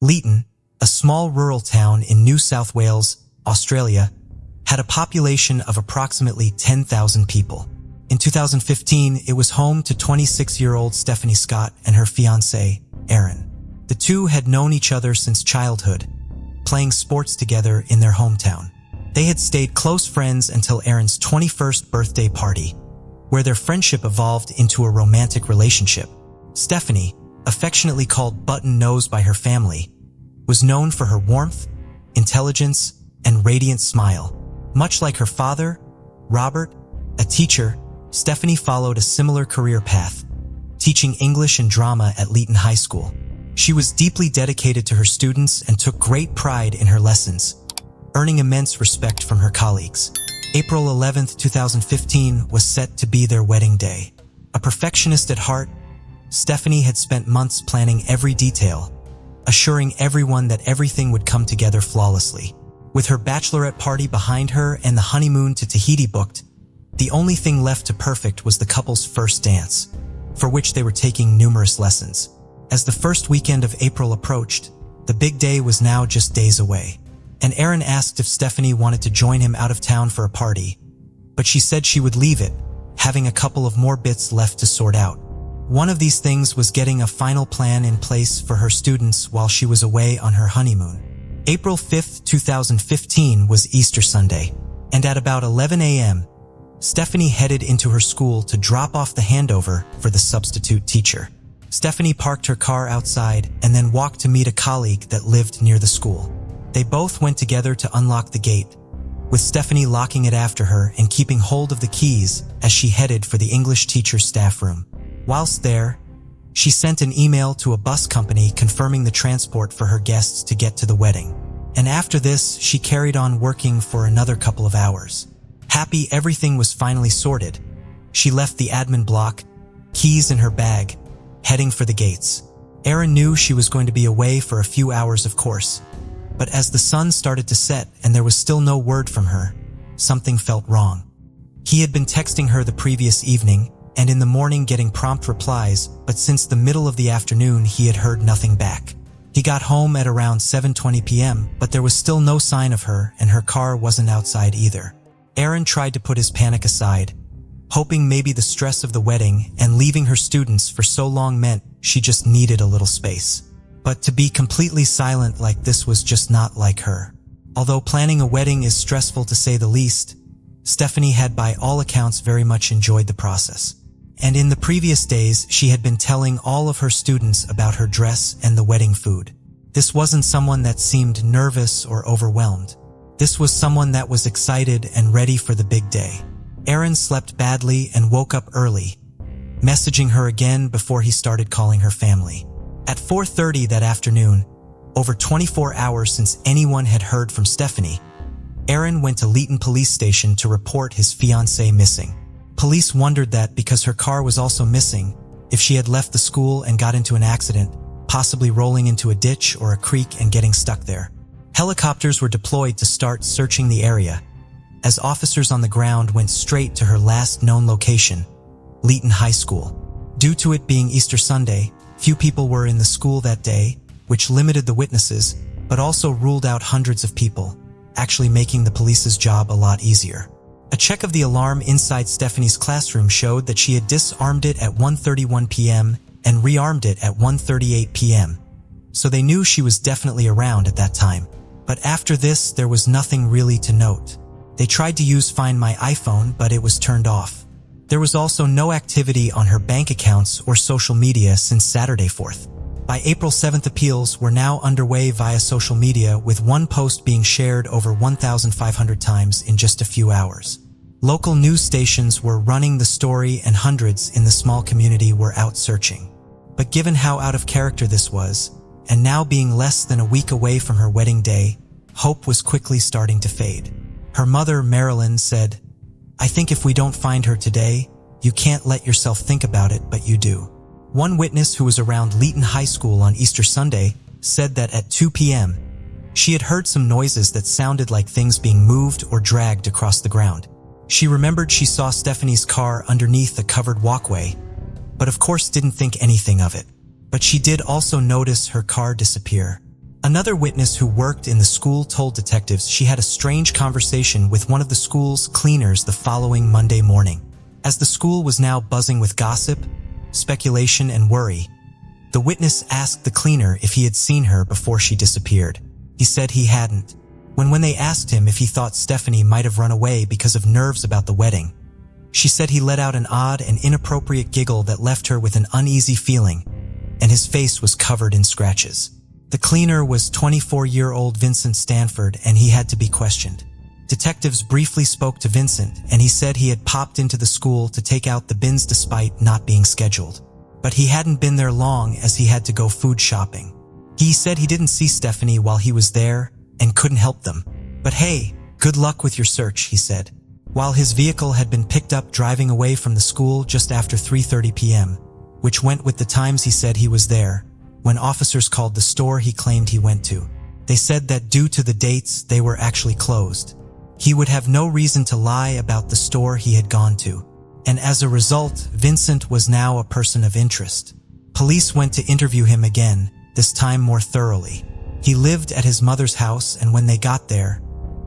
Leeton, a small rural town in New South Wales, Australia, had a population of approximately 10,000 people. In 2015, it was home to 26-year-old Stephanie Scott and her fiancé, Aaron. The two had known each other since childhood, playing sports together in their hometown. They had stayed close friends until Aaron's 21st birthday party, where their friendship evolved into a romantic relationship. Stephanie, affectionately called Button Nose by her family, was known for her warmth, intelligence, and radiant smile. Much like her father, Robert, a teacher, Stephanie followed a similar career path, teaching English and drama at Leeton High School. She was deeply dedicated to her students and took great pride in her lessons, earning immense respect from her colleagues. April 11, 2015 was set to be their wedding day. A perfectionist at heart, Stephanie had spent months planning every detail, assuring everyone that everything would come together flawlessly. With her bachelorette party behind her and the honeymoon to Tahiti booked, the only thing left to perfect was the couple's first dance, for which they were taking numerous lessons. As the first weekend of April approached, the big day was now just days away, and Aaron asked if Stephanie wanted to join him out of town for a party, but she said she would leave it, having a couple of more bits left to sort out. One of these things was getting a final plan in place for her students while she was away on her honeymoon. April 5, 2015 was Easter Sunday, and at about 11 a.m., Stephanie headed into her school to drop off the handover for the substitute teacher. Stephanie parked her car outside and then walked to meet a colleague that lived near the school. They both went together to unlock the gate, with Stephanie locking it after her and keeping hold of the keys as she headed for the English teacher's staff room. Whilst there, she sent an email to a bus company confirming the transport for her guests to get to the wedding. And after this, she carried on working for another couple of hours. Happy everything was finally sorted, she left the admin block, keys in her bag, heading for the gates. Aaron knew she was going to be away for a few hours, of course, but as the sun started to set and there was still no word from her, something felt wrong. He had been texting her the previous evening, and in the morning getting prompt replies, but since the middle of the afternoon he had heard nothing back. He got home at around 7:20 p.m., but there was still no sign of her and her car wasn't outside either. Aaron tried to put his panic aside, hoping maybe the stress of the wedding and leaving her students for so long meant she just needed a little space. But to be completely silent like this was just not like her. Although planning a wedding is stressful to say the least, Stephanie had by all accounts very much enjoyed the process. And in the previous days, she had been telling all of her students about her dress and the wedding food. This wasn't someone that seemed nervous or overwhelmed. This was someone that was excited and ready for the big day. Aaron slept badly and woke up early, messaging her again before he started calling her family. At 4:30 that afternoon, over 24 hours since anyone had heard from Stephanie, Aaron went to Leeton Police Station to report his fiancée missing. Police wondered that because her car was also missing, if she had left the school and got into an accident, possibly rolling into a ditch or a creek and getting stuck there. Helicopters were deployed to start searching the area, as officers on the ground went straight to her last known location, Leeton High School. Due to it being Easter Sunday, few people were in the school that day, which limited the witnesses, but also ruled out hundreds of people, actually making the police's job a lot easier. A check of the alarm inside Stephanie's classroom showed that she had disarmed it at 1:31 p.m. and rearmed it at 1:38 p.m., so they knew she was definitely around at that time. But after this, there was nothing really to note. They tried to use Find My iPhone, but it was turned off. There was also no activity on her bank accounts or social media since Saturday 4th. By April 7th, appeals were now underway via social media, with one post being shared over 1,500 times in just a few hours. Local news stations were running the story and hundreds in the small community were out searching. But given how out of character this was, and now being less than a week away from her wedding day, hope was quickly starting to fade. Her mother, Marilyn, said, "I think if we don't find her today, you can't let yourself think about it, but you do." One witness who was around Leeton High School on Easter Sunday said that at 2 p.m., she had heard some noises that sounded like things being moved or dragged across the ground. She remembered she saw Stephanie's car underneath a covered walkway, but of course didn't think anything of it. But she did also notice her car disappear. Another witness who worked in the school told detectives she had a strange conversation with one of the school's cleaners the following Monday morning. As the school was now buzzing with gossip, speculation, and worry, the witness asked the cleaner if he had seen her before she disappeared. He said he hadn't. When they asked him if he thought Stephanie might have run away because of nerves about the wedding, she said he let out an odd and inappropriate giggle that left her with an uneasy feeling, and his face was covered in scratches. The cleaner was 24-year-old Vincent Stanford, and he had to be questioned. Detectives briefly spoke to Vincent, and he said he had popped into the school to take out the bins despite not being scheduled. But he hadn't been there long as he had to go food shopping. He said he didn't see Stephanie while he was there and couldn't help them. But hey, good luck with your search, he said. While his vehicle had been picked up driving away from the school just after 3:30 p.m., which went with the times he said he was there, when officers called the store he claimed he went to. They said that due to the dates, they were actually closed. He would have no reason to lie about the store he had gone to. And as a result, Vincent was now a person of interest. Police went to interview him again, this time more thoroughly. He lived at his mother's house, and when they got there,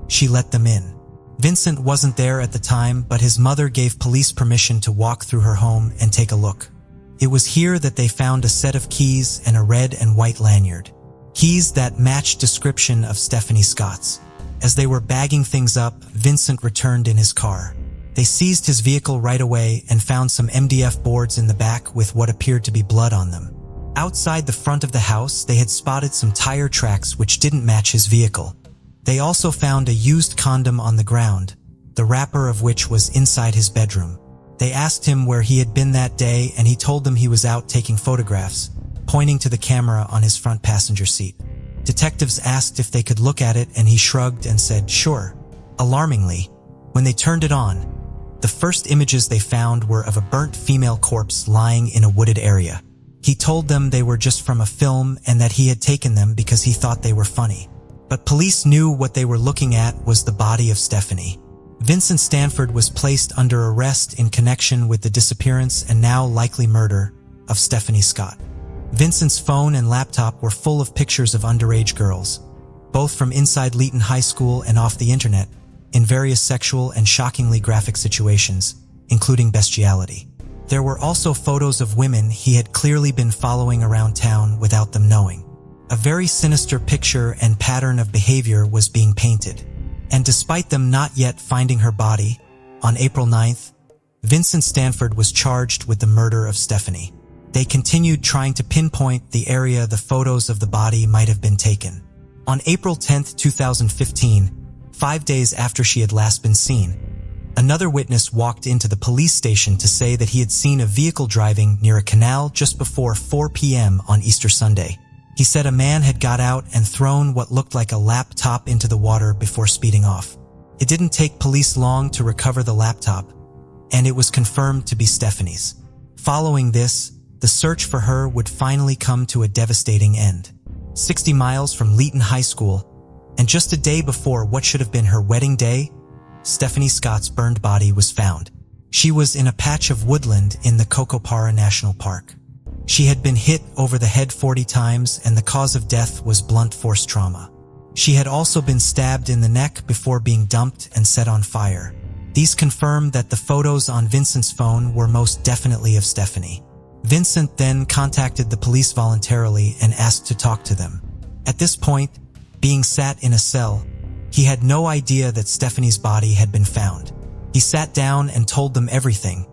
she let them in. Vincent wasn't there at the time, but his mother gave police permission to walk through her home and take a look. It was here that they found a set of keys and a red and white lanyard. Keys that matched description of Stephanie Scott's. As they were bagging things up, Vincent returned in his car. They seized his vehicle right away and found some MDF boards in the back with what appeared to be blood on them. Outside the front of the house, they had spotted some tire tracks which didn't match his vehicle. They also found a used condom on the ground, the wrapper of which was inside his bedroom. They asked him where he had been that day, and he told them he was out taking photographs, pointing to the camera on his front passenger seat. Detectives asked if they could look at it, and he shrugged and said, sure. Alarmingly, when they turned it on, the first images they found were of a burnt female corpse lying in a wooded area. He told them they were just from a film and that he had taken them because he thought they were funny. But police knew what they were looking at was the body of Stephanie. Vincent Stanford was placed under arrest in connection with the disappearance and now likely murder of Stephanie Scott. Vincent's phone and laptop were full of pictures of underage girls, both from inside Leeton High School and off the internet, in various sexual and shockingly graphic situations, including bestiality. There were also photos of women he had clearly been following around town without them knowing. A very sinister picture and pattern of behavior was being painted. And despite them not yet finding her body, on April 9th, Vincent Stanford was charged with the murder of Stephanie. They continued trying to pinpoint the area the photos of the body might have been taken. On April 10, 2015, 5 days after she had last been seen, another witness walked into the police station to say that he had seen a vehicle driving near a canal just before 4 p.m. on Easter Sunday. He said a man had got out and thrown what looked like a laptop into the water before speeding off. It didn't take police long to recover the laptop, and it was confirmed to be Stephanie's. Following this, the search for her would finally come to a devastating end. 60 miles from Leeton High School, and just a day before what should have been her wedding day, Stephanie Scott's burned body was found. She was in a patch of woodland in the Cocopara National Park. She had been hit over the head 40 times, and the cause of death was blunt force trauma. She had also been stabbed in the neck before being dumped and set on fire. These confirmed that the photos on Vincent's phone were most definitely of Stephanie. Vincent then contacted the police voluntarily and asked to talk to them. At this point, being sat in a cell, he had no idea that Stephanie's body had been found. He sat down and told them everything,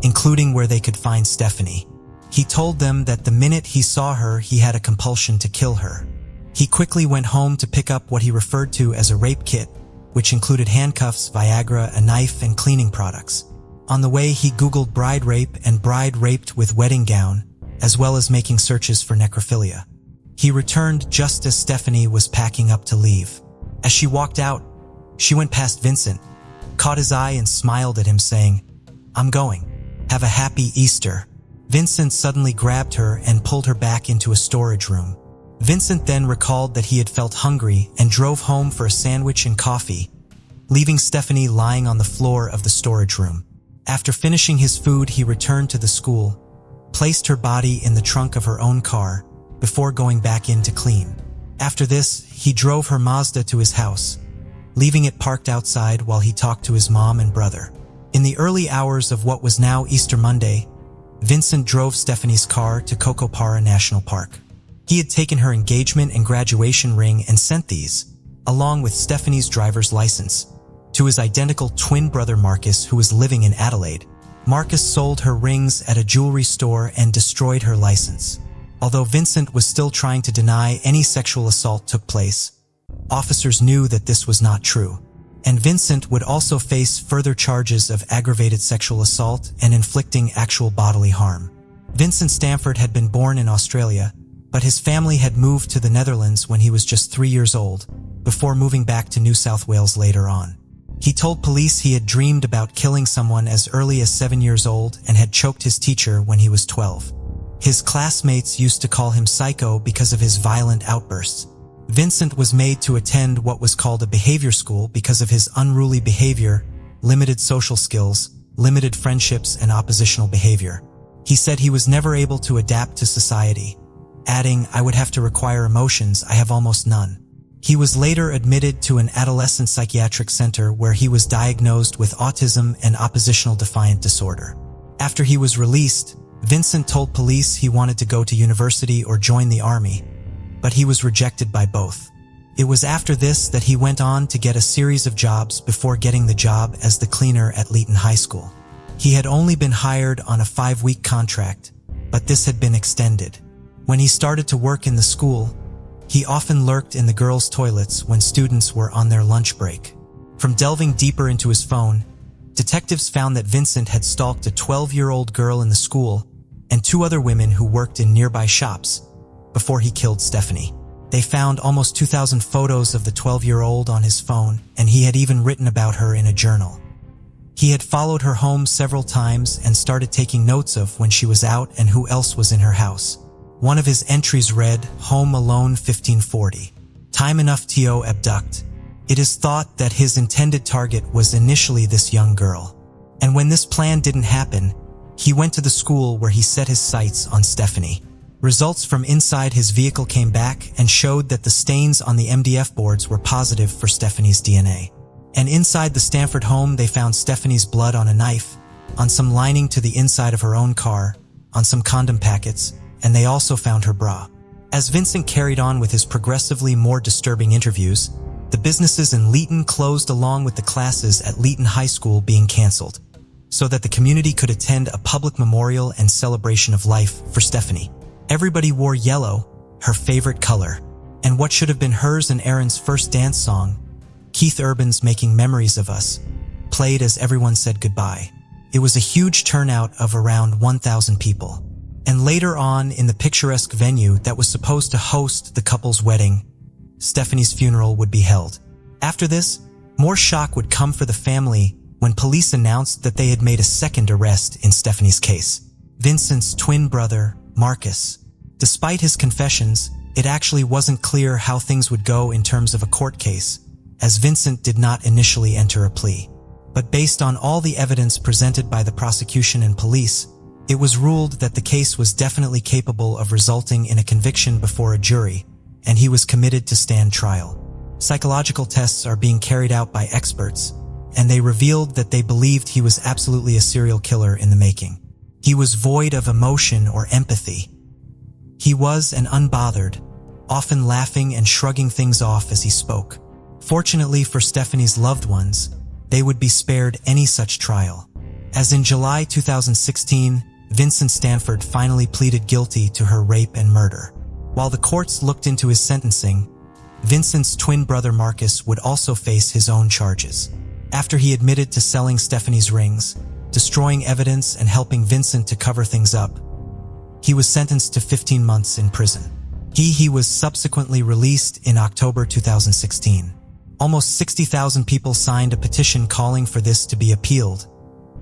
including where they could find Stephanie. He told them that the minute he saw her, he had a compulsion to kill her. He quickly went home to pick up what he referred to as a rape kit, which included handcuffs, Viagra, a knife, and cleaning products. On the way, he Googled bride rape and bride raped with wedding gown, as well as making searches for necrophilia. He returned just as Stephanie was packing up to leave. As she walked out, she went past Vincent, caught his eye and smiled at him saying, "I'm going. Have a happy Easter." Vincent suddenly grabbed her and pulled her back into a storage room. Vincent then recalled that he had felt hungry and drove home for a sandwich and coffee, leaving Stephanie lying on the floor of the storage room. After finishing his food, he returned to the school, placed her body in the trunk of her own car before going back in to clean. After this, he drove her Mazda to his house, leaving it parked outside while he talked to his mom and brother. In the early hours of what was now Easter Monday, Vincent drove Stephanie's car to Cocopara National Park. He had taken her engagement and graduation ring and sent these, along with Stephanie's driver's license, to his identical twin brother Marcus, who was living in Adelaide. Marcus sold her rings at a jewelry store and destroyed her license. Although Vincent was still trying to deny any sexual assault took place, officers knew that this was not true, and Vincent would also face further charges of aggravated sexual assault and inflicting actual bodily harm. Vincent Stanford had been born in Australia, but his family had moved to the Netherlands when he was just 3 years old, before moving back to New South Wales later on. He told police he had dreamed about killing someone as early as 7 years old and had choked his teacher when he was 12. His classmates used to call him psycho because of his violent outbursts. Vincent was made to attend what was called a behavior school because of his unruly behavior, limited social skills, limited friendships, and oppositional behavior. He said he was never able to adapt to society, adding, "I would have to require emotions, I have almost none." He was later admitted to an adolescent psychiatric center where he was diagnosed with autism and oppositional defiant disorder. After he was released, Vincent told police he wanted to go to university or join the army, but he was rejected by both. It was after this that he went on to get a series of jobs before getting the job as the cleaner at Leeton High School. He had only been hired on a 5-week contract, but this had been extended. When he started to work in the school, he often lurked in the girls' toilets when students were on their lunch break. From delving deeper into his phone, detectives found that Vincent had stalked a 12-year-old girl in the school and 2 other women who worked in nearby shops before he killed Stephanie. They found almost 2,000 photos of the 12-year-old on his phone, and he had even written about her in a journal. He had followed her home several times and started taking notes of when she was out and who else was in her house. One of his entries read, "Home alone 1540. Time enough to abduct." It is thought that his intended target was initially this young girl. And when this plan didn't happen, he went to the school where he set his sights on Stephanie. Results from inside his vehicle came back and showed that the stains on the MDF boards were positive for Stephanie's DNA. And inside the Stanford home, they found Stephanie's blood on a knife, on some lining to the inside of her own car, on some condom packets, and they also found her bra. As Vincent carried on with his progressively more disturbing interviews, the businesses in Leeton closed along with the classes at Leeton High School being canceled, so that the community could attend a public memorial and celebration of life for Stephanie. Everybody wore yellow, her favorite color, and what should have been hers and Aaron's first dance song, Keith Urban's Making Memories of Us, played as everyone said goodbye. It was a huge turnout of around 1,000 people. And later on, in the picturesque venue that was supposed to host the couple's wedding, Stephanie's funeral would be held. After this, more shock would come for the family when police announced that they had made a second arrest in Stephanie's case. Vincent's twin brother, Marcus. Despite his confessions, it actually wasn't clear how things would go in terms of a court case, as Vincent did not initially enter a plea. But based on all the evidence presented by the prosecution and police, it was ruled that the case was definitely capable of resulting in a conviction before a jury, and he was committed to stand trial. Psychological tests are being carried out by experts, and they revealed that they believed he was absolutely a serial killer in the making. He was void of emotion or empathy. He was an unbothered, often laughing and shrugging things off as he spoke. Fortunately for Stephanie's loved ones, they would be spared any such trial. As in July 2016, Vincent Stanford finally pleaded guilty to her rape and murder. While the courts looked into his sentencing, Vincent's twin brother Marcus would also face his own charges. After he admitted to selling Stephanie's rings, destroying evidence and helping Vincent to cover things up, he was sentenced to 15 months in prison. He was subsequently released in October 2016. Almost 60,000 people signed a petition calling for this to be appealed,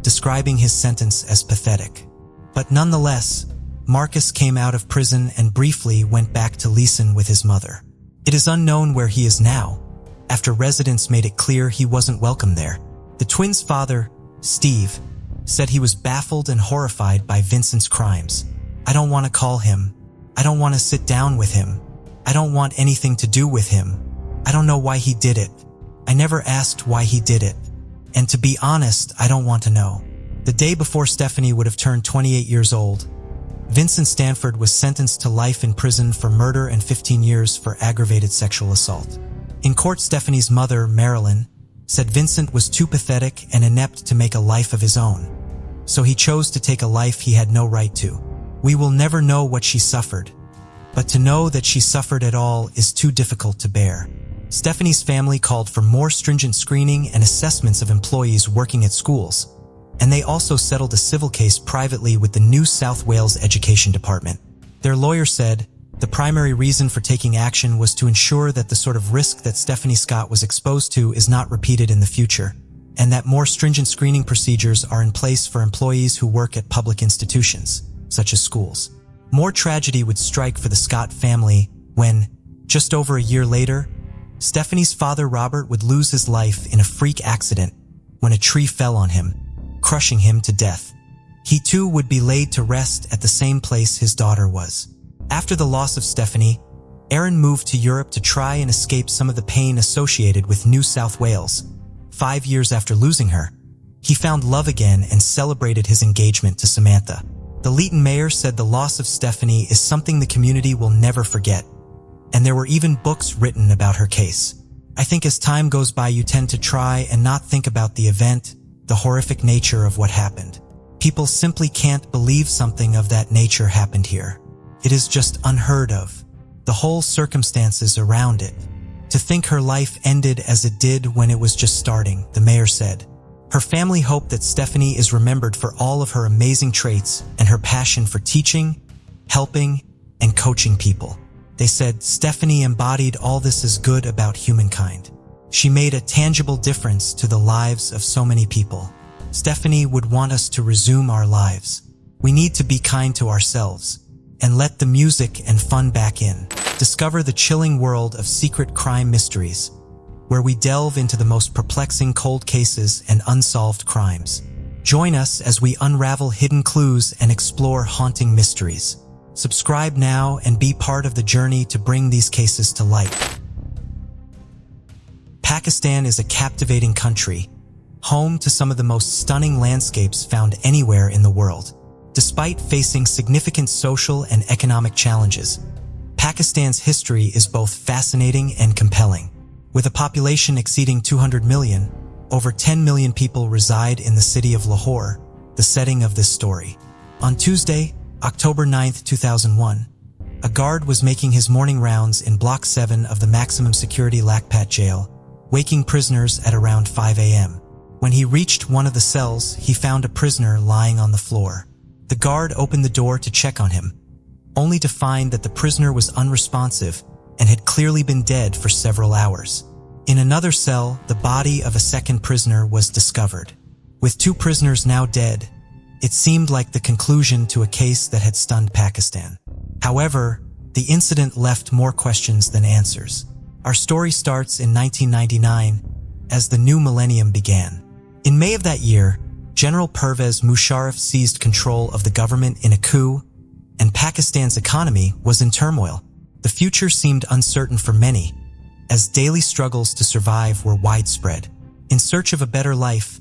describing his sentence as pathetic. But nonetheless, Marcus came out of prison and briefly went back to Leeson with his mother. It is unknown where he is now, after residents made it clear he wasn't welcome there. The twins' father, Steve, said he was baffled and horrified by Vincent's crimes. "I don't want to call him. I don't want to sit down with him. I don't want anything to do with him. I don't know why he did it. I never asked why he did it. And to be honest, I don't want to know. The day before Stephanie would have turned 28 years old, Vincent Stanford was sentenced to life in prison for murder and 15 years for aggravated sexual assault. In court, Stephanie's mother, Marilyn, said Vincent was too pathetic and inept to make a life of his own, so he chose to take a life he had no right to. We will never know what she suffered, but to know that she suffered at all is too difficult to bear. Stephanie's family called for more stringent screening and assessments of employees working at schools, and they also settled a civil case privately with the New South Wales Education Department. Their lawyer said the primary reason for taking action was to ensure that the sort of risk that Stephanie Scott was exposed to is not repeated in the future, and that more stringent screening procedures are in place for employees who work at public institutions, such as schools. More tragedy would strike for the Scott family when, just over a year later, Stephanie's father Robert would lose his life in a freak accident when a tree fell on him, crushing him to death. He too would be laid to rest at the same place his daughter was. After the loss of Stephanie, Aaron moved to Europe to try and escape some of the pain associated with New South Wales. 5 years after losing her, he found love again and celebrated his engagement to Samantha. The Leeton mayor said the loss of Stephanie is something the community will never forget, and there were even books written about her case. I think as time goes by, you tend to try and not think about the event, the horrific nature of what happened. People simply can't believe something of that nature happened here. It is just unheard of. The whole circumstances around it. To think her life ended as it did when it was just starting, the mayor said. Her family hoped that Stephanie is remembered for all of her amazing traits and her passion for teaching, helping, and coaching people. They said Stephanie embodied all this is good about humankind. She made a tangible difference to the lives of so many people. Stephanie would want us to resume our lives. We need to be kind to ourselves and let the music and fun back in. Discover the chilling world of secret crime mysteries, where we delve into the most perplexing cold cases and unsolved crimes. Join us as we unravel hidden clues and explore haunting mysteries. Subscribe now and be part of the journey to bring these cases to light. Pakistan is a captivating country, home to some of the most stunning landscapes found anywhere in the world. Despite facing significant social and economic challenges, Pakistan's history is both fascinating and compelling. With a population exceeding 200 million, over 10 million people reside in the city of Lahore, the setting of this story. On Tuesday, October 9, 2001, a guard was making his morning rounds in Block 7 of the maximum security Lakhpat jail, waking prisoners at around 5 a.m. When he reached one of the cells, he found a prisoner lying on the floor. The guard opened the door to check on him, only to find that the prisoner was unresponsive and had clearly been dead for several hours. In another cell, the body of a second prisoner was discovered. With 2 prisoners now dead, it seemed like the conclusion to a case that had stunned Pakistan. However, the incident left more questions than answers. Our story starts in 1999, as the new millennium began. In May of that year, General Pervez Musharraf seized control of the government in a coup, and Pakistan's economy was in turmoil. The future seemed uncertain for many, as daily struggles to survive were widespread. In search of a better life,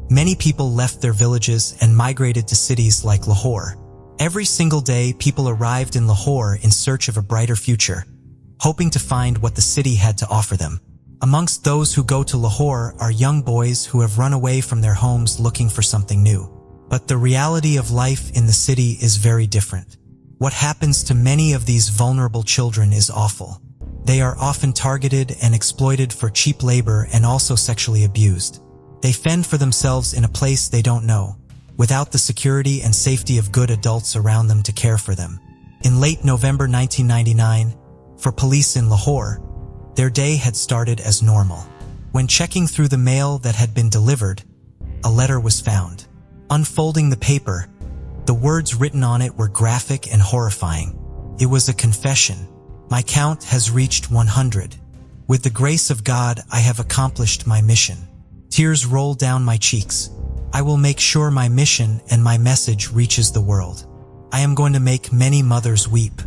many people left their villages and migrated to cities like Lahore. Every single day, people arrived in Lahore in search of a brighter future, hoping to find what the city had to offer them. Amongst those who go to Lahore are young boys who have run away from their homes looking for something new. But the reality of life in the city is very different. What happens to many of these vulnerable children is awful. They are often targeted and exploited for cheap labor and also sexually abused. They fend for themselves in a place they don't know, without the security and safety of good adults around them to care for them. In late November 1999, for police in Lahore, their day had started as normal. When checking through the mail that had been delivered, a letter was found. Unfolding the paper, the words written on it were graphic and horrifying. It was a confession. My count has reached 100. With the grace of God, I have accomplished my mission. Tears roll down my cheeks. I will make sure my mission and my message reaches the world. I am going to make many mothers weep.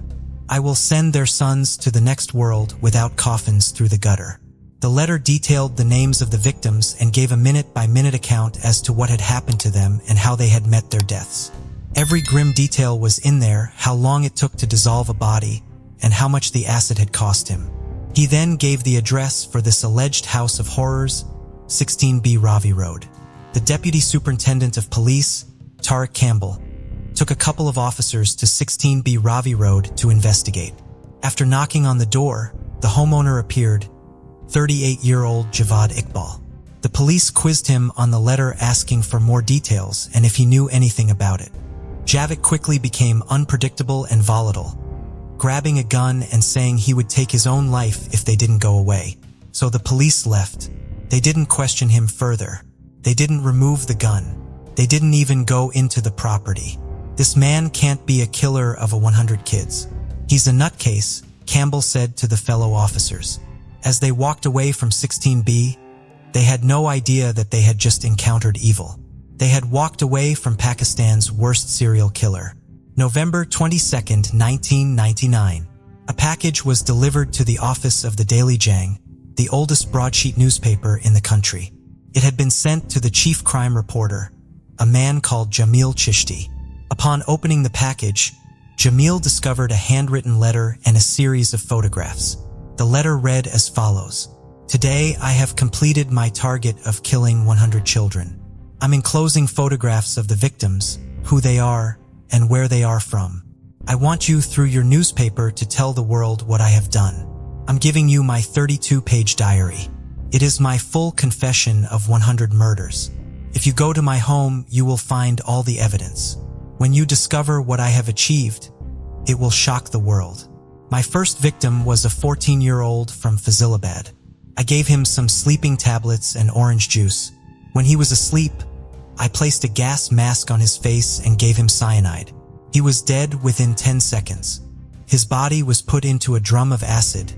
I will send their sons to the next world without coffins through the gutter. The letter detailed the names of the victims and gave a minute-by-minute account as to what had happened to them and how they had met their deaths. Every grim detail was in there: how long it took to dissolve a body and how much the acid had cost him. He then gave the address for this alleged house of horrors, 16B Ravi Road. The deputy superintendent of police, Tariq Campbell, took a couple of officers to 16B Ravi Road to investigate. After knocking on the door, the homeowner appeared, 38-year-old Javed Iqbal. The police quizzed him on the letter, asking for more details and if he knew anything about it. Javed quickly became unpredictable and volatile, grabbing a gun and saying he would take his own life if they didn't go away. So the police left. They didn't question him further. They didn't remove the gun. They didn't even go into the property. This man can't be a killer of 100 kids. He's a nutcase, Campbell said to the fellow officers. As they walked away from 16B, they had no idea that they had just encountered evil. They had walked away from Pakistan's worst serial killer. November 22, 1999. A package was delivered to the office of the Daily Jang, the oldest broadsheet newspaper in the country. It had been sent to the chief crime reporter, a man called Jamil Chishti. Upon opening the package, Jamil discovered a handwritten letter and a series of photographs. The letter read as follows: "Today I have completed my target of killing 100 children. I'm enclosing photographs of the victims, who they are, and where they are from. I want you through your newspaper to tell the world what I have done. I'm giving you my 32-page diary. It is my full confession of 100 murders. If you go to my home, you will find all the evidence. When you discover what I have achieved, it will shock the world. My first victim was a 14-year-old from Fazilabad. I gave him some sleeping tablets and orange juice. When he was asleep, I placed a gas mask on his face and gave him cyanide. He was dead within 10 seconds. His body was put into a drum of acid,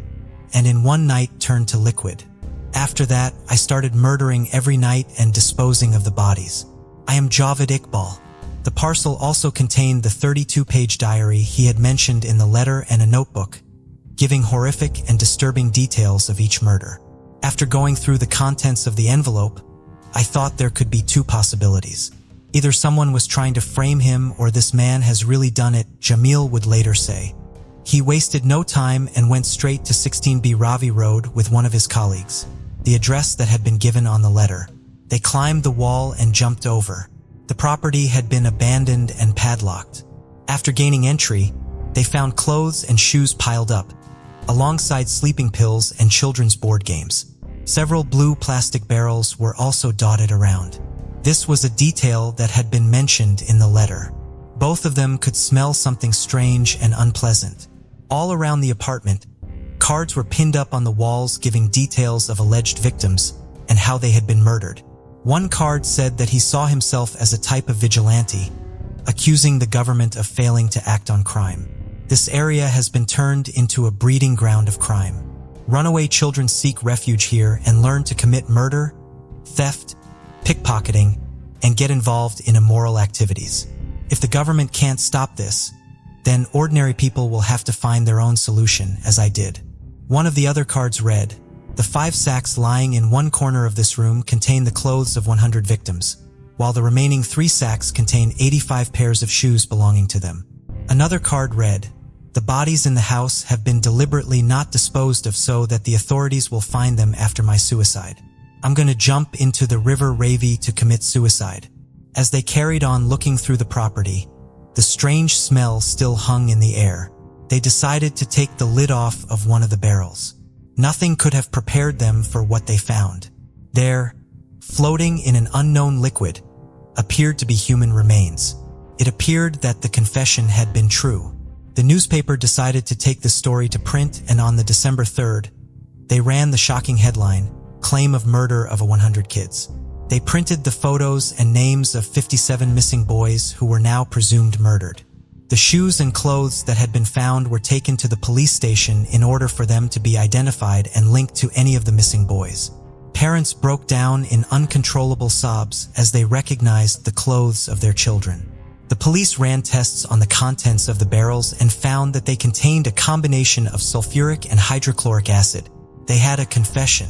and in one night turned to liquid. After that, I started murdering every night and disposing of the bodies. I am Javed Iqbal." The parcel also contained the 32-page diary he had mentioned in the letter and a notebook, giving horrific and disturbing details of each murder. After going through the contents of the envelope, I thought there could be two possibilities. Either someone was trying to frame him or this man has really done it, Jamil would later say. He wasted no time and went straight to 16B Ravi Road with one of his colleagues, the address that had been given on the letter. They climbed the wall and jumped over. The property had been abandoned and padlocked. After gaining entry, they found clothes and shoes piled up, alongside sleeping pills and children's board games. Several blue plastic barrels were also dotted around. This was a detail that had been mentioned in the letter. Both of them could smell something strange and unpleasant. All around the apartment, cards were pinned up on the walls giving details of alleged victims and how they had been murdered. One card said that he saw himself as a type of vigilante, accusing the government of failing to act on crime. This area has been turned into a breeding ground of crime. Runaway children seek refuge here and learn to commit murder, theft, pickpocketing, and get involved in immoral activities. If the government can't stop this, then ordinary people will have to find their own solution, as I did. One of the other cards read, "The 5 sacks lying in one corner of this room contain the clothes of 100 victims, while the remaining 3 sacks contain 85 pairs of shoes belonging to them." Another card read, "The bodies in the house have been deliberately not disposed of so that the authorities will find them after my suicide. I'm going to jump into the river Ravi to commit suicide." As they carried on looking through the property, the strange smell still hung in the air. They decided to take the lid off of one of the barrels. Nothing could have prepared them for what they found. There, floating in an unknown liquid, appeared to be human remains. It appeared that the confession had been true. The newspaper decided to take the story to print, and on the December 3rd, they ran the shocking headline, "Claim of Murder of 100 Kids." They printed the photos and names of 57 missing boys who were now presumed murdered. The shoes and clothes that had been found were taken to the police station in order for them to be identified and linked to any of the missing boys. Parents broke down in uncontrollable sobs as they recognized the clothes of their children. The police ran tests on the contents of the barrels and found that they contained a combination of sulfuric and hydrochloric acid. They had a confession.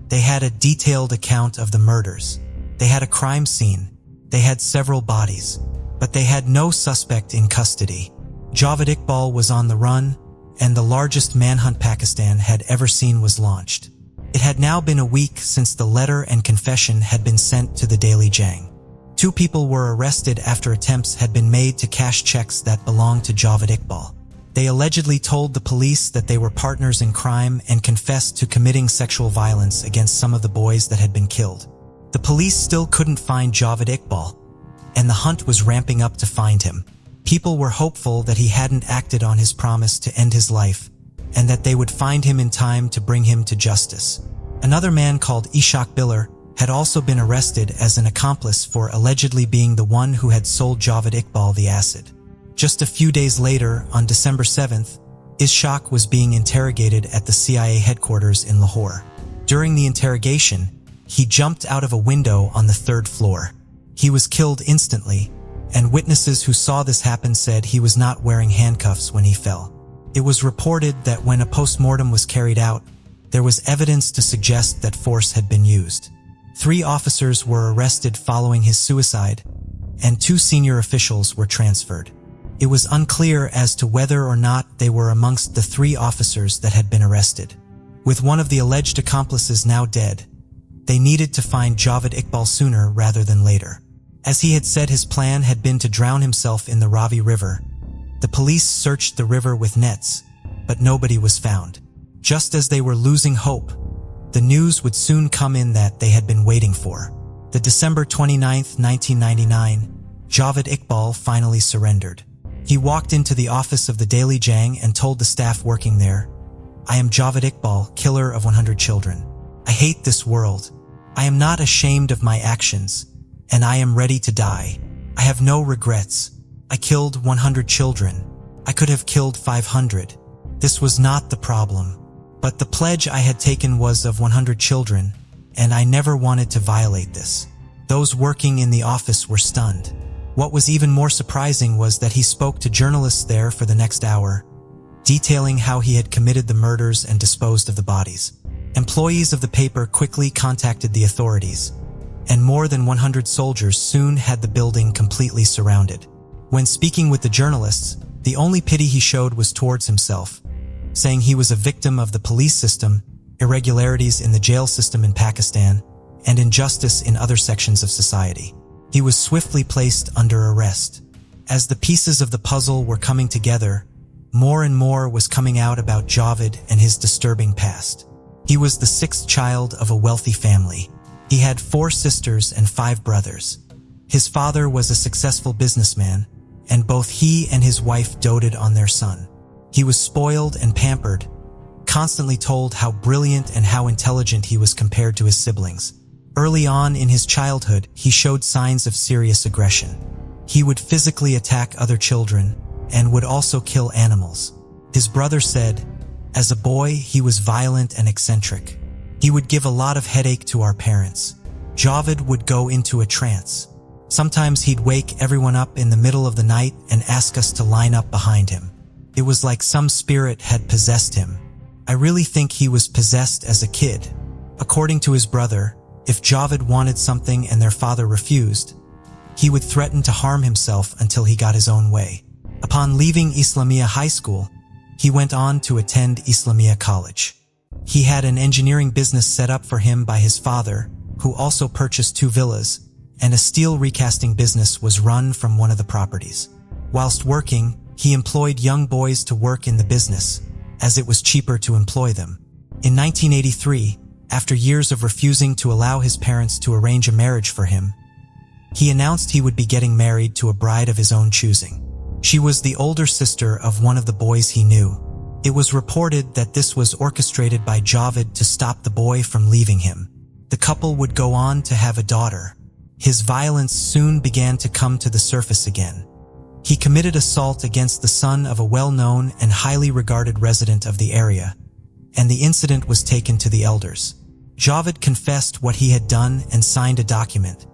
They had a detailed account of the murders. They had a crime scene. They had several bodies. But they had no suspect in custody. Javed Iqbal was on the run, and the largest manhunt Pakistan had ever seen was launched. It had now been a week since the letter and confession had been sent to the Daily Jang. 2 people were arrested after attempts had been made to cash checks that belonged to Javed Iqbal. They allegedly told the police that they were partners in crime and confessed to committing sexual violence against some of the boys that had been killed. The police still couldn't find Javed Iqbal, and the hunt was ramping up to find him. People were hopeful that he hadn't acted on his promise to end his life, and that they would find him in time to bring him to justice. Another man called Ishaq Biller had also been arrested as an accomplice for allegedly being the one who had sold Javed Iqbal the acid. Just a few days later, on December 7th, Ishaq was being interrogated at the CIA headquarters in Lahore. During the interrogation, he jumped out of a window on the 3rd floor. He was killed instantly, and witnesses who saw this happen said he was not wearing handcuffs when he fell. It was reported that when a post-mortem was carried out, there was evidence to suggest that force had been used. 3 officers were arrested following his suicide, and 2 senior officials were transferred. It was unclear as to whether or not they were amongst the 3 officers that had been arrested. With one of the alleged accomplices now dead, they needed to find Javed Iqbal sooner rather than later. As he had said, his plan had been to drown himself in the Ravi River. The police searched the river with nets, but nobody was found. Just as they were losing hope, the news would soon come in that they had been waiting for. The December 29, 1999, Javed Iqbal finally surrendered. He walked into the office of the Daily Jang and told the staff working there, "I am Javed Iqbal, killer of 100 children. I hate this world. I am not ashamed of my actions, and I am ready to die. I have no regrets. I killed 100 children. I could have killed 500. This was not the problem. But the pledge I had taken was of 100 children, and I never wanted to violate this." Those working in the office were stunned. What was even more surprising was that he spoke to journalists there for the next hour, detailing how he had committed the murders and disposed of the bodies. Employees of the paper quickly contacted the authorities, and more than 100 soldiers soon had the building completely surrounded. When speaking with the journalists, the only pity he showed was towards himself, saying he was a victim of the police system, irregularities in the jail system in Pakistan, and injustice in other sections of society. He was swiftly placed under arrest. As the pieces of the puzzle were coming together, more and more was coming out about Javed and his disturbing past. He was the 6th child of a wealthy family. He had 4 sisters and 5 brothers. His father was a successful businessman, and both he and his wife doted on their son. He was spoiled and pampered, constantly told how brilliant and how intelligent he was compared to his siblings. Early on in his childhood, he showed signs of serious aggression. He would physically attack other children and would also kill animals. His brother said, as a boy, he was violent and eccentric. He would give a lot of headache to our parents. Javed would go into a trance. Sometimes he'd wake everyone up in the middle of the night and ask us to line up behind him. It was like some spirit had possessed him. I really think he was possessed as a kid. According to his brother, if Javed wanted something and their father refused, he would threaten to harm himself until he got his own way. Upon leaving Islamia High School, he went on to attend Islamia College. He had an engineering business set up for him by his father, who also purchased 2 villas, and a steel recasting business was run from one of the properties. Whilst working, he employed young boys to work in the business, as it was cheaper to employ them. In 1983, after years of refusing to allow his parents to arrange a marriage for him, he announced he would be getting married to a bride of his own choosing. She was the older sister of one of the boys he knew. It was reported that this was orchestrated by Javed to stop the boy from leaving him. The couple would go on to have a daughter. His violence soon began to come to the surface again. He committed assault against the son of a well-known and highly regarded resident of the area, and the incident was taken to the elders. Javed confessed what he had done and signed a document,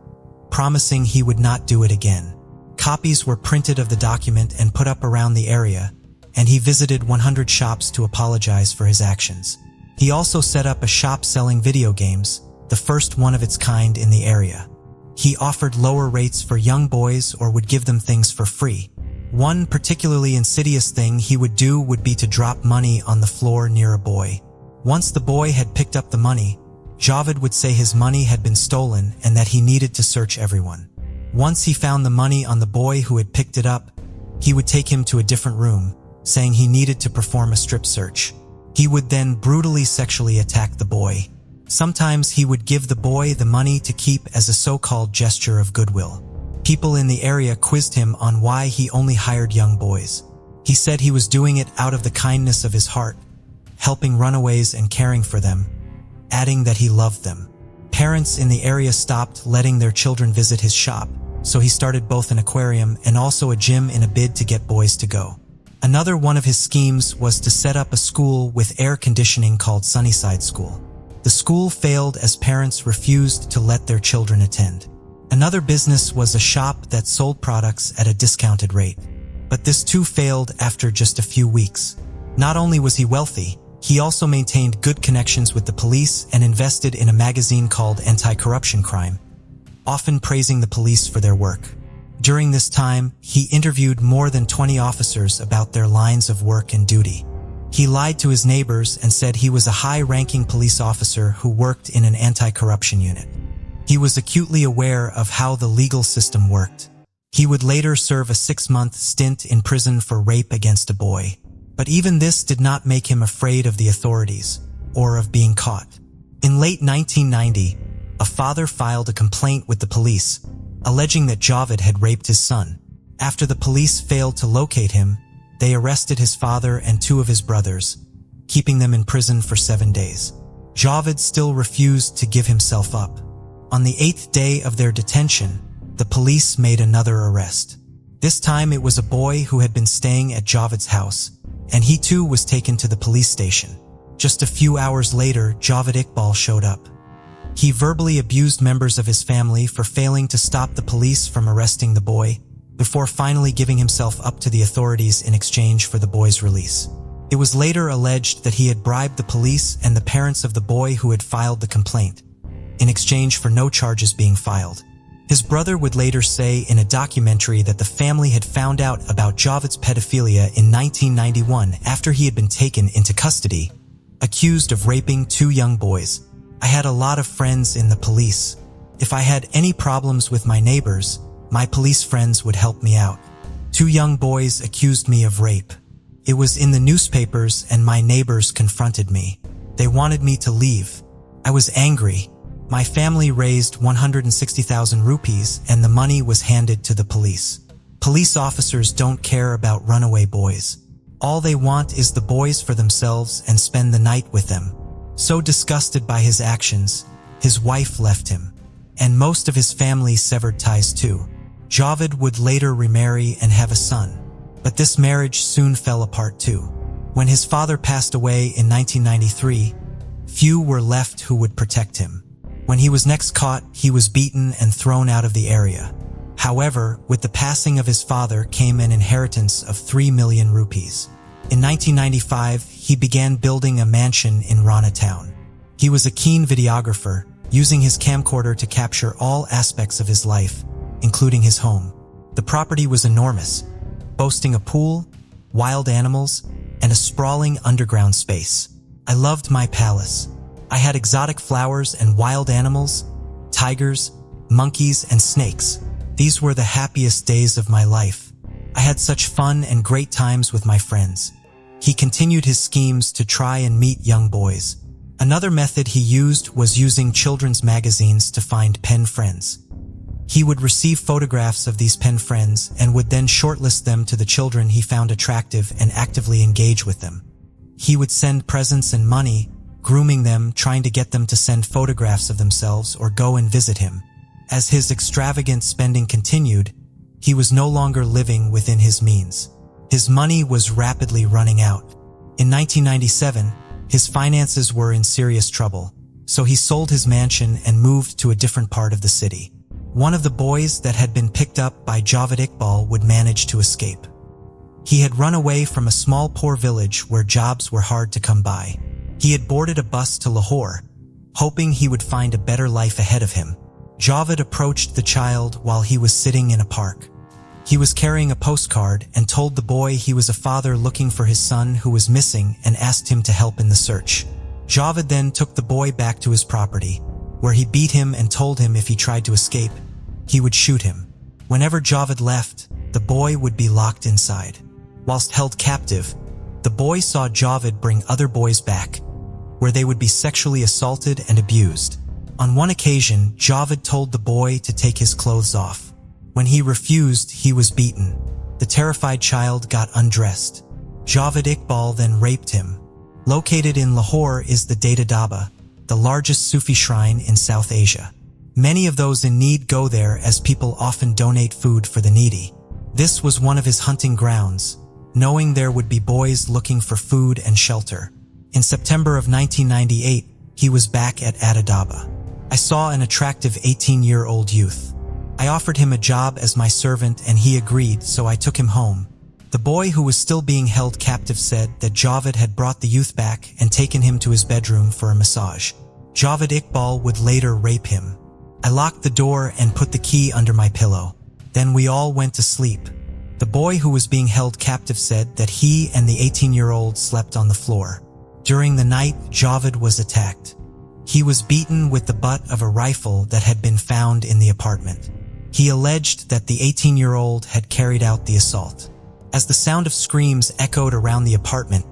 promising he would not do it again. Copies were printed of the document and put up around the area, and he visited 100 shops to apologize for his actions. He also set up a shop selling video games, the first one of its kind in the area. He offered lower rates for young boys or would give them things for free. One particularly insidious thing he would do would be to drop money on the floor near a boy. Once the boy had picked up the money, Javed would say his money had been stolen and that he needed to search everyone. Once he found the money on the boy who had picked it up, he would take him to a different room, saying he needed to perform a strip search. He would then brutally sexually attack the boy. Sometimes he would give the boy the money to keep as a so-called gesture of goodwill. People in the area quizzed him on why he only hired young boys. He said he was doing it out of the kindness of his heart, helping runaways and caring for them, adding that he loved them. Parents in the area stopped letting their children visit his shop, so he started both an aquarium and also a gym in a bid to get boys to go. Another one of his schemes was to set up a school with air conditioning called Sunnyside School. The school failed as parents refused to let their children attend. Another business was a shop that sold products at a discounted rate. But this too failed after just a few weeks. Not only was he wealthy, he also maintained good connections with the police and invested in a magazine called Anti-Corruption Crime, often praising the police for their work. During this time, he interviewed more than 20 officers about their lines of work and duty. He lied to his neighbors and said he was a high-ranking police officer who worked in an anti-corruption unit. He was acutely aware of how the legal system worked. He would later serve a 6-month stint in prison for rape against a boy. But even this did not make him afraid of the authorities, or of being caught. In late 1990, a father filed a complaint with the police, alleging that Javed had raped his son. After the police failed to locate him, they arrested his father and 2 of his brothers, keeping them in prison for 7 days. Javed still refused to give himself up. On the 8th day of their detention, the police made another arrest. This time it was a boy who had been staying at Javed's house, and he too was taken to the police station. Just a few hours later, Javed Iqbal showed up. He verbally abused members of his family for failing to stop the police from arresting the boy, before finally giving himself up to the authorities in exchange for the boy's release. It was later alleged that he had bribed the police and the parents of the boy who had filed the complaint, in exchange for no charges being filed. His brother would later say in a documentary that the family had found out about Javed's pedophilia in 1991 after he had been taken into custody, accused of raping 2 young boys. "I had a lot of friends in the police. If I had any problems with my neighbors, my police friends would help me out. 2 young boys accused me of rape. It was in the newspapers and my neighbors confronted me. They wanted me to leave. I was angry. My family raised 160,000 rupees and the money was handed to the police. Police officers don't care about runaway boys. All they want is the boys for themselves and spend the night with them." So disgusted by his actions, his wife left him, and most of his family severed ties too. Javed would later remarry and have a son, but this marriage soon fell apart too. When his father passed away in 1993, few were left who would protect him. When he was next caught, he was beaten and thrown out of the area. However, with the passing of his father came an inheritance of 3 million rupees. In 1995, he began building a mansion in Rana town. He was a keen videographer, using his camcorder to capture all aspects of his life, including his home. The property was enormous, boasting a pool, wild animals, and a sprawling underground space. "I loved my palace. I had exotic flowers and wild animals, tigers, monkeys, and snakes. These were the happiest days of my life. I had such fun and great times with my friends." He continued his schemes to try and meet young boys. Another method he used was using children's magazines to find pen friends. He would receive photographs of these pen friends and would then shortlist them to the children he found attractive and actively engage with them. He would send presents and money, grooming them, trying to get them to send photographs of themselves or go and visit him. As his extravagant spending continued, he was no longer living within his means. His money was rapidly running out. In 1997, his finances were in serious trouble, so he sold his mansion and moved to a different part of the city. One of the boys that had been picked up by Javed Iqbal would manage to escape. He had run away from a small poor village where jobs were hard to come by. He had boarded a bus to Lahore, hoping he would find a better life ahead of him. Javed approached the child while he was sitting in a park. He was carrying a postcard and told the boy he was a father looking for his son who was missing and asked him to help in the search. Javed then took the boy back to his property, where he beat him and told him if he tried to escape, he would shoot him. Whenever Javed left, the boy would be locked inside. Whilst held captive, the boy saw Javed bring other boys back, where they would be sexually assaulted and abused. On one occasion, Javed told the boy to take his clothes off. When he refused, he was beaten. The terrified child got undressed. Javed Iqbal then raped him. Located in Lahore is the Data Daba, the largest Sufi shrine in South Asia. Many of those in need go there as people often donate food for the needy. This was one of his hunting grounds, knowing there would be boys looking for food and shelter. In September of 1998, he was back at Adadaba. I saw an attractive 18-year-old youth. I offered him a job as my servant and he agreed, so I took him home. The boy who was still being held captive said that Javed had brought the youth back and taken him to his bedroom for a massage. Javed Iqbal would later rape him. I locked the door and put the key under my pillow. Then we all went to sleep. The boy who was being held captive said that he and the 18-year-old slept on the floor. During the night, Javed was attacked. He was beaten with the butt of a rifle that had been found in the apartment. He alleged that the 18-year-old had carried out the assault. As the sound of screams echoed around the apartment,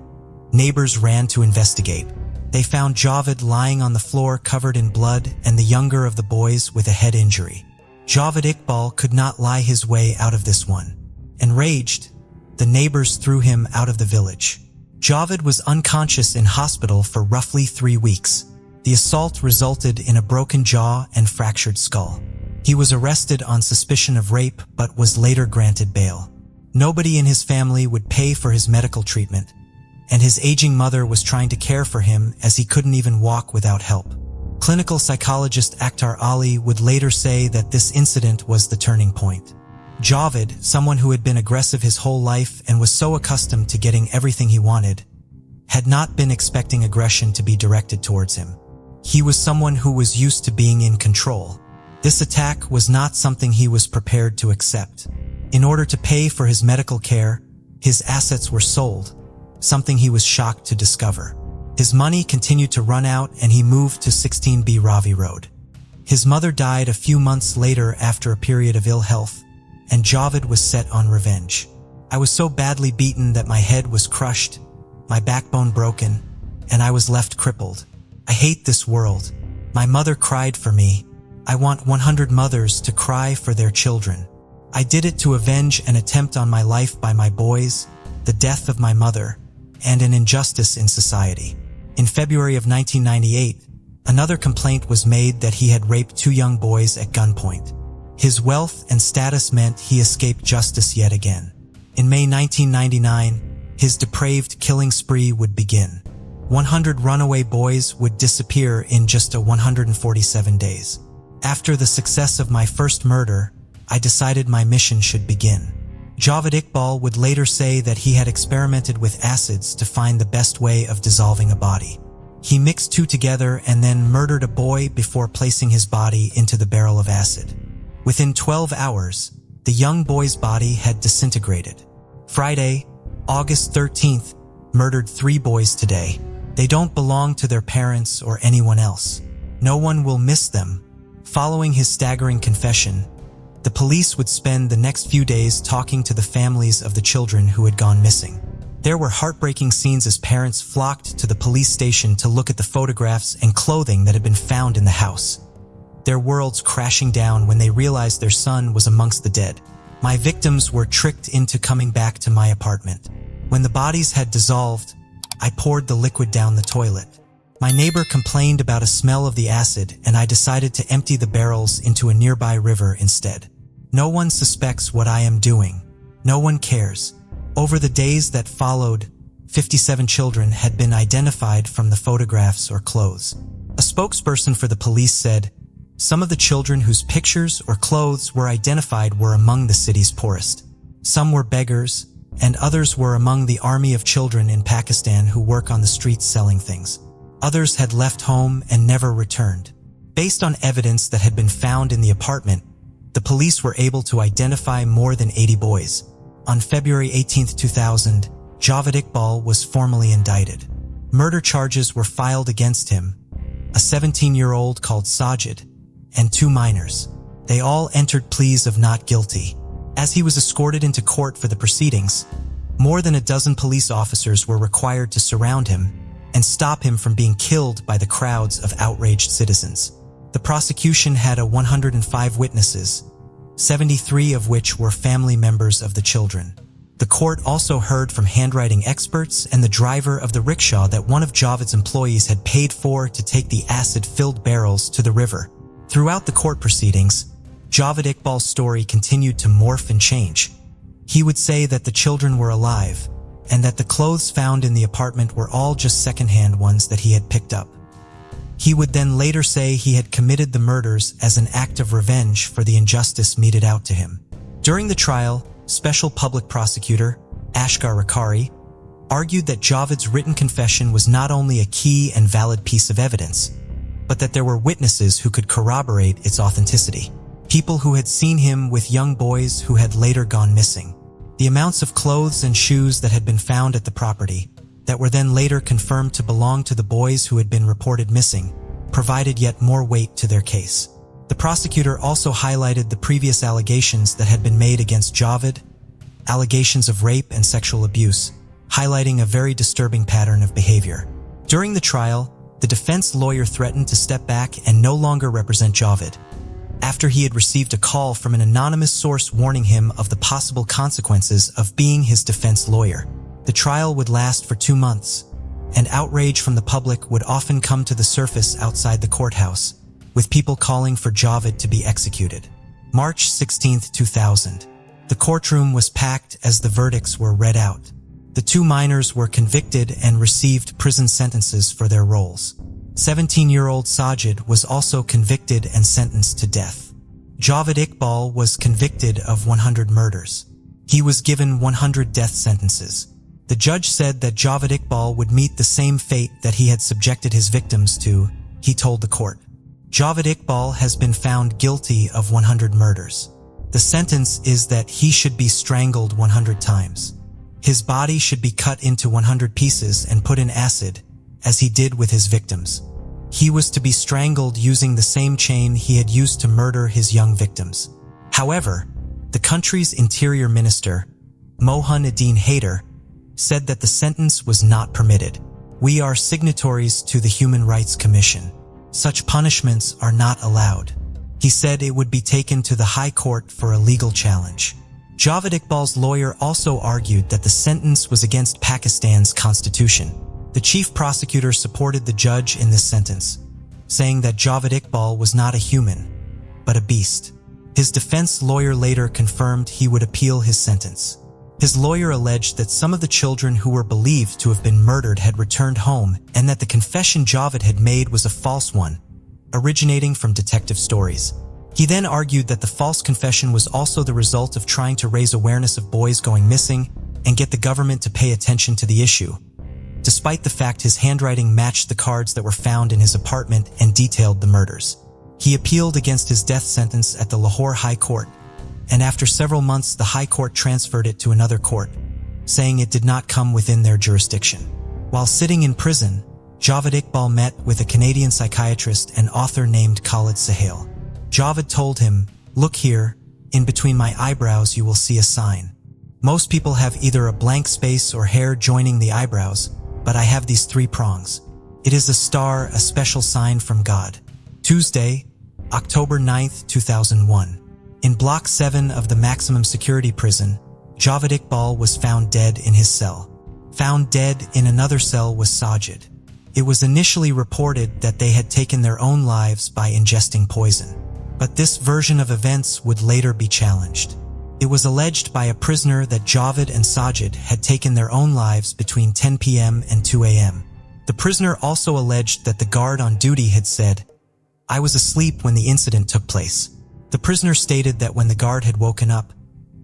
neighbors ran to investigate. They found Javed lying on the floor covered in blood and the younger of the boys with a head injury. Javed Iqbal could not lie his way out of this one. Enraged, the neighbors threw him out of the village. Javed was unconscious in hospital for roughly 3 weeks. The assault resulted in a broken jaw and fractured skull. He was arrested on suspicion of rape but was later granted bail. Nobody in his family would pay for his medical treatment, and his aging mother was trying to care for him as he couldn't even walk without help. Clinical psychologist Akhtar Ali would later say that this incident was the turning point. Javed, someone who had been aggressive his whole life and was so accustomed to getting everything he wanted, had not been expecting aggression to be directed towards him. He was someone who was used to being in control. This attack was not something he was prepared to accept. In order to pay for his medical care, his assets were sold, something he was shocked to discover. His money continued to run out and he moved to 16B Ravi Road. His mother died a few months later after a period of ill health, and Javed was set on revenge. I was so badly beaten that my head was crushed, my backbone broken, and I was left crippled. I hate this world. My mother cried for me. I want 100 mothers to cry for their children. I did it to avenge an attempt on my life by my boys, the death of my mother, and an injustice in society. In February of 1998, another complaint was made that he had raped 2 young boys at gunpoint. His wealth and status meant he escaped justice yet again. In May 1999, his depraved killing spree would begin. 100 runaway boys would disappear in just 147 days. After the success of my first murder, I decided my mission should begin. Javed Iqbal would later say that he had experimented with acids to find the best way of dissolving a body. He mixed 2 together and then murdered a boy before placing his body into the barrel of acid. Within 12 hours, the young boy's body had disintegrated. Friday, August 13th, murdered 3 boys today. They don't belong to their parents or anyone else. No one will miss them. Following his staggering confession, the police would spend the next few days talking to the families of the children who had gone missing. There were heartbreaking scenes as parents flocked to the police station to look at the photographs and clothing that had been found in the house. Their worlds crashing down when they realized their son was amongst the dead. My victims were tricked into coming back to my apartment. When the bodies had dissolved, I poured the liquid down the toilet. My neighbor complained about a smell of the acid, and I decided to empty the barrels into a nearby river instead. No one suspects what I am doing. No one cares. Over the days that followed, 57 children had been identified from the photographs or clothes. A spokesperson for the police said, Some of the children whose pictures or clothes were identified were among the city's poorest. Some were beggars, and others were among the army of children in Pakistan who work on the streets selling things. Others had left home and never returned. Based on evidence that had been found in the apartment, the police were able to identify more than 80 boys. On February 18, 2000, Javed Iqbal was formally indicted. Murder charges were filed against him, a 17-year-old called Sajid, and 2 minors. They all entered pleas of not guilty. As he was escorted into court for the proceedings, more than a dozen police officers were required to surround him and stop him from being killed by the crowds of outraged citizens. The prosecution had 105 witnesses, 73 of which were family members of the children. The court also heard from handwriting experts and the driver of the rickshaw that one of Javed's employees had paid for to take the acid-filled barrels to the river. Throughout the court proceedings, Javed Iqbal's story continued to morph and change. He would say that the children were alive, and that the clothes found in the apartment were all just second-hand ones that he had picked up. He would then later say he had committed the murders as an act of revenge for the injustice meted out to him. During the trial, Special Public Prosecutor Ashgar Rakari argued that Javed's written confession was not only a key and valid piece of evidence, but that there were witnesses who could corroborate its authenticity. People who had seen him with young boys who had later gone missing. The amounts of clothes and shoes that had been found at the property, that were then later confirmed to belong to the boys who had been reported missing, provided yet more weight to their case. The prosecutor also highlighted the previous allegations that had been made against Javed, allegations of rape and sexual abuse, highlighting a very disturbing pattern of behavior. During the trial, the defense lawyer threatened to step back and no longer represent Javed, after he had received a call from an anonymous source warning him of the possible consequences of being his defense lawyer. The trial would last for 2 months, and outrage from the public would often come to the surface outside the courthouse, with people calling for Javed to be executed. March 16, 2000. The courtroom was packed as the verdicts were read out. The 2 minors were convicted and received prison sentences for their roles. 17-year-old Sajid was also convicted and sentenced to death. Javed Iqbal was convicted of 100 murders. He was given 100 death sentences. The judge said that Javed Iqbal would meet the same fate that he had subjected his victims to, he told the court. Javed Iqbal has been found guilty of 100 murders. The sentence is that he should be strangled 100 times. His body should be cut into 100 pieces and put in acid, as he did with his victims. He was to be strangled using the same chain he had used to murder his young victims. However, the country's interior minister, Mohammedine Haider, said that the sentence was not permitted. We are signatories to the Human Rights Commission. Such punishments are not allowed. He said it would be taken to the High Court for a legal challenge. Javed Iqbal's lawyer also argued that the sentence was against Pakistan's constitution. The chief prosecutor supported the judge in this sentence, saying that Javed Iqbal was not a human, but a beast. His defense lawyer later confirmed he would appeal his sentence. His lawyer alleged that some of the children who were believed to have been murdered had returned home and that the confession Javed had made was a false one, originating from detective stories. He then argued that the false confession was also the result of trying to raise awareness of boys going missing and get the government to pay attention to the issue, despite the fact his handwriting matched the cards that were found in his apartment and detailed the murders. He appealed against his death sentence at the Lahore High Court, and after several months the High Court transferred it to another court, saying it did not come within their jurisdiction. While sitting in prison, Javed Iqbal met with a Canadian psychiatrist and author named Khalid Sahel. Javed told him, "Look here, in between my eyebrows you will see a sign. Most people have either a blank space or hair joining the eyebrows, but I have these 3 prongs. It is a star, a special sign from God." Tuesday, October 9, 2001. In Block 7 of the maximum security prison, Javed Iqbal was found dead in his cell. Found dead in another cell was Sajid. It was initially reported that they had taken their own lives by ingesting poison, but this version of events would later be challenged. It was alleged by a prisoner that Javed and Sajid had taken their own lives between 10 p.m. and 2 a.m. The prisoner also alleged that the guard on duty had said, I was asleep when the incident took place. The prisoner stated that when the guard had woken up,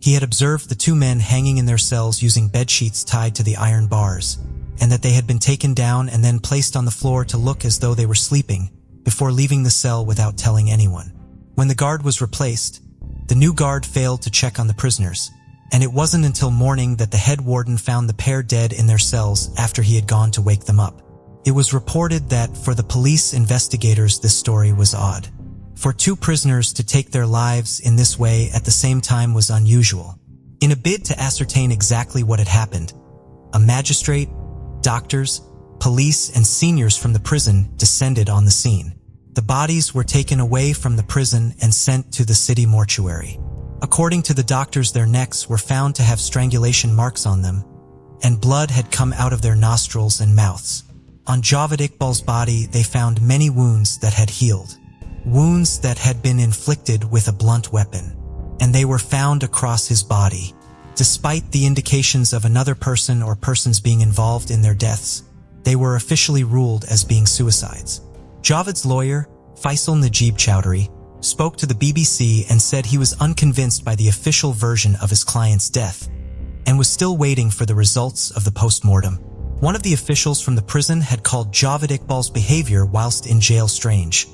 he had observed the two men hanging in their cells using bedsheets tied to the iron bars, and that they had been taken down and then placed on the floor to look as though they were sleeping, before leaving the cell without telling anyone. When the guard was replaced, the new guard failed to check on the prisoners, and it wasn't until morning that the head warden found the pair dead in their cells after he had gone to wake them up. It was reported that for the police investigators this story was odd. For two prisoners to take their lives in this way at the same time was unusual. In a bid to ascertain exactly what had happened, a magistrate, doctors, police, and seniors from the prison descended on the scene. The bodies were taken away from the prison and sent to the city mortuary. According to the doctors, their necks were found to have strangulation marks on them, and blood had come out of their nostrils and mouths. On Javed Iqbal's body, they found many wounds that had healed. Wounds that had been inflicted with a blunt weapon, and they were found across his body. Despite the indications of another person or persons being involved in their deaths, they were officially ruled as being suicides. Javed's lawyer, Faisal Najib Chowdhury, spoke to the BBC and said he was unconvinced by the official version of his client's death and was still waiting for the results of the post-mortem. One of the officials from the prison had called Javed Iqbal's behavior whilst in jail strange,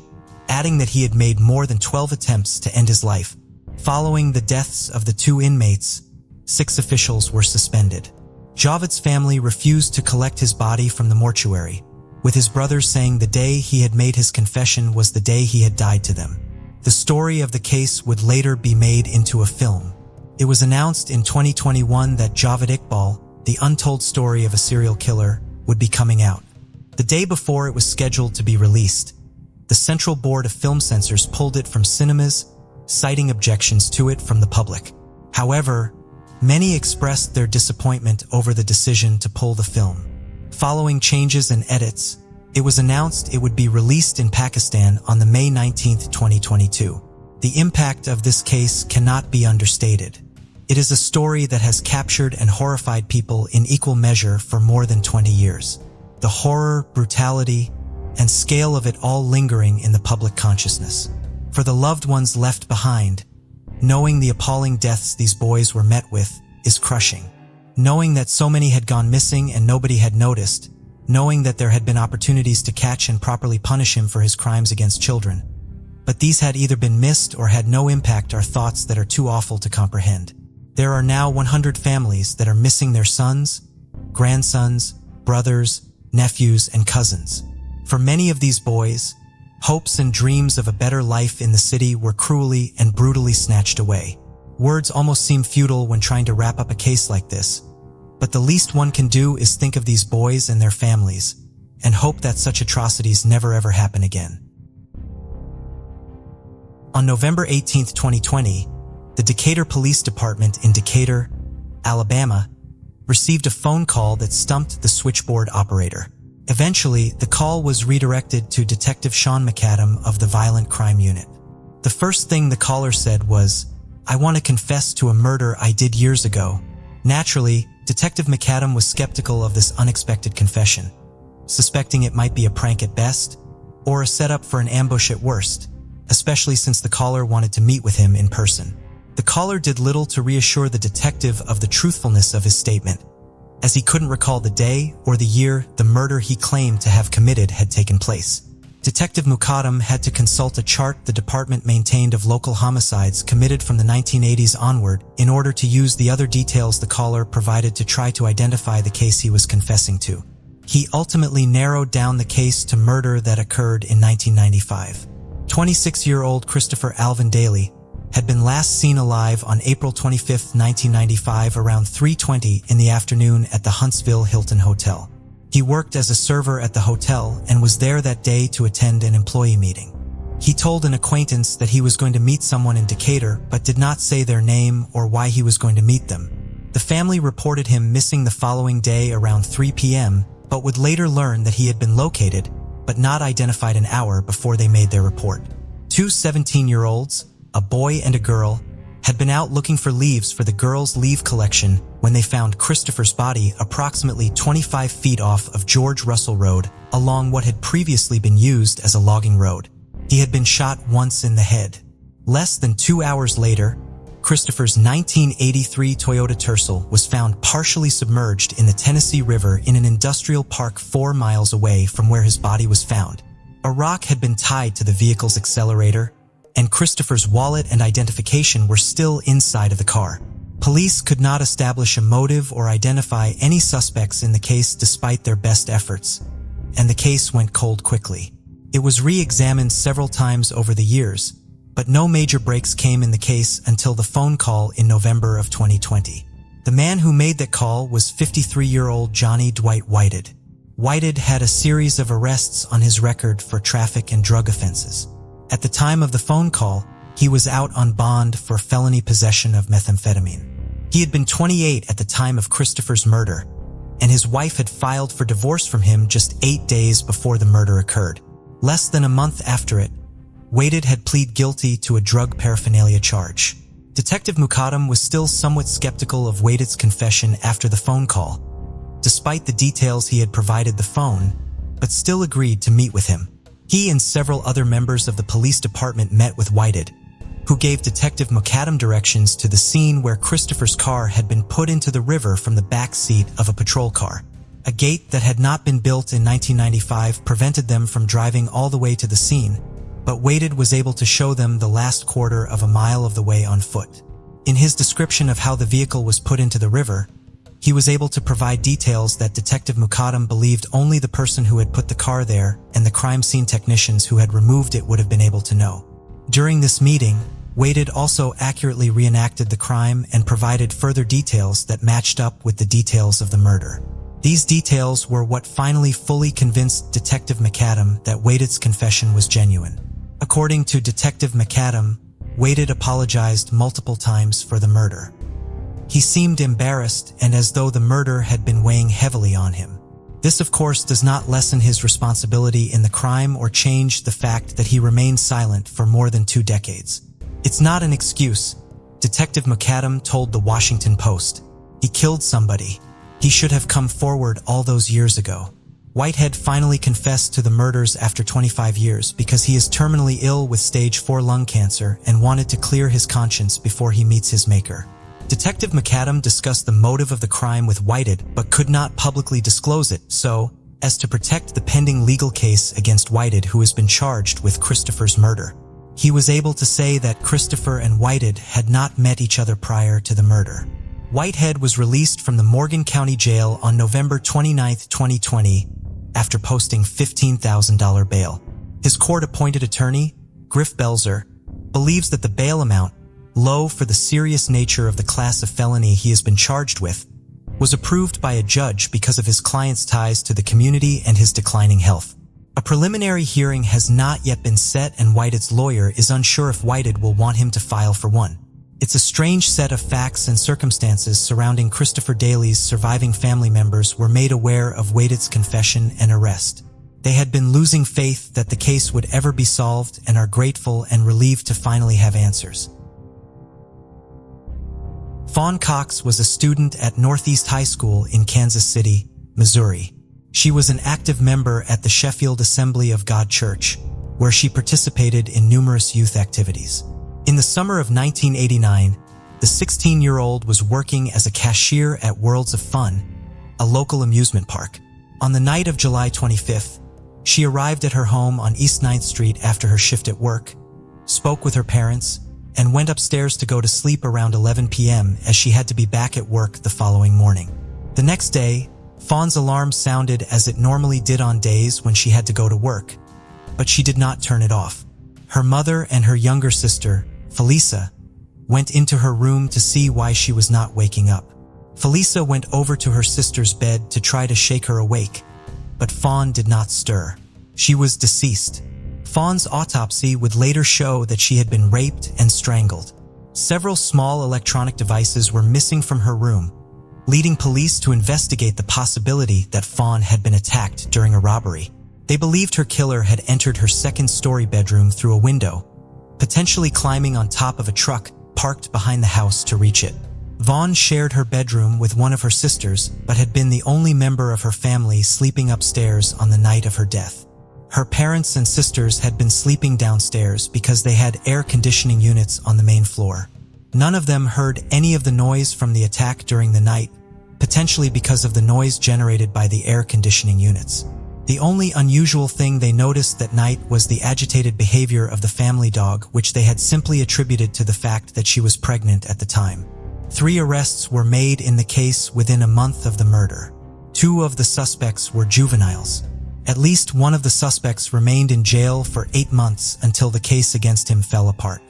adding that he had made more than 12 attempts to end his life. Following the deaths of the two inmates, 6 officials were suspended. Javed's family refused to collect his body from the mortuary, with his brothers saying the day he had made his confession was the day he had died to them. The story of the case would later be made into a film. It was announced in 2021 that Javed Iqbal, the untold story of a serial killer, would be coming out. The day before it was scheduled to be released, the Central Board of Film Censors pulled it from cinemas, citing objections to it from the public. However, many expressed their disappointment over the decision to pull the film. Following changes and edits, it was announced it would be released in Pakistan on the May 19, 2022. The impact of this case cannot be understated. It is a story that has captured and horrified people in equal measure for more than 20 years. The horror, brutality, and scale of it all lingering in the public consciousness. For the loved ones left behind, knowing the appalling deaths these boys were met with is crushing. Knowing that so many had gone missing and nobody had noticed, knowing that there had been opportunities to catch and properly punish him for his crimes against children. But these had either been missed or had no impact are thoughts that are too awful to comprehend. There are now 100 families that are missing their sons, grandsons, brothers, nephews, and cousins. For many of these boys, hopes and dreams of a better life in the city were cruelly and brutally snatched away. Words almost seem futile when trying to wrap up a case like this, but the least one can do is think of these boys and their families, and hope that such atrocities never ever happen again. On November 18, 2020, the Decatur Police Department in Decatur, Alabama, received a phone call that stumped the switchboard operator. Eventually, the call was redirected to Detective Siobhan McGinness of the Violent Crime Unit. The first thing the caller said was, "I want to confess to a murder I did years ago." Naturally, Detective McGinness was skeptical of this unexpected confession, suspecting it might be a prank at best, or a setup for an ambush at worst, especially since the caller wanted to meet with him in person. The caller did little to reassure the detective of the truthfulness of his statement, as he couldn't recall the day or the year the murder he claimed to have committed had taken place. Detective McGinness had to consult a chart the department maintained of local homicides committed from the 1980s onward in order to use the other details the caller provided to try to identify the case he was confessing to. He ultimately narrowed down the case to murder that occurred in 1995. 26-year-old Christopher Alvin Daly had been last seen alive on April 25, 1995 around 3:20 in the afternoon at the Huntsville Hilton Hotel. He worked as a server at the hotel and was there that day to attend an employee meeting. He told an acquaintance that he was going to meet someone in Decatur but did not say their name or why he was going to meet them. The family reported him missing the following day around 3 p.m. but would later learn that he had been located but not identified an hour before they made their report. Two 17-year-olds, a boy and a girl, had been out looking for leaves for the girls' leave collection when they found Christopher's body approximately 25 feet off of George Russell Road along what had previously been used as a logging road. He had been shot once in the head. Less than 2 hours later, Christopher's 1983 Toyota Tercel was found partially submerged in the Tennessee River in an industrial park 4 miles away from where his body was found. A rock had been tied to the vehicle's accelerator, and Christopher's wallet and identification were still inside of the car. Police could not establish a motive or identify any suspects in the case despite their best efforts, and the case went cold quickly. It was re-examined several times over the years, but no major breaks came in the case until the phone call in November of 2020. The man who made that call was 53-year-old Johnny Dwight Whited. Whited had a series of arrests on his record for traffic and drug offenses. At the time of the phone call, he was out on bond for felony possession of methamphetamine. He had been 28 at the time of Christopher's murder, and his wife had filed for divorce from him just 8 days before the murder occurred. Less than a month after it, Whited had pleaded guilty to a drug paraphernalia charge. Detective Muqaddam was still somewhat skeptical of Whited's confession after the phone call, despite the details he had provided the phone, but still agreed to meet with him. He and several other members of the police department met with Whited, who gave Detective Muqaddam directions to the scene where Christopher's car had been put into the river from the back seat of a patrol car. A gate that had not been built in 1995 prevented them from driving all the way to the scene, but Whited was able to show them the last quarter of a mile of the way on foot. In his description of how the vehicle was put into the river, he was able to provide details that Detective Muqaddam believed only the person who had put the car there and the crime scene technicians who had removed it would have been able to know. During this meeting, Whited also accurately reenacted the crime and provided further details that matched up with the details of the murder. These details were what finally fully convinced Detective Muqaddam that Whited's confession was genuine. According to Detective Muqaddam, Whited apologized multiple times for the murder. He seemed embarrassed and as though the murder had been weighing heavily on him. This, of course, does not lessen his responsibility in the crime or change the fact that he remained silent for more than 2 decades. It's not an excuse, Detective Muqaddam told the Washington Post. He killed somebody. He should have come forward all those years ago. Whitehead finally confessed to the murders after 25 years because he is terminally ill with stage 4 lung cancer and wanted to clear his conscience before he meets his maker. Detective Muqaddam discussed the motive of the crime with Whited but could not publicly disclose it so as to protect the pending legal case against Whited, who has been charged with Christopher's murder. He was able to say that Christopher and Whited had not met each other prior to the murder. Whitehead was released from the Morgan County Jail on November 29, 2020, after posting $15,000 bail. His court-appointed attorney, Griff Belzer, believes that the bail amount, low for the serious nature of the class of felony he has been charged with, was approved by a judge because of his client's ties to the community and his declining health. A preliminary hearing has not yet been set and Whited's lawyer is unsure if Whited will want him to file for one. It's a strange set of facts and circumstances surrounding Christopher Daly's surviving family members were made aware of Whited's confession and arrest. They had been losing faith that the case would ever be solved and are grateful and relieved to finally have answers. Fawn Cox was a student at Northeast High School in Kansas City, Missouri. She was an active member at the Sheffield Assembly of God Church, where she participated in numerous youth activities. In the summer of 1989, the 16-year-old was working as a cashier at Worlds of Fun, a local amusement park. On the night of July 25th, she arrived at her home on East 9th Street after her shift at work, spoke with her parents, and went upstairs to go to sleep around 11 p.m. as she had to be back at work the following morning. The next day, Fawn's alarm sounded as it normally did on days when she had to go to work, but she did not turn it off. Her mother and her younger sister, Felisa, went into her room to see why she was not waking up. Felisa went over to her sister's bed to try to shake her awake, but Fawn did not stir. She was deceased. Fawn's autopsy would later show that she had been raped and strangled. Several small electronic devices were missing from her room, leading police to investigate the possibility that Fawn had been attacked during a robbery. They believed her killer had entered her second-story bedroom through a window, potentially climbing on top of a truck parked behind the house to reach it. Vaughn shared her bedroom with one of her sisters, but had been the only member of her family sleeping upstairs on the night of her death. Her parents and sisters had been sleeping downstairs because they had air conditioning units on the main floor. None of them heard any of the noise from the attack during the night, potentially because of the noise generated by the air conditioning units. The only unusual thing they noticed that night was the agitated behavior of the family dog, which they had simply attributed to the fact that she was pregnant at the time. 3 arrests were made in the case within a month of the murder. 2 of the suspects were juveniles. At least one of the suspects remained in jail for 8 months until the case against him fell apart.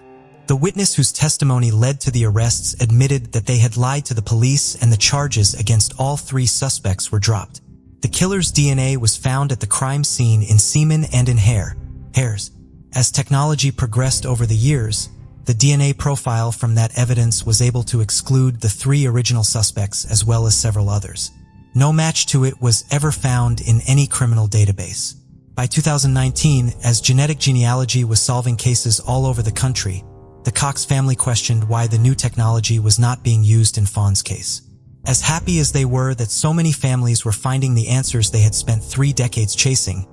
The witness whose testimony led to the arrests admitted that they had lied to the police, and the charges against all 3 suspects were dropped. The killer's DNA was found at the crime scene in semen and in hairs. As technology progressed over the years, the DNA profile from that evidence was able to exclude the 3 original suspects as well as several others. No match to it was ever found in any criminal database. By 2019, as genetic genealogy was solving cases all over the country, the Cox family questioned why the new technology was not being used in Fawn's case. As happy as they were that so many families were finding the answers they had spent 3 decades chasing,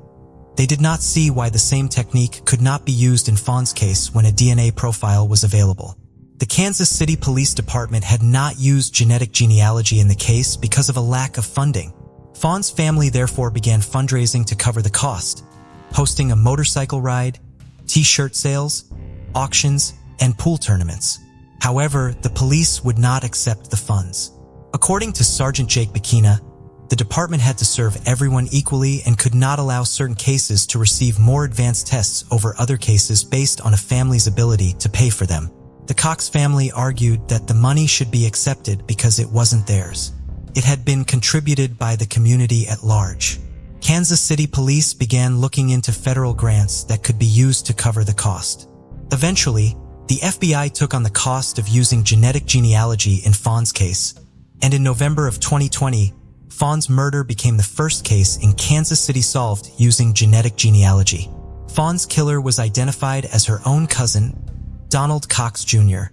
they did not see why the same technique could not be used in Fawn's case when a DNA profile was available. The Kansas City Police Department had not used genetic genealogy in the case because of a lack of funding. Fawn's family therefore began fundraising to cover the cost, hosting a motorcycle ride, t-shirt sales, auctions, and pool tournaments. However, the police would not accept the funds. According to Sergeant Jake McKenna, the department had to serve everyone equally and could not allow certain cases to receive more advanced tests over other cases based on a family's ability to pay for them. The Cox family argued that the money should be accepted because it wasn't theirs. It had been contributed by the community at large. Kansas City police began looking into federal grants that could be used to cover the cost. Eventually, the FBI took on the cost of using genetic genealogy in Fawn's case, and in November of 2020, Fawn's murder became the first case in Kansas City solved using genetic genealogy. Fawn's killer was identified as her own cousin, Donald Cox Jr.,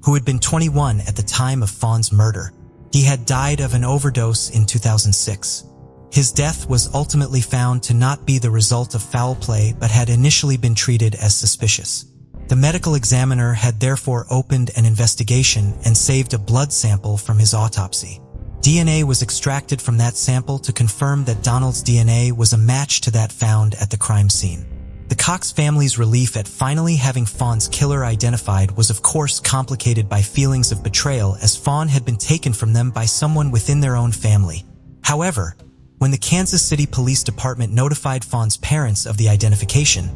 who had been 21 at the time of Fawn's murder. He had died of an overdose in 2006. His death was ultimately found to not be the result of foul play but had initially been treated as suspicious. The medical examiner had therefore opened an investigation and saved a blood sample from his autopsy. DNA was extracted from that sample to confirm that Donald's DNA was a match to that found at the crime scene. The Cox family's relief at finally having Fawn's killer identified was of course complicated by feelings of betrayal, as Fawn had been taken from them by someone within their own family. However, when the Kansas City Police Department notified Fawn's parents of the identification,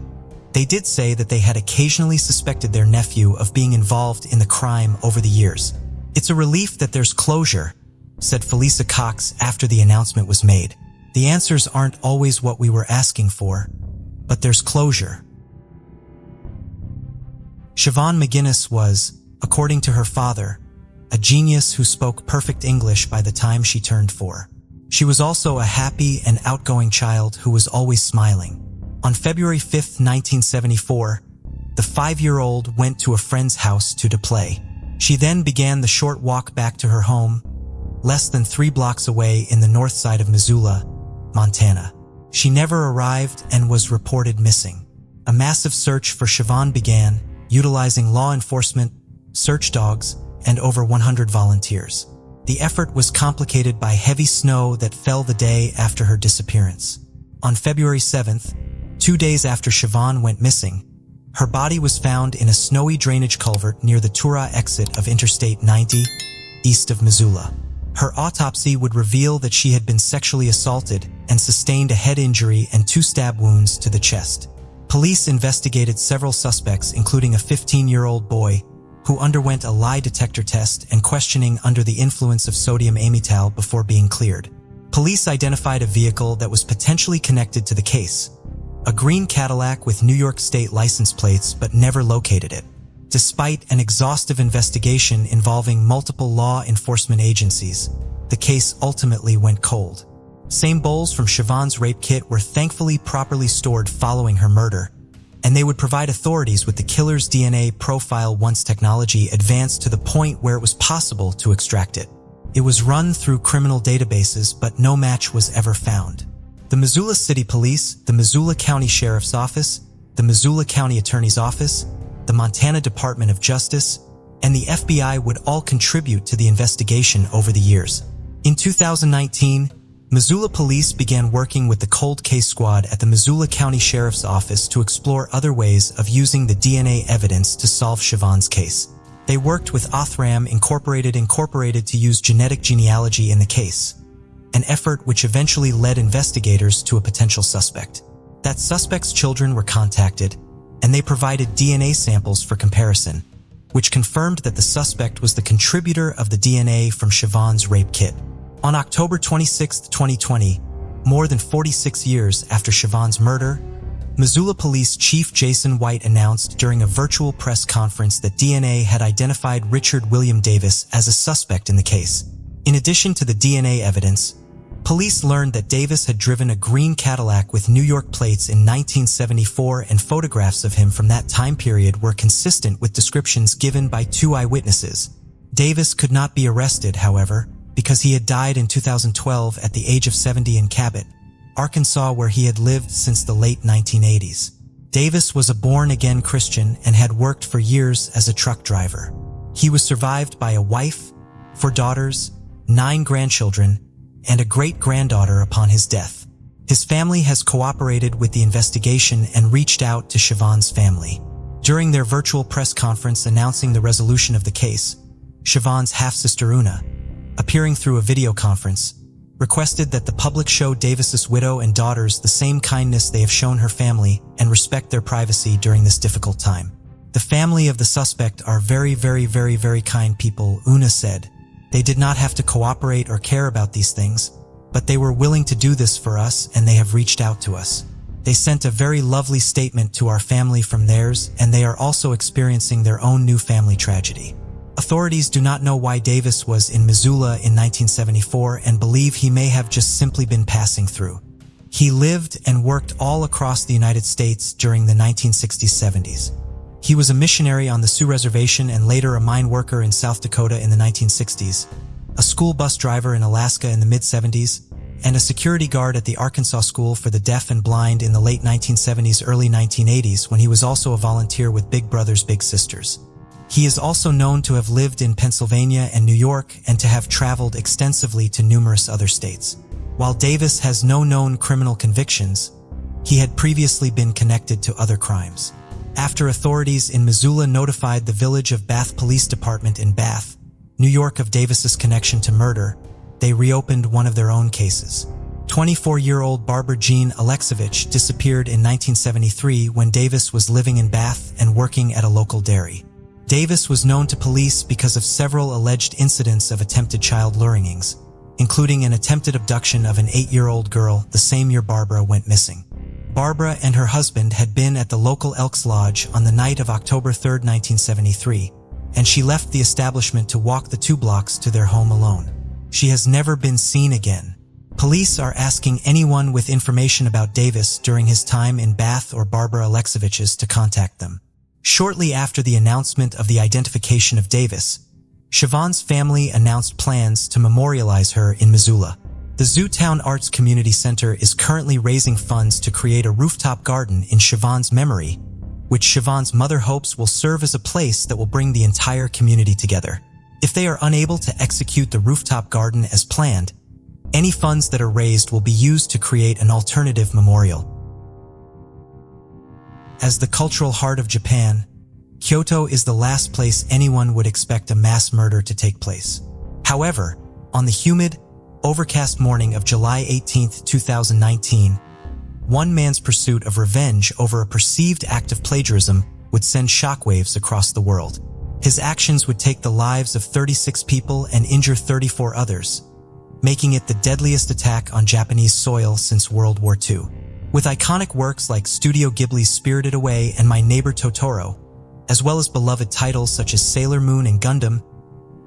they did say that they had occasionally suspected their nephew of being involved in the crime over the years. "It's a relief that there's closure," said Felisa Cox after the announcement was made. "The answers aren't always what we were asking for, but there's closure." Siobhan McGinness was, according to her father, a genius who spoke perfect English by the time she turned 4. She was also a happy and outgoing child who was always smiling. On February 5, 1974, the 5-year-old went to a friend's house to play. She then began the short walk back to her home, less than 3 blocks away in the north side of Missoula, Montana. She never arrived and was reported missing. A massive search for Siobhan began, utilizing law enforcement, search dogs, and over 100 volunteers. The effort was complicated by heavy snow that fell the day after her disappearance. On February 7th, 2 days after Siobhan went missing, her body was found in a snowy drainage culvert near the Tura exit of Interstate 90, east of Missoula. Her autopsy would reveal that she had been sexually assaulted and sustained a head injury and 2 stab wounds to the chest. Police investigated several suspects, including a 15-year-old boy who underwent a lie detector test and questioning under the influence of sodium amytal before being cleared. Police identified a vehicle that was potentially connected to the case, a green Cadillac with New York State license plates, but never located it. Despite an exhaustive investigation involving multiple law enforcement agencies, the case ultimately went cold. Same bowls from Siobhan's rape kit were thankfully properly stored following her murder, and they would provide authorities with the killer's DNA profile once technology advanced to the point where it was possible to extract it. It was run through criminal databases, but no match was ever found. The Missoula City Police, the Missoula County Sheriff's Office, the Missoula County Attorney's Office, the Montana Department of Justice, and the FBI would all contribute to the investigation over the years. In 2019, Missoula Police began working with the Cold Case Squad at the Missoula County Sheriff's Office to explore other ways of using the DNA evidence to solve Siobhan's case. They worked with Othram Incorporated to use genetic genealogy in the case, an effort which eventually led investigators to a potential suspect. That suspect's children were contacted, and they provided DNA samples for comparison, which confirmed that the suspect was the contributor of the DNA from Siobhan's rape kit. On October 26, 2020, more than 46 years after Siobhan's murder, Missoula Police Chief Jason White announced during a virtual press conference that DNA had identified Richard William Davis as a suspect in the case. In addition to the DNA evidence, police learned that Davis had driven a green Cadillac with New York plates in 1974, and photographs of him from that time period were consistent with descriptions given by 2 eyewitnesses. Davis could not be arrested, however, because he had died in 2012 at the age of 70 in Cabot, Arkansas, where he had lived since the late 1980s. Davis was a born-again Christian and had worked for years as a truck driver. He was survived by a wife, 4 daughters, 9 grandchildren, and a great-granddaughter upon his death. His family has cooperated with the investigation and reached out to Siobhan's family. During their virtual press conference announcing the resolution of the case, Siobhan's half-sister Una, appearing through a video conference, requested that the public show Davis's widow and daughters the same kindness they have shown her family and respect their privacy during this difficult time. The family of the suspect are very kind people, Una said. They did not have to cooperate or care about these things, but they were willing to do this for us, and they have reached out to us. They sent a very lovely statement to our family from theirs, and they are also experiencing their own new family tragedy. Authorities do not know why Davis was in Missoula in 1974 and believe he may have just simply been passing through. He lived and worked all across the United States during the 1960s-70s. He was a missionary on the Sioux Reservation and later a mine worker in South Dakota in the 1960s, a school bus driver in Alaska in the mid-70s, and a security guard at the Arkansas School for the Deaf and Blind in the late 1970s, early 1980s, when he was also a volunteer with Big Brothers Big Sisters. He is also known to have lived in Pennsylvania and New York and to have traveled extensively to numerous other states. While Davis has no known criminal convictions, he had previously been connected to other crimes. After authorities in Missoula notified the Village of Bath Police Department in Bath, New York, of Davis's connection to murder, they reopened one of their own cases. 24-year-old Barbara Jean Alexovich disappeared in 1973 when Davis was living in Bath and working at a local dairy. Davis was known to police because of several alleged incidents of attempted child luringings, including an attempted abduction of an 8-year-old girl the same year Barbara went missing. Barbara and her husband had been at the local Elks Lodge on the night of October 3, 1973, and she left the establishment to walk the 2 blocks to their home alone. She has never been seen again. Police are asking anyone with information about Davis during his time in Bath or Barbara Alexovich's to contact them. Shortly after the announcement of the identification of Davis, Siobhan's family announced plans to memorialize her in Missoula. The Zootown Arts Community Center is currently raising funds to create a rooftop garden in Siobhan's memory, which Siobhan's mother hopes will serve as a place that will bring the entire community together. If they are unable to execute the rooftop garden as planned, any funds that are raised will be used to create an alternative memorial. As the cultural heart of Japan, Kyoto is the last place anyone would expect a mass murder to take place. However, on the humid, overcast morning of July 18, 2019, one man's pursuit of revenge over a perceived act of plagiarism would send shockwaves across the world. His actions would take the lives of 36 people and injure 34 others, making it the deadliest attack on Japanese soil since World War II. With iconic works like Studio Ghibli's Spirited Away and My Neighbor Totoro, as well as beloved titles such as Sailor Moon and Gundam,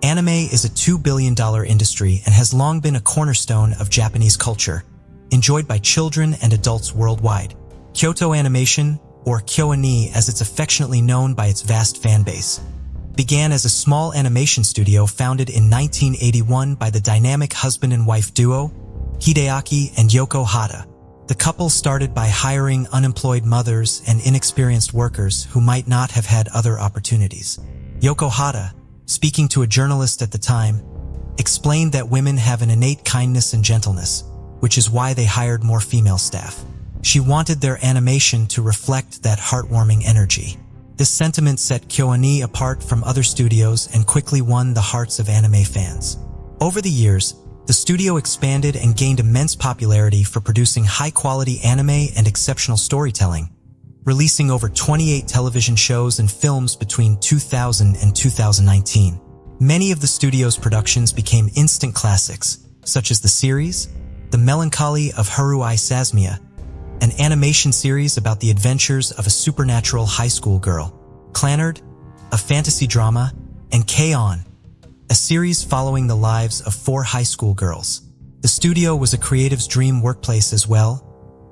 anime is a $2 billion industry and has long been a cornerstone of Japanese culture, enjoyed by children and adults worldwide. Kyoto Animation, or KyoAni as it's affectionately known by its vast fan base, began as a small animation studio founded in 1981 by the dynamic husband and wife duo, Hideaki and Yoko Hata. The couple started by hiring unemployed mothers and inexperienced workers who might not have had other opportunities. Yoko Hata, speaking to a journalist at the time, explained that women have an innate kindness and gentleness, which is why they hired more female staff. She wanted their animation to reflect that heartwarming energy. This sentiment set KyoAni apart from other studios and quickly won the hearts of anime fans. Over the years, the studio expanded and gained immense popularity for producing high-quality anime and exceptional storytelling, releasing over 28 television shows and films between 2000 and 2019. Many of the studio's productions became instant classics, such as the series The Melancholy of Haruhi Sasmiya, an animation series about the adventures of a supernatural high school girl, Clannad, a fantasy drama, and K-On!, a series following the lives of 4 high school girls. The studio was a creative's dream workplace as well,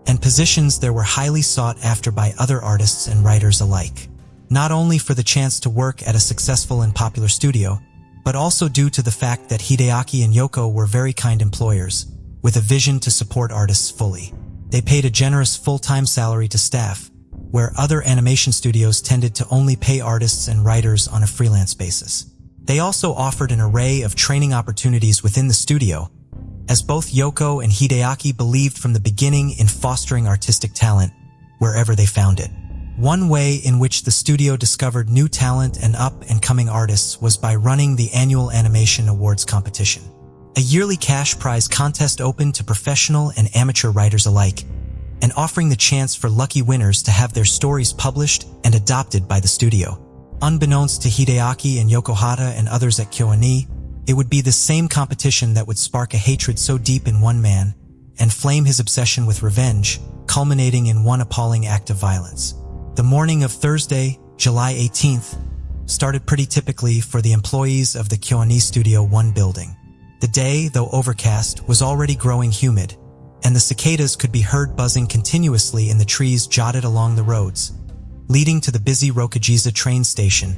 and positions there were highly sought after by other artists and writers alike. Not only for the chance to work at a successful and popular studio, but also due to the fact that Hideaki and Yoko were very kind employers, with a vision to support artists fully. They paid a generous full-time salary to staff, where other animation studios tended to only pay artists and writers on a freelance basis. They also offered an array of training opportunities within the studio, as both Yoko and Hideaki believed from the beginning in fostering artistic talent wherever they found it. One way in which the studio discovered new talent and up-and-coming artists was by running the annual Animation Awards competition, a yearly cash prize contest open to professional and amateur writers alike, and offering the chance for lucky winners to have their stories published and adopted by the studio. Unbeknownst to Hideaki and Yoko Hata and others at KyoAni, it would be the same competition that would spark a hatred so deep in one man and flame his obsession with revenge, culminating in one appalling act of violence. The morning of Thursday, July 18th, started pretty typically for the employees of the KyoAni Studio 1 building. The day, though overcast, was already growing humid, and the cicadas could be heard buzzing continuously in the trees jotted along the roads, leading to the busy Rokajiza train station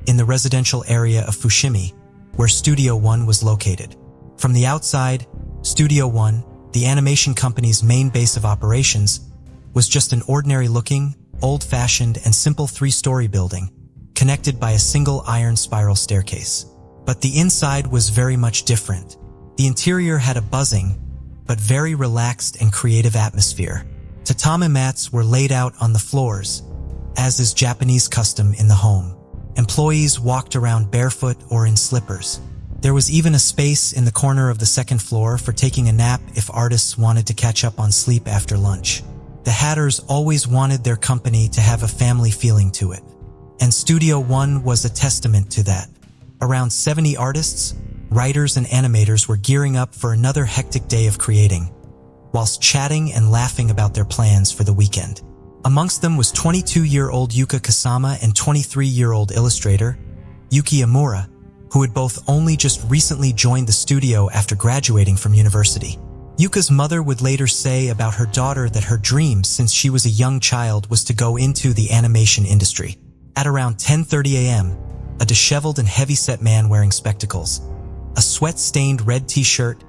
in the residential area of Fushimi, where Studio 1 was located. From the outside, Studio 1, the animation company's main base of operations, was just an ordinary-looking, old-fashioned, and simple 3-story building, connected by a single iron spiral staircase. But the inside was very much different. The interior had a buzzing, but very relaxed and creative atmosphere. Tatami mats were laid out on the floors, as is Japanese custom in the home. Employees walked around barefoot or in slippers. There was even a space in the corner of the second floor for taking a nap if artists wanted to catch up on sleep after lunch. The Hatters always wanted their company to have a family feeling to it, and Studio 1 was a testament to that. Around 70 artists, writers, and animators were gearing up for another hectic day of creating, whilst chatting and laughing about their plans for the weekend. Amongst them was 22-year-old Yuka Kasama and 23-year-old illustrator Yuki Amura, who had both only just recently joined the studio after graduating from university. Yuka's mother would later say about her daughter that her dream since she was a young child was to go into the animation industry. At around 10:30 a.m., a disheveled and heavy-set man wearing spectacles, a sweat-stained red t-shirt,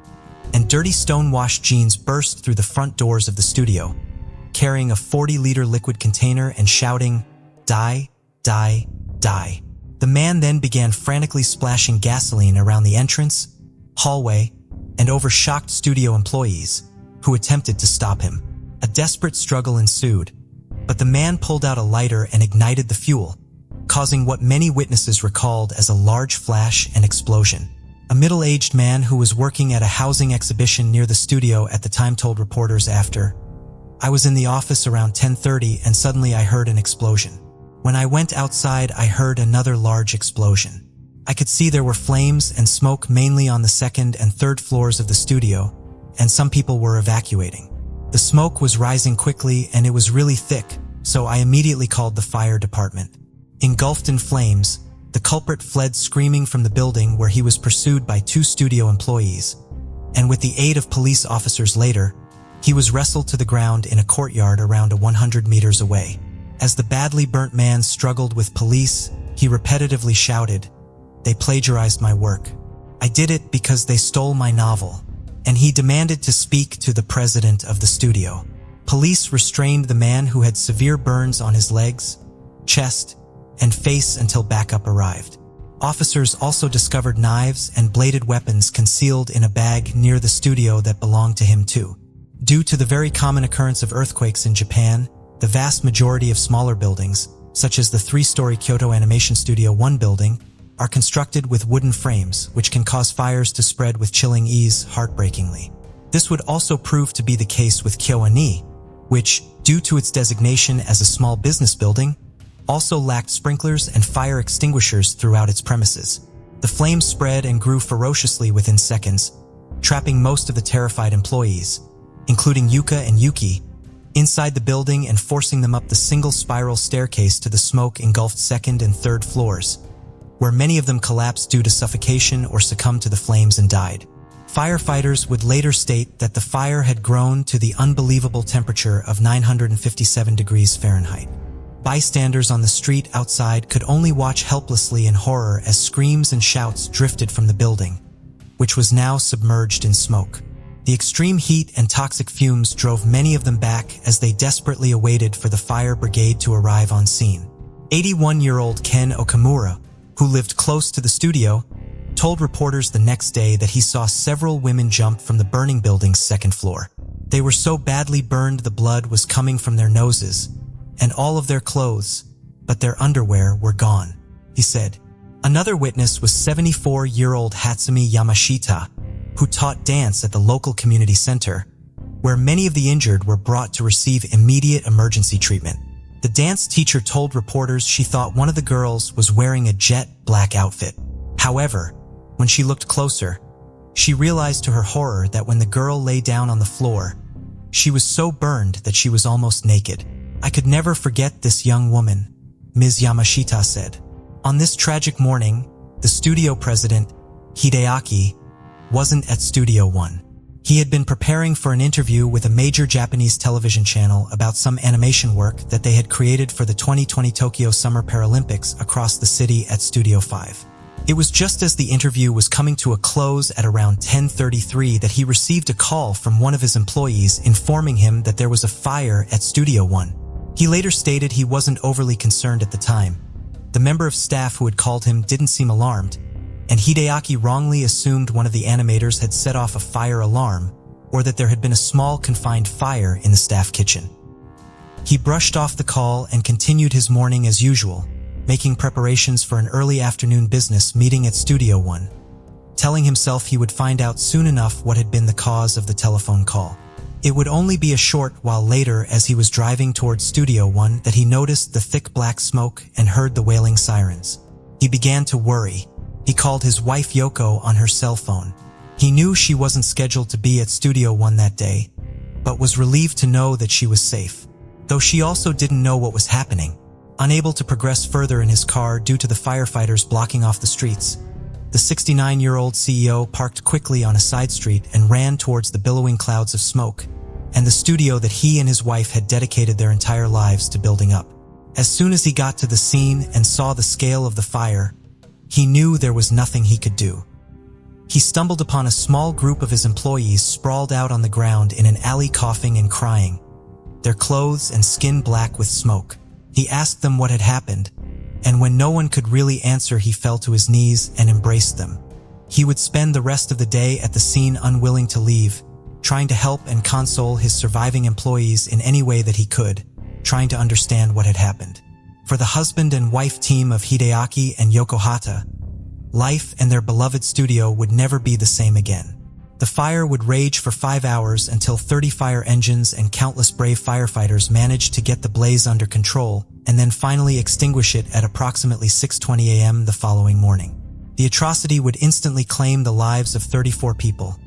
and dirty stone-washed jeans burst through the front doors of the studio, carrying a 40-liter liquid container and shouting, "Die, die, die." The man then began frantically splashing gasoline around the entrance, hallway, and over shocked studio employees, who attempted to stop him. A desperate struggle ensued, but the man pulled out a lighter and ignited the fuel, causing what many witnesses recalled as a large flash and explosion. A middle-aged man who was working at a housing exhibition near the studio at the time told reporters after, "I was in the office around 10:30 and suddenly I heard an explosion. When I went outside, I heard another large explosion. I could see there were flames and smoke mainly on the second and third floors of the studio, and some people were evacuating. The smoke was rising quickly and it was really thick, so I immediately called the fire department." Engulfed in flames, the culprit fled screaming from the building where he was pursued by 2 studio employees, and with the aid of police officers later, he was wrestled to the ground in a courtyard around 100 meters away. As the badly burnt man struggled with police, he repetitively shouted, "They plagiarized my work. I did it because they stole my novel." And he demanded to speak to the president of the studio. Police restrained the man who had severe burns on his legs, chest, and face until backup arrived. Officers also discovered knives and bladed weapons concealed in a bag near the studio that belonged to him too. Due to the very common occurrence of earthquakes in Japan, the vast majority of smaller buildings, such as the 3-story Kyoto Animation Studio 1 building, are constructed with wooden frames, which can cause fires to spread with chilling ease heartbreakingly. This would also prove to be the case with Kyoani, which, due to its designation as a small business building, also lacked sprinklers and fire extinguishers throughout its premises. The flames spread and grew ferociously within seconds, trapping most of the terrified employees, including Yuka and Yuki, inside the building and forcing them up the single spiral staircase to the smoke-engulfed 2nd and 3rd floors, where many of them collapsed due to suffocation or succumbed to the flames and died. Firefighters would later state that the fire had grown to the unbelievable temperature of 957 degrees Fahrenheit. Bystanders on the street outside could only watch helplessly in horror as screams and shouts drifted from the building, which was now submerged in smoke. The extreme heat and toxic fumes drove many of them back as they desperately awaited for the fire brigade to arrive on scene. 81-year-old Ken Okamura, who lived close to the studio, told reporters the next day that he saw several women jump from the burning building's 2nd floor. They were so badly burned the blood was coming from their noses, and all of their clothes, but their underwear were gone, he said. Another witness was 74-year-old Hatsumi Yamashita, who taught dance at the local community center, where many of the injured were brought to receive immediate emergency treatment. The dance teacher told reporters she thought one of the girls was wearing a jet black outfit. However, when she looked closer, she realized to her horror that when the girl lay down on the floor, she was so burned that she was almost naked. "I could never forget this young woman," Ms. Yamashita said. On this tragic morning, the studio president, Hideaki, wasn't at Studio 1. He had been preparing for an interview with a major Japanese television channel about some animation work that they had created for the 2020 Tokyo Summer Paralympics across the city at Studio 5. It was just as the interview was coming to a close at around 10:33 that he received a call from one of his employees informing him that there was a fire at Studio 1. He later stated he wasn't overly concerned at the time. The member of staff who had called him didn't seem alarmed, and Hideaki wrongly assumed one of the animators had set off a fire alarm or that there had been a small confined fire in the staff kitchen. He brushed off the call and continued his morning as usual, making preparations for an early afternoon business meeting at Studio 1, telling himself he would find out soon enough what had been the cause of the telephone call. It would only be a short while later as he was driving towards Studio 1 that he noticed the thick black smoke and heard the wailing sirens. He began to worry. He called his wife Yoko on her cell phone. He knew she wasn't scheduled to be at Studio 1 that day, but was relieved to know that she was safe, though she also didn't know what was happening. Unable to progress further in his car due to the firefighters blocking off the streets, the 69-year-old CEO parked quickly on a side street and ran towards the billowing clouds of smoke and the studio that he and his wife had dedicated their entire lives to building up. As soon as he got to the scene and saw the scale of the fire, he knew there was nothing he could do. He stumbled upon a small group of his employees sprawled out on the ground in an alley coughing and crying, their clothes and skin black with smoke. He asked them what had happened, and when no one could really answer, he fell to his knees and embraced them. He would spend the rest of the day at the scene unwilling to leave, trying to help and console his surviving employees in any way that he could, trying to understand what had happened. For the husband and wife team of Hideaki and Yoko Hata, life and their beloved studio would never be the same again. The fire would rage for 5 hours until 30 fire engines and countless brave firefighters managed to get the blaze under control and then finally extinguish it at approximately 6:20 a.m. the following morning. The atrocity would instantly claim the lives of 34 people,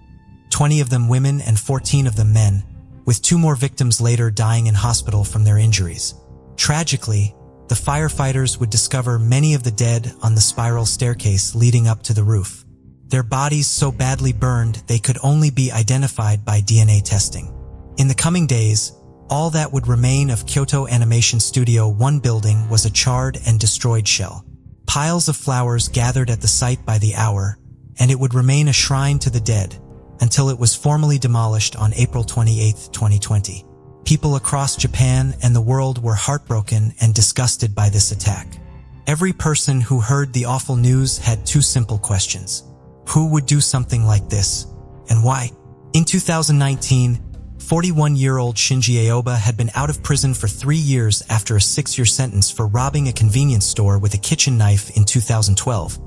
20 of them women and 14 of them men, with 2 more victims later dying in hospital from their injuries. Tragically, the firefighters would discover many of the dead on the spiral staircase leading up to the roof. Their bodies so badly burned they could only be identified by DNA testing. In the coming days, all that would remain of Kyoto Animation Studio 1 building was a charred and destroyed shell. Piles of flowers gathered at the site by the hour, and it would remain a shrine to the dead until it was formally demolished on April 28, 2020. People across Japan and the world were heartbroken and disgusted by this attack. Every person who heard the awful news had two simple questions. Who would do something like this, and why? In 2019, 41-year-old Shinji Aoba had been out of prison for 3 years after a 6-year sentence for robbing a convenience store with a kitchen knife in 2012,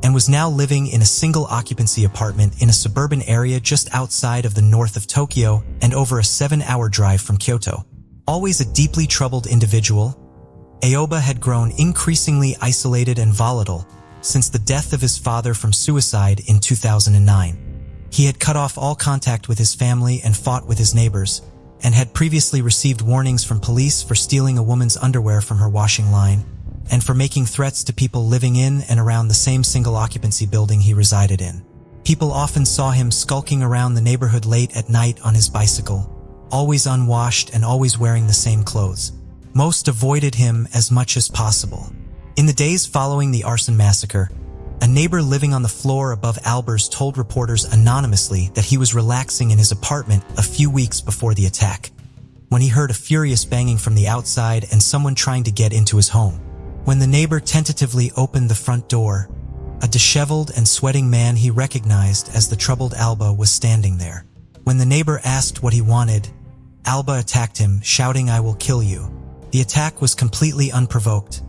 and was now living in a single-occupancy apartment in a suburban area just outside of the north of Tokyo and over a 7-hour drive from Kyoto. Always a deeply troubled individual, Aoba had grown increasingly isolated and volatile since the death of his father from suicide in 2009. He had cut off all contact with his family and fought with his neighbors, and had previously received warnings from police for stealing a woman's underwear from her washing line, and for making threats to people living in and around the same single-occupancy building he resided in. People often saw him skulking around the neighborhood late at night on his bicycle, always unwashed and always wearing the same clothes. Most avoided him as much as possible. In the days following the arson massacre, a neighbor living on the floor above Albers told reporters anonymously that he was relaxing in his apartment a few weeks before the attack, when he heard a furious banging from the outside and someone trying to get into his home. When the neighbor tentatively opened the front door, a disheveled and sweating man he recognized as the troubled Alba was standing there. When the neighbor asked what he wanted, Alba attacked him, shouting, "I will kill you." The attack was completely unprovoked,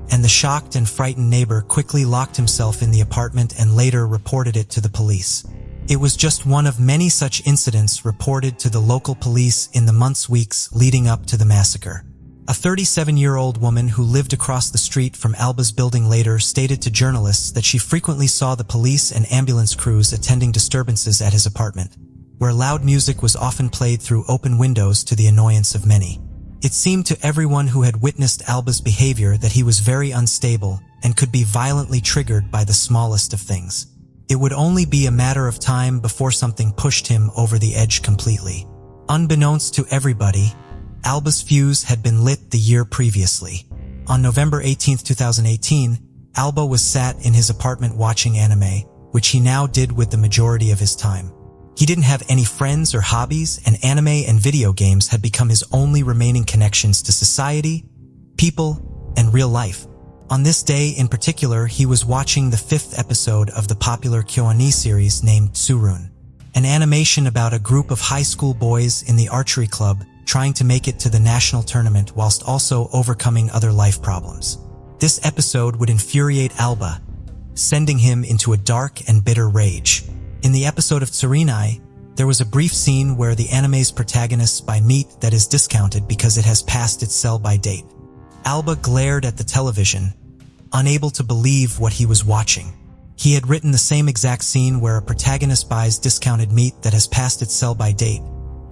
and the shocked and frightened neighbor quickly locked himself in the apartment and later reported it to the police. It was just one of many such incidents reported to the local police in the weeks leading up to the massacre. A 37-year-old woman who lived across the street from Alba's building later stated to journalists that she frequently saw the police and ambulance crews attending disturbances at his apartment, where loud music was often played through open windows to the annoyance of many. It seemed to everyone who had witnessed Alba's behavior that he was very unstable and could be violently triggered by the smallest of things. It would only be a matter of time before something pushed him over the edge completely. Unbeknownst to everybody, Alba's fuse had been lit the year previously. On November 18, 2018, Alba was sat in his apartment watching anime, which he now did with the majority of his time. He didn't have any friends or hobbies, and anime and video games had become his only remaining connections to society, people, and real life. On this day in particular, he was watching the 5th episode of the popular Kyoani series named Tsurun, an animation about a group of high school boys in the archery club trying to make it to the national tournament whilst also overcoming other life problems. This episode would infuriate Alba, sending him into a dark and bitter rage. In the episode of Tsurinai, there was a brief scene where the anime's protagonist buys meat that is discounted because it has passed its sell-by date. Alba glared at the television, unable to believe what he was watching. He had written the same exact scene where a protagonist buys discounted meat that has passed its sell-by date,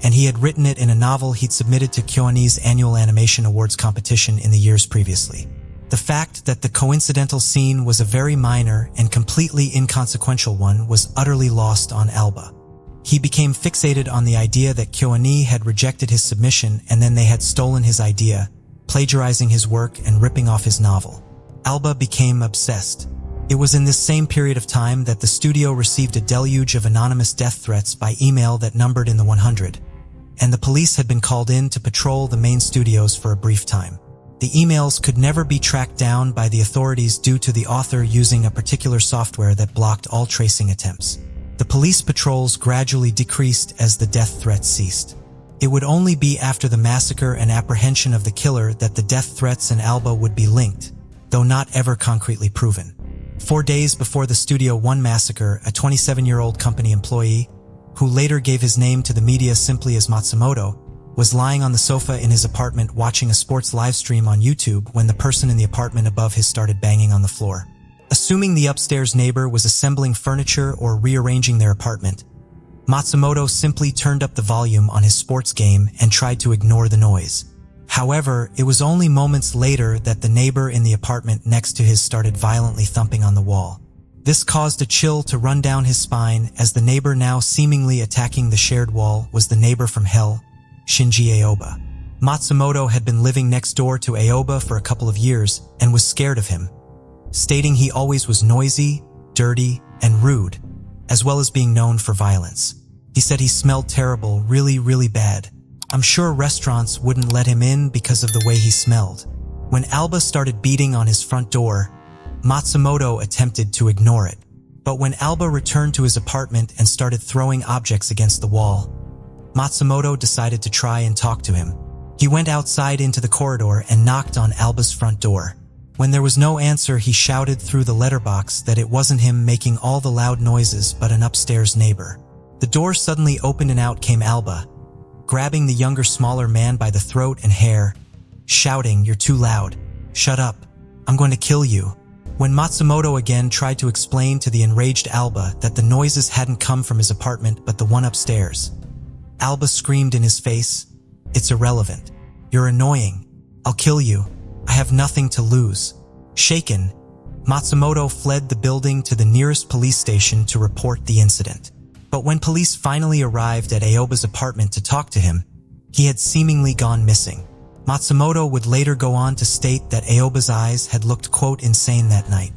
and he had written it in a novel he'd submitted to Kyoani's annual animation awards competition in the years previously. The fact that the coincidental scene was a very minor and completely inconsequential one was utterly lost on Alba. He became fixated on the idea that Kyoani had rejected his submission and then they had stolen his idea, plagiarizing his work and ripping off his novel. Alba became obsessed. It was in this same period of time that the studio received a deluge of anonymous death threats by email that numbered in the 100, and the police had been called in to patrol the main studios for a brief time. The emails could never be tracked down by the authorities due to the author using a particular software that blocked all tracing attempts. The police patrols gradually decreased as the death threats ceased. It would only be after the massacre and apprehension of the killer that the death threats and Alba would be linked, though not ever concretely proven. 4 days before the Studio One massacre, a 27-year-old company employee, who later gave his name to the media simply as Matsumoto, was lying on the sofa in his apartment watching a sports live stream on YouTube when the person in the apartment above his started banging on the floor. Assuming the upstairs neighbor was assembling furniture or rearranging their apartment, Matsumoto simply turned up the volume on his sports game and tried to ignore the noise. However, it was only moments later that the neighbor in the apartment next to his started violently thumping on the wall. This caused a chill to run down his spine, as the neighbor now seemingly attacking the shared wall was the neighbor from hell, Shinji Aoba. Matsumoto had been living next door to Aoba for a couple of years and was scared of him, stating he always was noisy, dirty, and rude, as well as being known for violence. He said he smelled terrible, really bad. I'm sure restaurants wouldn't let him in because of the way he smelled. When Alba started beating on his front door, Matsumoto attempted to ignore it. But when Alba returned to his apartment and started throwing objects against the wall, Matsumoto decided to try and talk to him. He went outside into the corridor and knocked on Alba's front door. When there was no answer, he shouted through the letterbox that it wasn't him making all the loud noises but an upstairs neighbor. The door suddenly opened and out came Alba, grabbing the younger, smaller man by the throat and hair, shouting, "You're too loud. Shut up. I'm going to kill you." When Matsumoto again tried to explain to the enraged Alba that the noises hadn't come from his apartment but the one upstairs, Alba screamed in his face, "It's irrelevant. You're annoying. I'll kill you. I have nothing to lose." Shaken, Matsumoto fled the building to the nearest police station to report the incident. But when police finally arrived at Aoba's apartment to talk to him, he had seemingly gone missing. Matsumoto would later go on to state that Aoba's eyes had looked, quote, insane that night.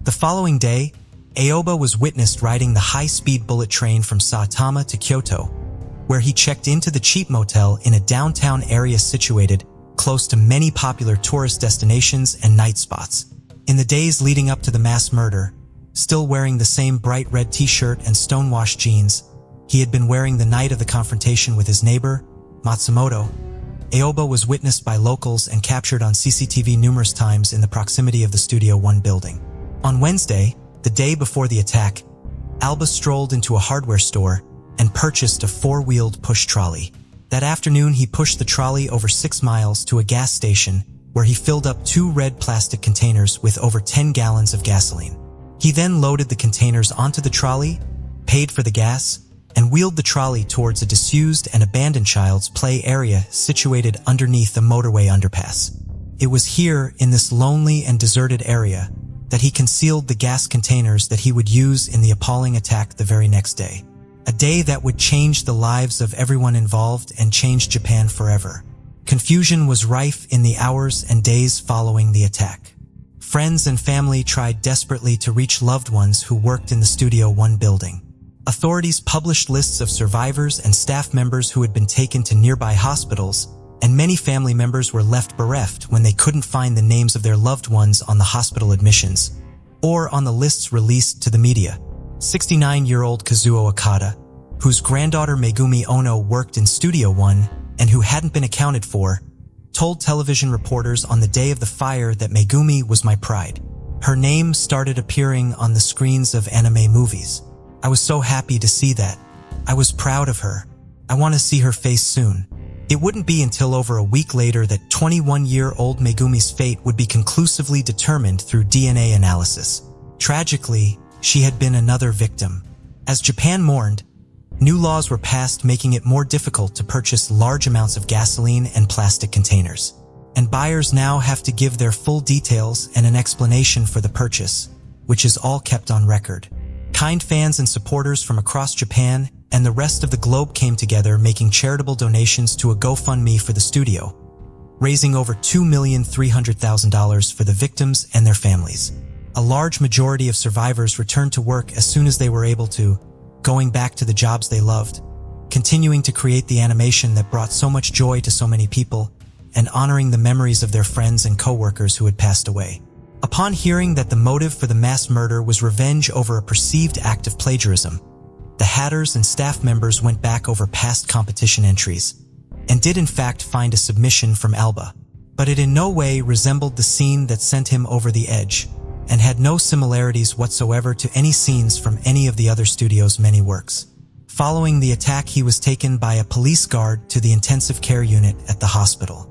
The following day, Aoba was witnessed riding the high-speed bullet train from Saitama to Kyoto, where he checked into the cheap motel in a downtown area situated close to many popular tourist destinations and night spots. In the days leading up to the mass murder, still wearing the same bright red t-shirt and stonewashed jeans he had been wearing the night of the confrontation with his neighbor, Matsumoto, Aoba was witnessed by locals and captured on CCTV numerous times in the proximity of the Studio One building. On Wednesday, the day before the attack, Alba strolled into a hardware store and purchased a four-wheeled push trolley. That afternoon, he pushed the trolley over 6 miles to a gas station where he filled up 2 red plastic containers with over 10 gallons of gasoline. He then loaded the containers onto the trolley, paid for the gas, and wheeled the trolley towards a disused and abandoned child's play area situated underneath a motorway underpass. It was here, in this lonely and deserted area, that he concealed the gas containers that he would use in the appalling attack the very next day. A day that would change the lives of everyone involved and change Japan forever. Confusion was rife in the hours and days following the attack. Friends and family tried desperately to reach loved ones who worked in the Studio One building. Authorities published lists of survivors and staff members who had been taken to nearby hospitals, and many family members were left bereft when they couldn't find the names of their loved ones on the hospital admissions or on the lists released to the media. 69-year-old Kazuo Okada, whose granddaughter Megumi Ono worked in Studio One and who hadn't been accounted for, told television reporters on the day of the fire that Megumi was my pride. Her name started appearing on the screens of anime movies. I was so happy to see that. I was proud of her. I want to see her face soon. It wouldn't be until over a week later that 21-year-old Megumi's fate would be conclusively determined through DNA analysis. Tragically, she had been another victim. As Japan mourned, new laws were passed making it more difficult to purchase large amounts of gasoline and plastic containers. And buyers now have to give their full details and an explanation for the purchase, which is all kept on record. Kind fans and supporters from across Japan and the rest of the globe came together making charitable donations to a GoFundMe for the studio, raising over $2,300,000 for the victims and their families. A large majority of survivors returned to work as soon as they were able to, going back to the jobs they loved, continuing to create the animation that brought so much joy to so many people, and honoring the memories of their friends and co-workers who had passed away. Upon hearing that the motive for the mass murder was revenge over a perceived act of plagiarism, the Hatters and staff members went back over past competition entries and did in fact find a submission from Alba. But it in no way resembled the scene that sent him over the edge and had no similarities whatsoever to any scenes from any of the other studio's many works. Following the attack, he was taken by a police guard to the intensive care unit at the hospital.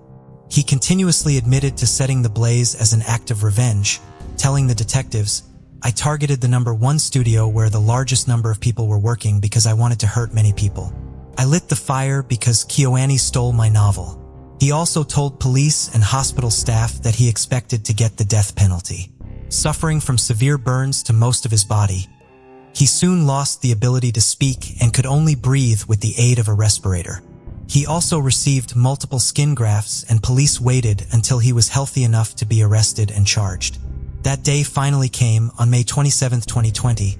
He continuously admitted to setting the blaze as an act of revenge, telling the detectives, "I targeted the #1 studio where the largest number of people were working because I wanted to hurt many people. I lit the fire because KyoAni stole my novel." He also told police and hospital staff that he expected to get the death penalty. Suffering from severe burns to most of his body, he soon lost the ability to speak and could only breathe with the aid of a respirator. He also received multiple skin grafts, and police waited until he was healthy enough to be arrested and charged. That day finally came on May 27, 2020,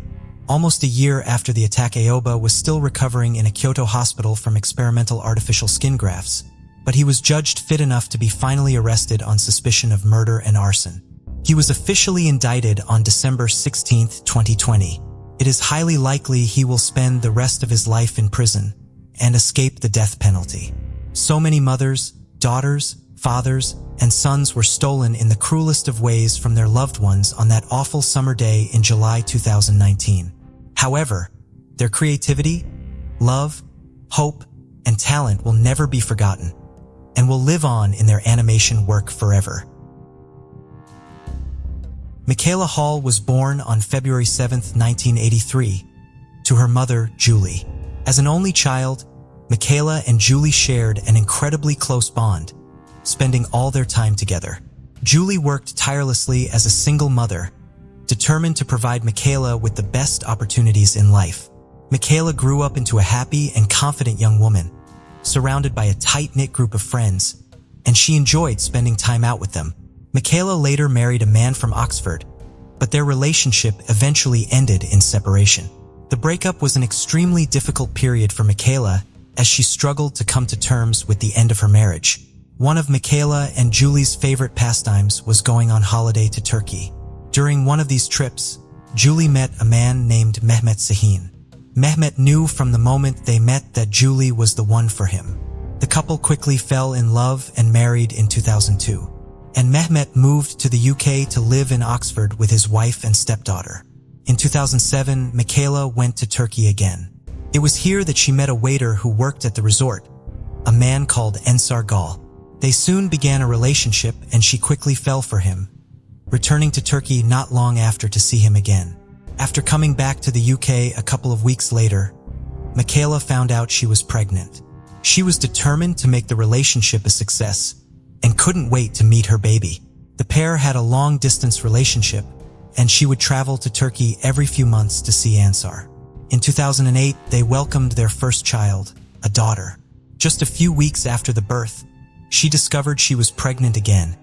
Almost a year after the attack, Ayoba was still recovering in a Kyoto hospital from experimental artificial skin grafts, but he was judged fit enough to be finally arrested on suspicion of murder and arson. He was officially indicted on December 16, 2020. It is highly likely he will spend the rest of his life in prison and escape the death penalty. So many mothers, daughters, fathers, and sons were stolen in the cruelest of ways from their loved ones on that awful summer day in July 2019. However, their creativity, love, hope, and talent will never be forgotten and will live on in their animation work forever. Michaela Hall was born on February 7, 1983, to her mother, Julie. As an only child, Michaela and Julie shared an incredibly close bond, spending all their time together. Julie worked tirelessly as a single mother, determined to provide Michaela with the best opportunities in life. Michaela grew up into a happy and confident young woman, surrounded by a tight-knit group of friends, and she enjoyed spending time out with them. Michaela later married a man from Oxford, but their relationship eventually ended in separation. The breakup was an extremely difficult period for Michaela as she struggled to come to terms with the end of her marriage. One of Michaela and Julie's favorite pastimes was going on holiday to Turkey. During one of these trips, Julie met a man named Mehmet Sahin. Mehmet knew from the moment they met that Julie was the one for him. The couple quickly fell in love and married in 2002. And Mehmet moved to the UK to live in Oxford with his wife and stepdaughter. In 2007, Michaela went to Turkey again. It was here that she met a waiter who worked at the resort, a man called Ensar Gal. They soon began a relationship and she quickly fell for him, returning to Turkey not long after to see him again. After coming back to the UK a couple of weeks later, Michaela found out she was pregnant. She was determined to make the relationship a success and couldn't wait to meet her baby. The pair had a long-distance relationship, and she would travel to Turkey every few months to see Ansar. In 2008, they welcomed their first child, a daughter. Just a few weeks after the birth, she discovered she was pregnant again,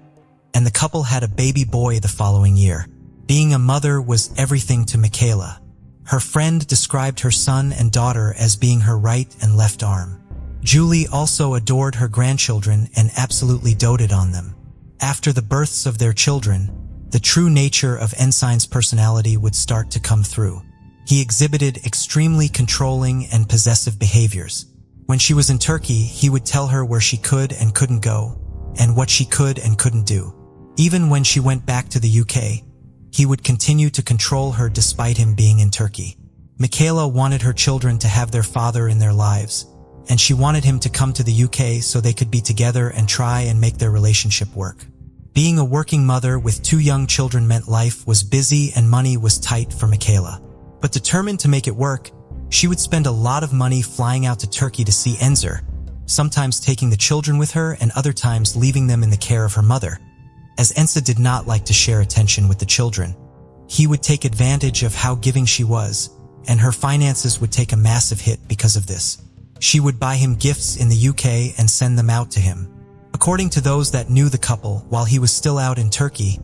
and the couple had a baby boy the following year. Being a mother was everything to Michaela. Her friend described her son and daughter as being her right and left arm. Julie also adored her grandchildren and absolutely doted on them. After the births of their children, the true nature of Ensign's personality would start to come through. He exhibited extremely controlling and possessive behaviors. When she was in Turkey, he would tell her where she could and couldn't go, and what she could and couldn't do. Even when she went back to the UK, he would continue to control her despite him being in Turkey. Michaela wanted her children to have their father in their lives, and she wanted him to come to the UK so they could be together and try and make their relationship work. Being a working mother with 2 young children meant life was busy and money was tight for Michaela. But determined to make it work, she would spend a lot of money flying out to Turkey to see Enzer, sometimes taking the children with her and other times leaving them in the care of her mother. As Ensa did not like to share attention with the children, he would take advantage of how giving she was, and her finances would take a massive hit because of this. She would buy him gifts in the UK and send them out to him. According to those that knew the couple while he was still out in Turkey,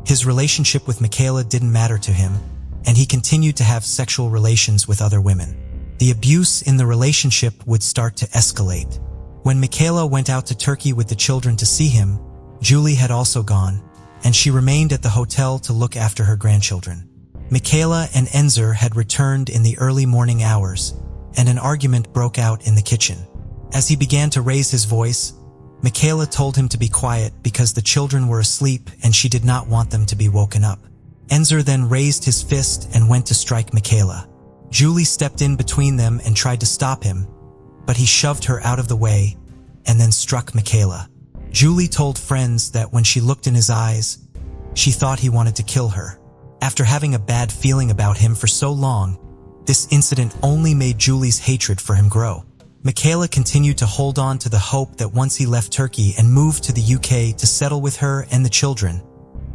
his relationship with Michaela didn't matter to him, and he continued to have sexual relations with other women. The abuse in the relationship would start to escalate. When Michaela went out to Turkey with the children to see him, Julie had also gone, and she remained at the hotel to look after her grandchildren. Michaela and Enzer had returned in the early morning hours, and an argument broke out in the kitchen. As he began to raise his voice, Michaela told him to be quiet because the children were asleep and she did not want them to be woken up. Enzer then raised his fist and went to strike Michaela. Julie stepped in between them and tried to stop him, but he shoved her out of the way and then struck Michaela. Julie told friends that when she looked in his eyes, she thought he wanted to kill her. After having a bad feeling about him for so long, this incident only made Julie's hatred for him grow. Michaela continued to hold on to the hope that once he left Turkey and moved to the UK to settle with her and the children,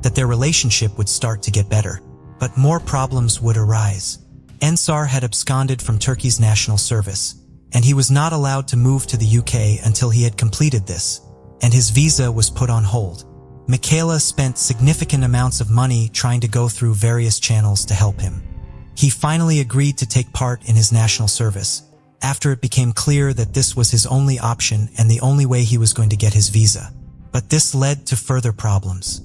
that their relationship would start to get better. But more problems would arise. Ensar had absconded from Turkey's national service, and he was not allowed to move to the UK until he had completed this, and his visa was put on hold. Michaela spent significant amounts of money trying to go through various channels to help him. He finally agreed to take part in his national service, after it became clear that this was his only option and the only way he was going to get his visa. But this led to further problems.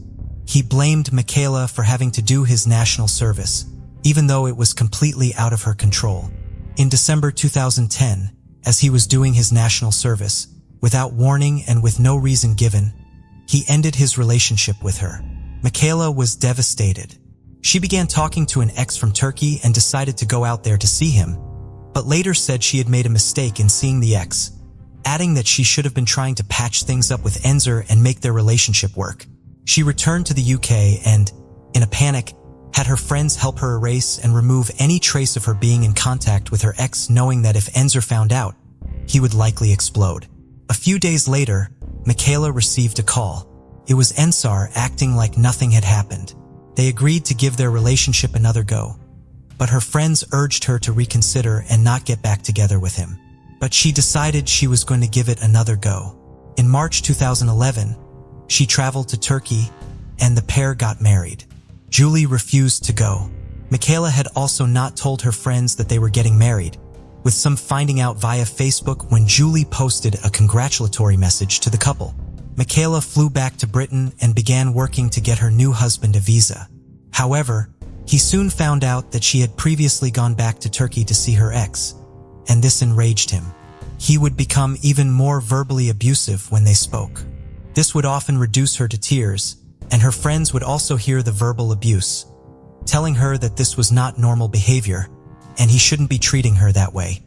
He blamed Michaela for having to do his national service, even though it was completely out of her control. In December 2010, as he was doing his national service, without warning and with no reason given, he ended his relationship with her. Michaela was devastated. She began talking to an ex from Turkey and decided to go out there to see him, but later said she had made a mistake in seeing the ex, adding that she should have been trying to patch things up with Enzer and make their relationship work. She returned to the UK and, in a panic, had her friends help her erase and remove any trace of her being in contact with her ex, knowing that if Enzer found out, he would likely explode. A few days later, Michaela received a call. It was Ensar acting like nothing had happened. They agreed to give their relationship another go, but her friends urged her to reconsider and not get back together with him. But she decided she was going to give it another go. In March 2011, she traveled to Turkey and the pair got married. Julie refused to go. Michaela had also not told her friends that they were getting married, with some finding out via Facebook when Julie posted a congratulatory message to the couple. Michaela flew back to Britain and began working to get her new husband a visa. However, he soon found out that she had previously gone back to Turkey to see her ex, and this enraged him. He would become even more verbally abusive when they spoke. This would often reduce her to tears, and her friends would also hear the verbal abuse, telling her that this was not normal behavior, and he shouldn't be treating her that way.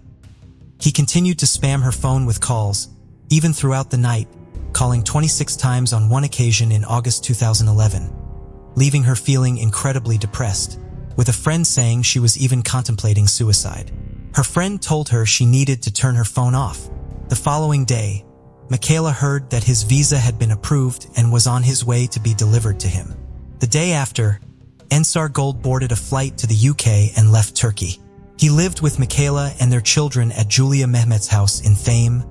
He continued to spam her phone with calls, even throughout the night, calling 26 times on one occasion in August 2011, leaving her feeling incredibly depressed, with a friend saying she was even contemplating suicide. Her friend told her she needed to turn her phone off. The following day, Michaela heard that his visa had been approved and was on his way to be delivered to him. The day after, Ensar Gold boarded a flight to the UK and left Turkey. He lived with Michaela and their children at Julia Mehmet's house in Thame,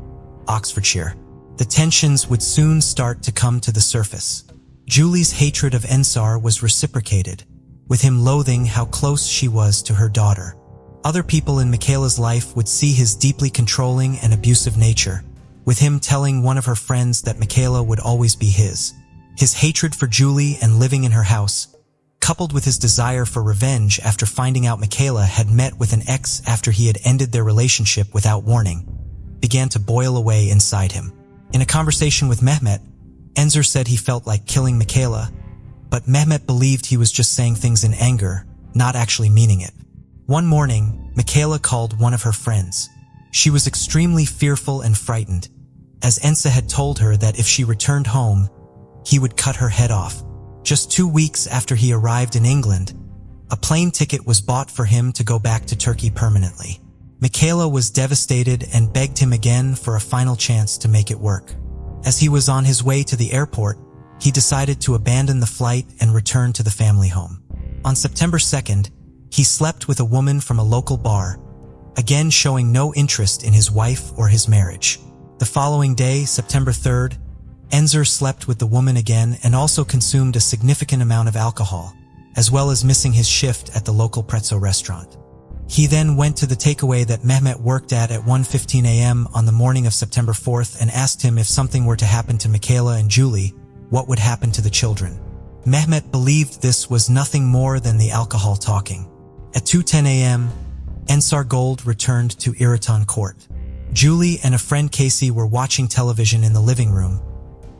Oxfordshire. The tensions would soon start to come to the surface. Julie's hatred of Ensar was reciprocated, with him loathing how close she was to her daughter. Other people in Michaela's life would see his deeply controlling and abusive nature, with him telling one of her friends that Michaela would always be his. His hatred for Julie and living in her house, coupled with his desire for revenge after finding out Michaela had met with an ex after he had ended their relationship without warning, began to boil away inside him. In a conversation with Mehmet, Enzer said he felt like killing Michaela, but Mehmet believed he was just saying things in anger, not actually meaning it. One morning, Michaela called one of her friends. She was extremely fearful and frightened, as Ensa had told her that if she returned home, he would cut her head off. Just 2 weeks after he arrived in England, a plane ticket was bought for him to go back to Turkey permanently. Michaela was devastated and begged him again for a final chance to make it work. As he was on his way to the airport, he decided to abandon the flight and return to the family home. On September 2nd, he slept with a woman from a local bar, again showing no interest in his wife or his marriage. The following day, September 3rd, Enzer slept with the woman again and also consumed a significant amount of alcohol, as well as missing his shift at the local pretzel restaurant. He then went to the takeaway that Mehmet worked at 1:15 a.m. on the morning of September 4th and asked him if something were to happen to Michaela and Julie, what would happen to the children. Mehmet believed this was nothing more than the alcohol talking. At 2:10 a.m., Ensar Gold returned to Iriton Court. Julie and a friend Casey were watching television in the living room,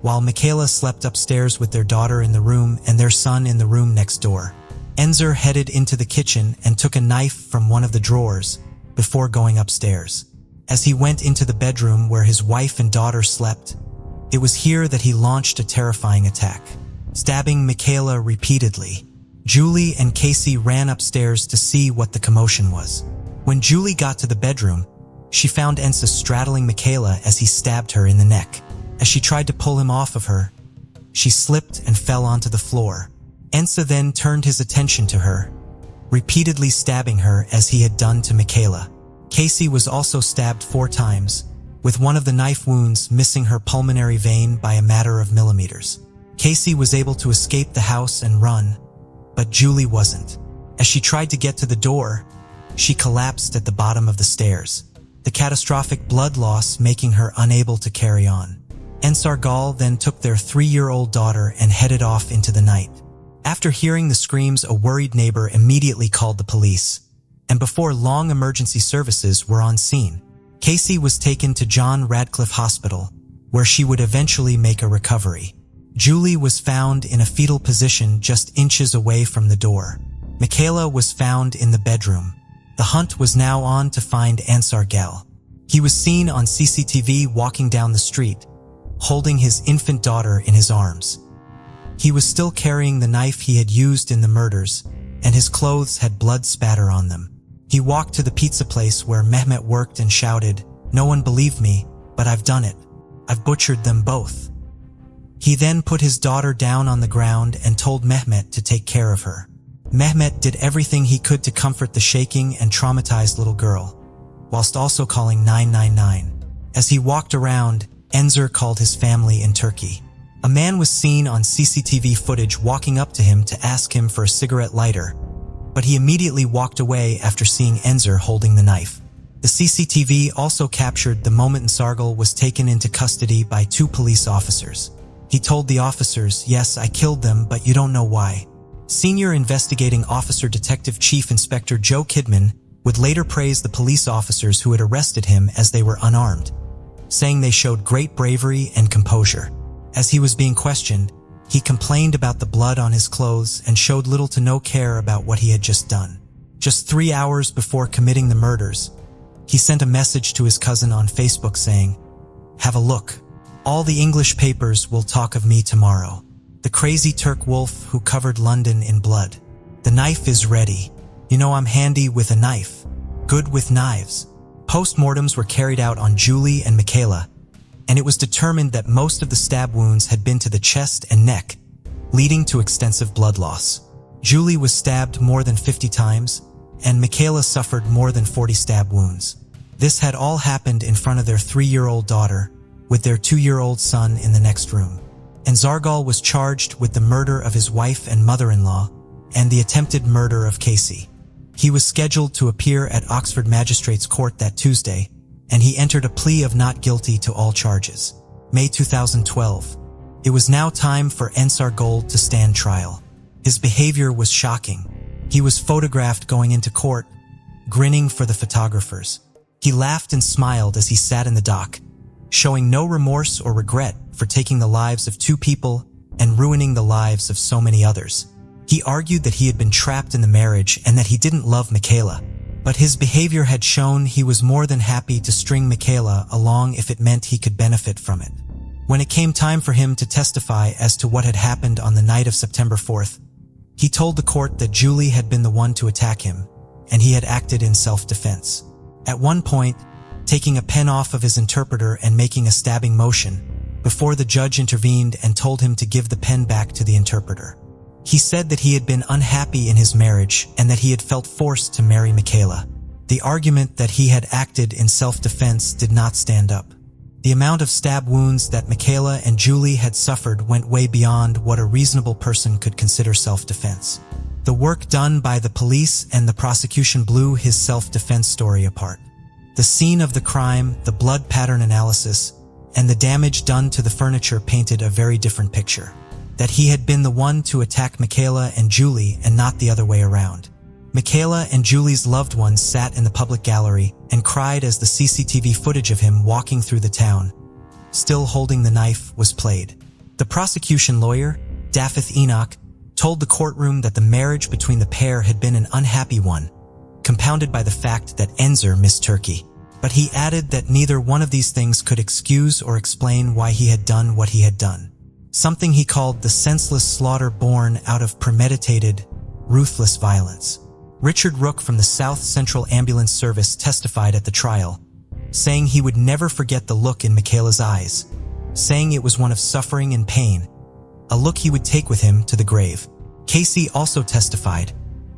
while Michaela slept upstairs with their daughter in the room and their son in the room next door. Enzer headed into the kitchen and took a knife from one of the drawers before going upstairs. As he went into the bedroom where his wife and daughter slept, it was here that he launched a terrifying attack, stabbing Michaela repeatedly. Julie and Casey ran upstairs to see what the commotion was. When Julie got to the bedroom, she found Ensa straddling Michaela as he stabbed her in the neck. As she tried to pull him off of her, she slipped and fell onto the floor. Ensa then turned his attention to her, repeatedly stabbing her as he had done to Michaela. Casey was also stabbed 4 times, with one of the knife wounds missing her pulmonary vein by a matter of millimeters. Casey was able to escape the house and run, but Julie wasn't. As she tried to get to the door, she collapsed at the bottom of the stairs, the catastrophic blood loss making her unable to carry on. Ansar Gal then took their 3-year-old daughter and headed off into the night. After hearing the screams, a worried neighbor immediately called the police, and before long emergency services were on scene. Casey was taken to John Radcliffe Hospital, where she would eventually make a recovery. Julie was found in a fetal position just inches away from the door. Michaela was found in the bedroom. The hunt was now on to find Ansar Gal. He was seen on CCTV walking down the street, holding his infant daughter in his arms. He was still carrying the knife he had used in the murders, and his clothes had blood spatter on them. He walked to the pizza place where Mehmet worked and shouted, "No one believed me, but I've done it. I've butchered them both." He then put his daughter down on the ground and told Mehmet to take care of her. Mehmet did everything he could to comfort the shaking and traumatized little girl, whilst also calling 999. As he walked around, Enzer called his family in Turkey. A man was seen on CCTV footage walking up to him to ask him for a cigarette lighter, but he immediately walked away after seeing Enzer holding the knife. The CCTV also captured the moment Nsargal was taken into custody by 2 police officers. He told the officers, "Yes, I killed them, but you don't know why." Senior Investigating Officer Detective Chief Inspector Joe Kidman would later praise the police officers who had arrested him as they were unarmed, saying they showed great bravery and composure. As he was being questioned, he complained about the blood on his clothes and showed little to no care about what he had just done. Just 3 hours before committing the murders, he sent a message to his cousin on Facebook saying, "Have a look. All the English papers will talk of me tomorrow. The crazy Turk wolf who covered London in blood. The knife is ready. You know I'm handy with a knife. Good with knives." Postmortems were carried out on Julie and Michaela, and it was determined that most of the stab wounds had been to the chest and neck, leading to extensive blood loss. Julie was stabbed more than 50 times, and Michaela suffered more than 40 stab wounds. This had all happened in front of their 3-year-old daughter, with their 2-year-old son in the next room. And Zargal was charged with the murder of his wife and mother-in-law and the attempted murder of Casey. He was scheduled to appear at Oxford Magistrates Court that Tuesday, and he entered a plea of not guilty to all charges. May 2012. It was now time for Ensar Gold to stand trial. His behavior was shocking. He was photographed going into court, grinning for the photographers. He laughed and smiled as he sat in the dock, showing no remorse or regret for taking the lives of 2 people and ruining the lives of so many others. He argued that he had been trapped in the marriage and that he didn't love Michaela, but his behavior had shown he was more than happy to string Michaela along if it meant he could benefit from it. When it came time for him to testify as to what had happened on the night of September 4th, he told the court that Julie had been the one to attack him, and he had acted in self-defense. At one point, taking a pen off of his interpreter and making a stabbing motion, before the judge intervened and told him to give the pen back to the interpreter. He said that he had been unhappy in his marriage and that he had felt forced to marry Michaela. The argument that he had acted in self-defense did not stand up. The amount of stab wounds that Michaela and Julie had suffered went way beyond what a reasonable person could consider self-defense. The work done by the police and the prosecution blew his self-defense story apart. The scene of the crime, the blood pattern analysis, and the damage done to the furniture painted a very different picture. That he had been the one to attack Michaela and Julie and not the other way around. Michaela and Julie's loved ones sat in the public gallery and cried as the CCTV footage of him walking through the town, still holding the knife, was played. The prosecution lawyer, Dafith Enoch, told the courtroom that the marriage between the pair had been an unhappy one, compounded by the fact that Enzer missed Turkey. But he added that neither one of these things could excuse or explain why he had done what he had done. Something he called the senseless slaughter born out of premeditated, ruthless violence. Richard Rook from the South Central Ambulance Service testified at the trial, saying he would never forget the look in Michaela's eyes, saying it was one of suffering and pain, a look he would take with him to the grave. Casey also testified,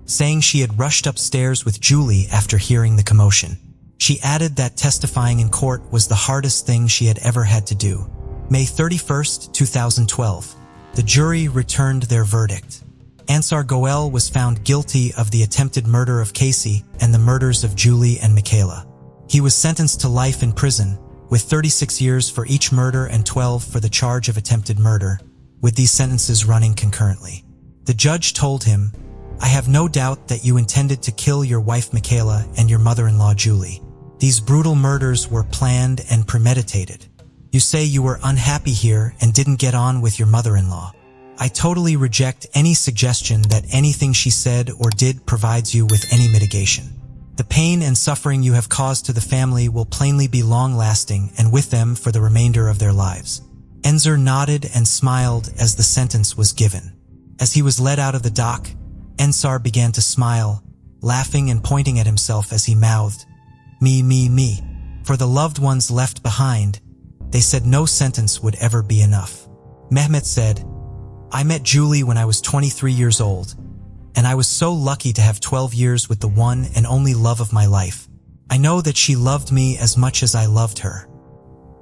saying she had rushed upstairs with Julie after hearing the commotion. She added that testifying in court was the hardest thing she had ever had to do. May 31st, 2012. The jury returned their verdict. Ansar Goel was found guilty of the attempted murder of Casey and the murders of Julie and Michaela. He was sentenced to life in prison, with 36 years for each murder and 12 for the charge of attempted murder, with these sentences running concurrently. The judge told him, "I have no doubt that you intended to kill your wife Michaela and your mother-in-law Julie. These brutal murders were planned and premeditated. You say you were unhappy here and didn't get on with your mother-in-law. I totally reject any suggestion that anything she said or did provides you with any mitigation. The pain and suffering you have caused to the family will plainly be long-lasting and with them for the remainder of their lives." Ensar nodded and smiled as the sentence was given. As he was led out of the dock, Ensar began to smile, laughing and pointing at himself as he mouthed, Me. For the loved ones left behind, they said no sentence would ever be enough. Mehmet said, "I met Julie when I was 23 years old, and I was so lucky to have 12 years with the one and only love of my life. I know that she loved me as much as I loved her."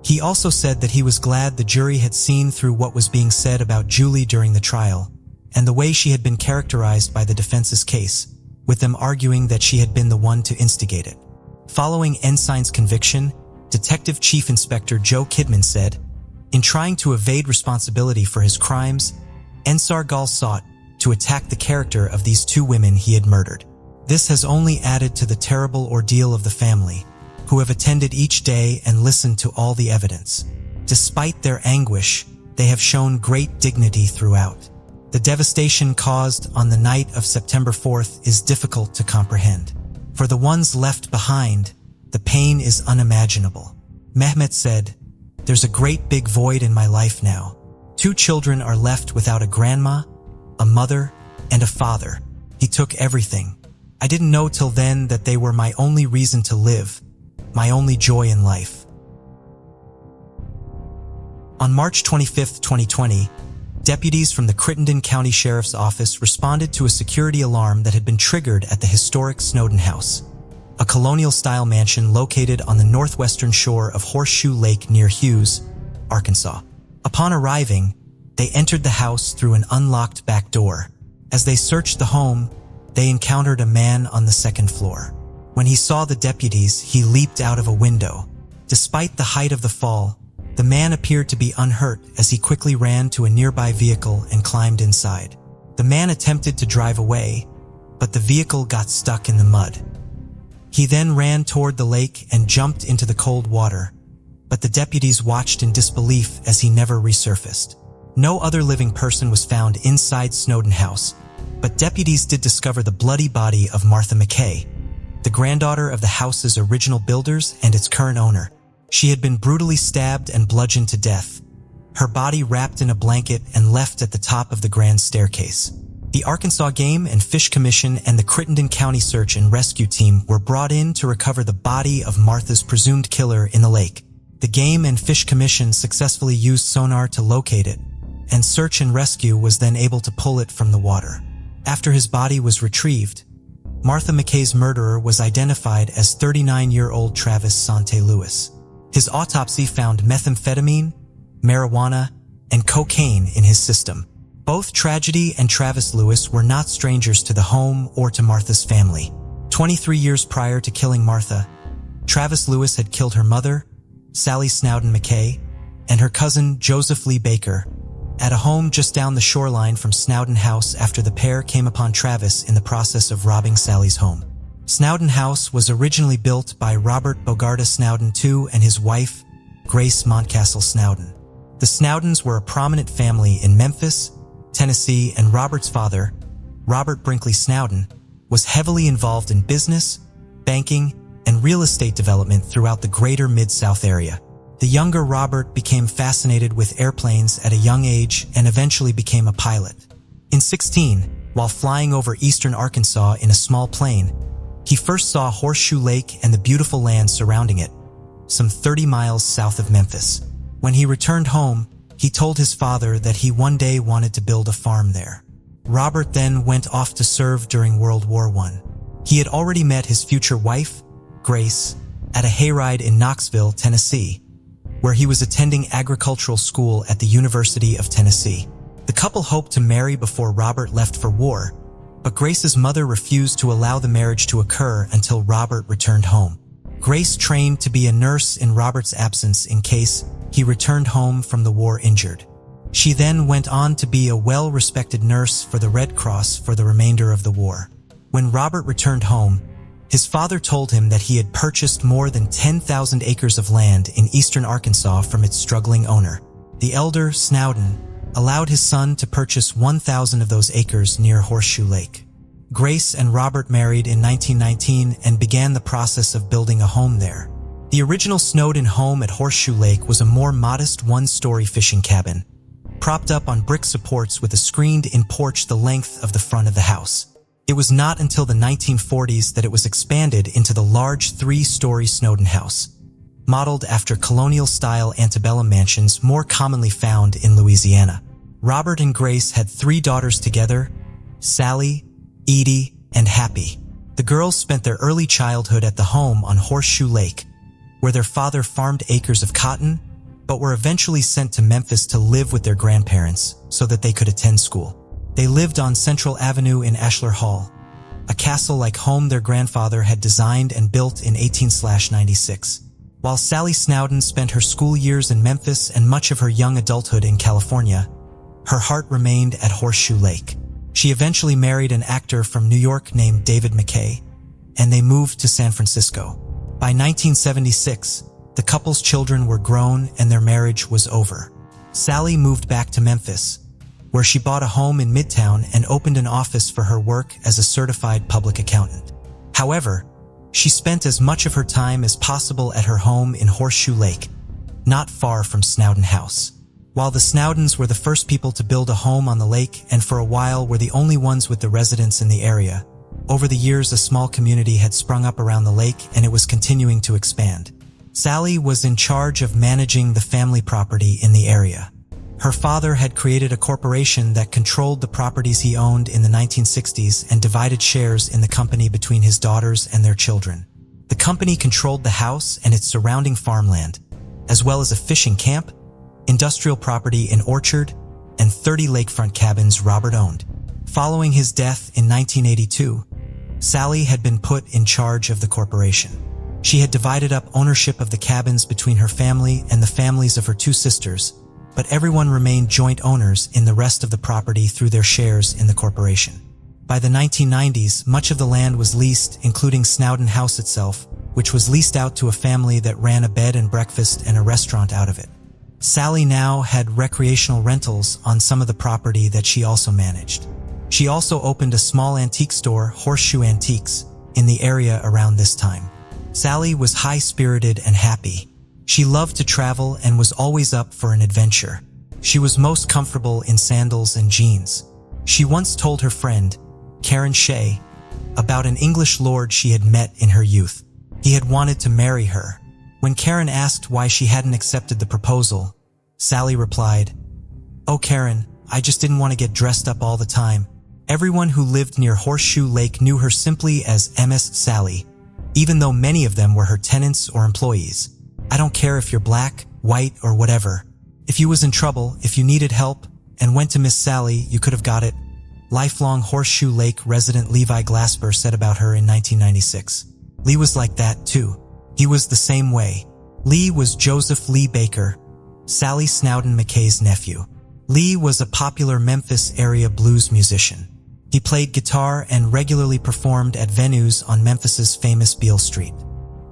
He also said that he was glad the jury had seen through what was being said about Julie during the trial, and the way she had been characterized by the defense's case, with them arguing that she had been the one to instigate it. Following Ensign's conviction, Detective Chief Inspector Joe Kidman said, "In trying to evade responsibility for his crimes, Ensar Gal sought to attack the character of these two women he had murdered. This has only added to the terrible ordeal of the family, who have attended each day and listened to all the evidence. Despite their anguish, they have shown great dignity throughout. The devastation caused on the night of September 4th is difficult to comprehend. For the ones left behind, the pain is unimaginable." Mehmet said, "There's a great big void in my life now. 2 children are left without a grandma, a mother, and a father. He took everything. I didn't know till then that they were my only reason to live, my only joy in life." On March 25, 2020, deputies from the Crittenden County Sheriff's Office responded to a security alarm that had been triggered at the historic Snowden House, a colonial-style mansion located on the northwestern shore of Horseshoe Lake near Hughes, Arkansas. Upon arriving, they entered the house through an unlocked back door. As they searched the home, they encountered a man on the second floor. When he saw the deputies, he leaped out of a window. Despite the height of the fall, the man appeared to be unhurt as he quickly ran to a nearby vehicle and climbed inside. The man attempted to drive away, but the vehicle got stuck in the mud. He then ran toward the lake and jumped into the cold water, but the deputies watched in disbelief as he never resurfaced. No other living person was found inside Snowden House, but deputies did discover the bloody body of Martha McKay, the granddaughter of the house's original builders and its current owner. She had been brutally stabbed and bludgeoned to death, her body wrapped in a blanket and left at the top of the grand staircase. The Arkansas Game and Fish Commission and the Crittenden County Search and Rescue Team were brought in to recover the body of Martha's presumed killer in the lake. The Game and Fish Commission successfully used sonar to locate it, and Search and Rescue was then able to pull it from the water. After his body was retrieved, Martha McKay's murderer was identified as 39-year-old Travis Sante Lewis. His autopsy found methamphetamine, marijuana, and cocaine in his system. Both Tragedy and Travis Lewis were not strangers to the home or to Martha's family. 23 years prior to killing Martha, Travis Lewis had killed her mother, Sally Snowden McKay, and her cousin Joseph Lee Baker at a home just down the shoreline from Snowden House after the pair came upon Travis in the process of robbing Sally's home. Snowden House was originally built by Robert Bogarda Snowden II and his wife, Grace Montcastle Snowden. The Snowdens were a prominent family in Memphis, Tennessee, and Robert's father, Robert Brinkley Snowden, was heavily involved in business, banking, and real estate development throughout the greater Mid-South area. The younger Robert became fascinated with airplanes at a young age and eventually became a pilot. In 16, while flying over eastern Arkansas in a small plane, he first saw Horseshoe Lake and the beautiful land surrounding it, some 30 miles south of Memphis. When he returned home, he told his father that he one day wanted to build a farm there. Robert then went off to serve during World War I. He had already met his future wife, Grace, at a hayride in Knoxville, Tennessee, where he was attending agricultural school at the University of Tennessee. The couple hoped to marry before Robert left for war, but Grace's mother refused to allow the marriage to occur until Robert returned home. Grace trained to be a nurse in Robert's absence in case he returned home from the war injured. She then went on to be a well-respected nurse for the Red Cross for the remainder of the war. When Robert returned home, his father told him that he had purchased more than 10,000 acres of land in eastern Arkansas from its struggling owner. The elder, Snowden, allowed his son to purchase 1,000 of those acres near Horseshoe Lake. Grace and Robert married in 1919 and began the process of building a home there. The original Snowden home at Horseshoe Lake was a more modest one-story fishing cabin, propped up on brick supports with a screened-in porch the length of the front of the house. It was not until the 1940s that it was expanded into the large three-story Snowden house, modeled after colonial-style antebellum mansions more commonly found in Louisiana. Robert and Grace had 3 daughters together: Sally, Edie, and Happy. The girls spent their early childhood at the home on Horseshoe Lake, where their father farmed acres of cotton, but were eventually sent to Memphis to live with their grandparents so that they could attend school. They lived on Central Avenue in Ashlar Hall, a castle-like home their grandfather had designed and built in 1896. While Sally Snowden spent her school years in Memphis and much of her young adulthood in California, her heart remained at Horseshoe Lake. She eventually married an actor from New York named David McKay, and they moved to San Francisco. By 1976, the couple's children were grown and their marriage was over. Sally moved back to Memphis, where she bought a home in Midtown and opened an office for her work as a certified public accountant. However, she spent as much of her time as possible at her home in Horseshoe Lake, not far from Snowden House. While the Snowdens were the first people to build a home on the lake and for a while were the only ones with the residents in the area, over the years a small community had sprung up around the lake and it was continuing to expand. Sally was in charge of managing the family property in the area. Her father had created a corporation that controlled the properties he owned in the 1960s and divided shares in the company between his daughters and their children. The company controlled the house and its surrounding farmland, as well as a fishing camp, industrial property in Orchard, and 30 lakefront cabins Robert owned. Following his death in 1982, Sally had been put in charge of the corporation. She had divided up ownership of the cabins between her family and the families of her 2 sisters, but everyone remained joint owners in the rest of the property through their shares in the corporation. By the 1990s, much of the land was leased, including Snowden House itself, which was leased out to a family that ran a bed and breakfast and a restaurant out of it. Sally now had recreational rentals on some of the property that she also managed. She also opened a small antique store, Horseshoe Antiques, in the area around this time. Sally was high-spirited and happy. She loved to travel and was always up for an adventure. She was most comfortable in sandals and jeans. She once told her friend, Karen Shea, about an English lord she had met in her youth. He had wanted to marry her. When Karen asked why she hadn't accepted the proposal, Sally replied, "Oh Karen, I just didn't want to get dressed up all the time." Everyone who lived near Horseshoe Lake knew her simply as MS Sally, even though many of them were her tenants or employees. "I don't care if you're black, white, or whatever. If you was in trouble, if you needed help, and went to Miss Sally, you could have got it," lifelong Horseshoe Lake resident Levi Glasper said about her in 1996. Lee was like that too. He was the same way. Lee was Joseph Lee Baker, Sally Snowden McKay's nephew. Lee was a popular Memphis area blues musician. He played guitar and regularly performed at venues on Memphis's famous Beale Street.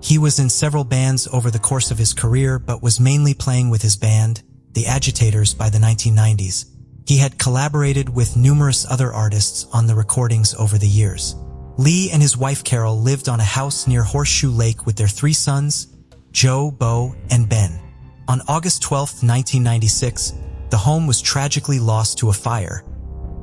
He was in several bands over the course of his career but was mainly playing with his band, The Agitators, by the 1990s. He had collaborated with numerous other artists on the recordings over the years. Lee and his wife Carol lived on a house near Horseshoe Lake with their 3 sons, Joe, Bo, and Ben. On August 12, 1996, the home was tragically lost to a fire,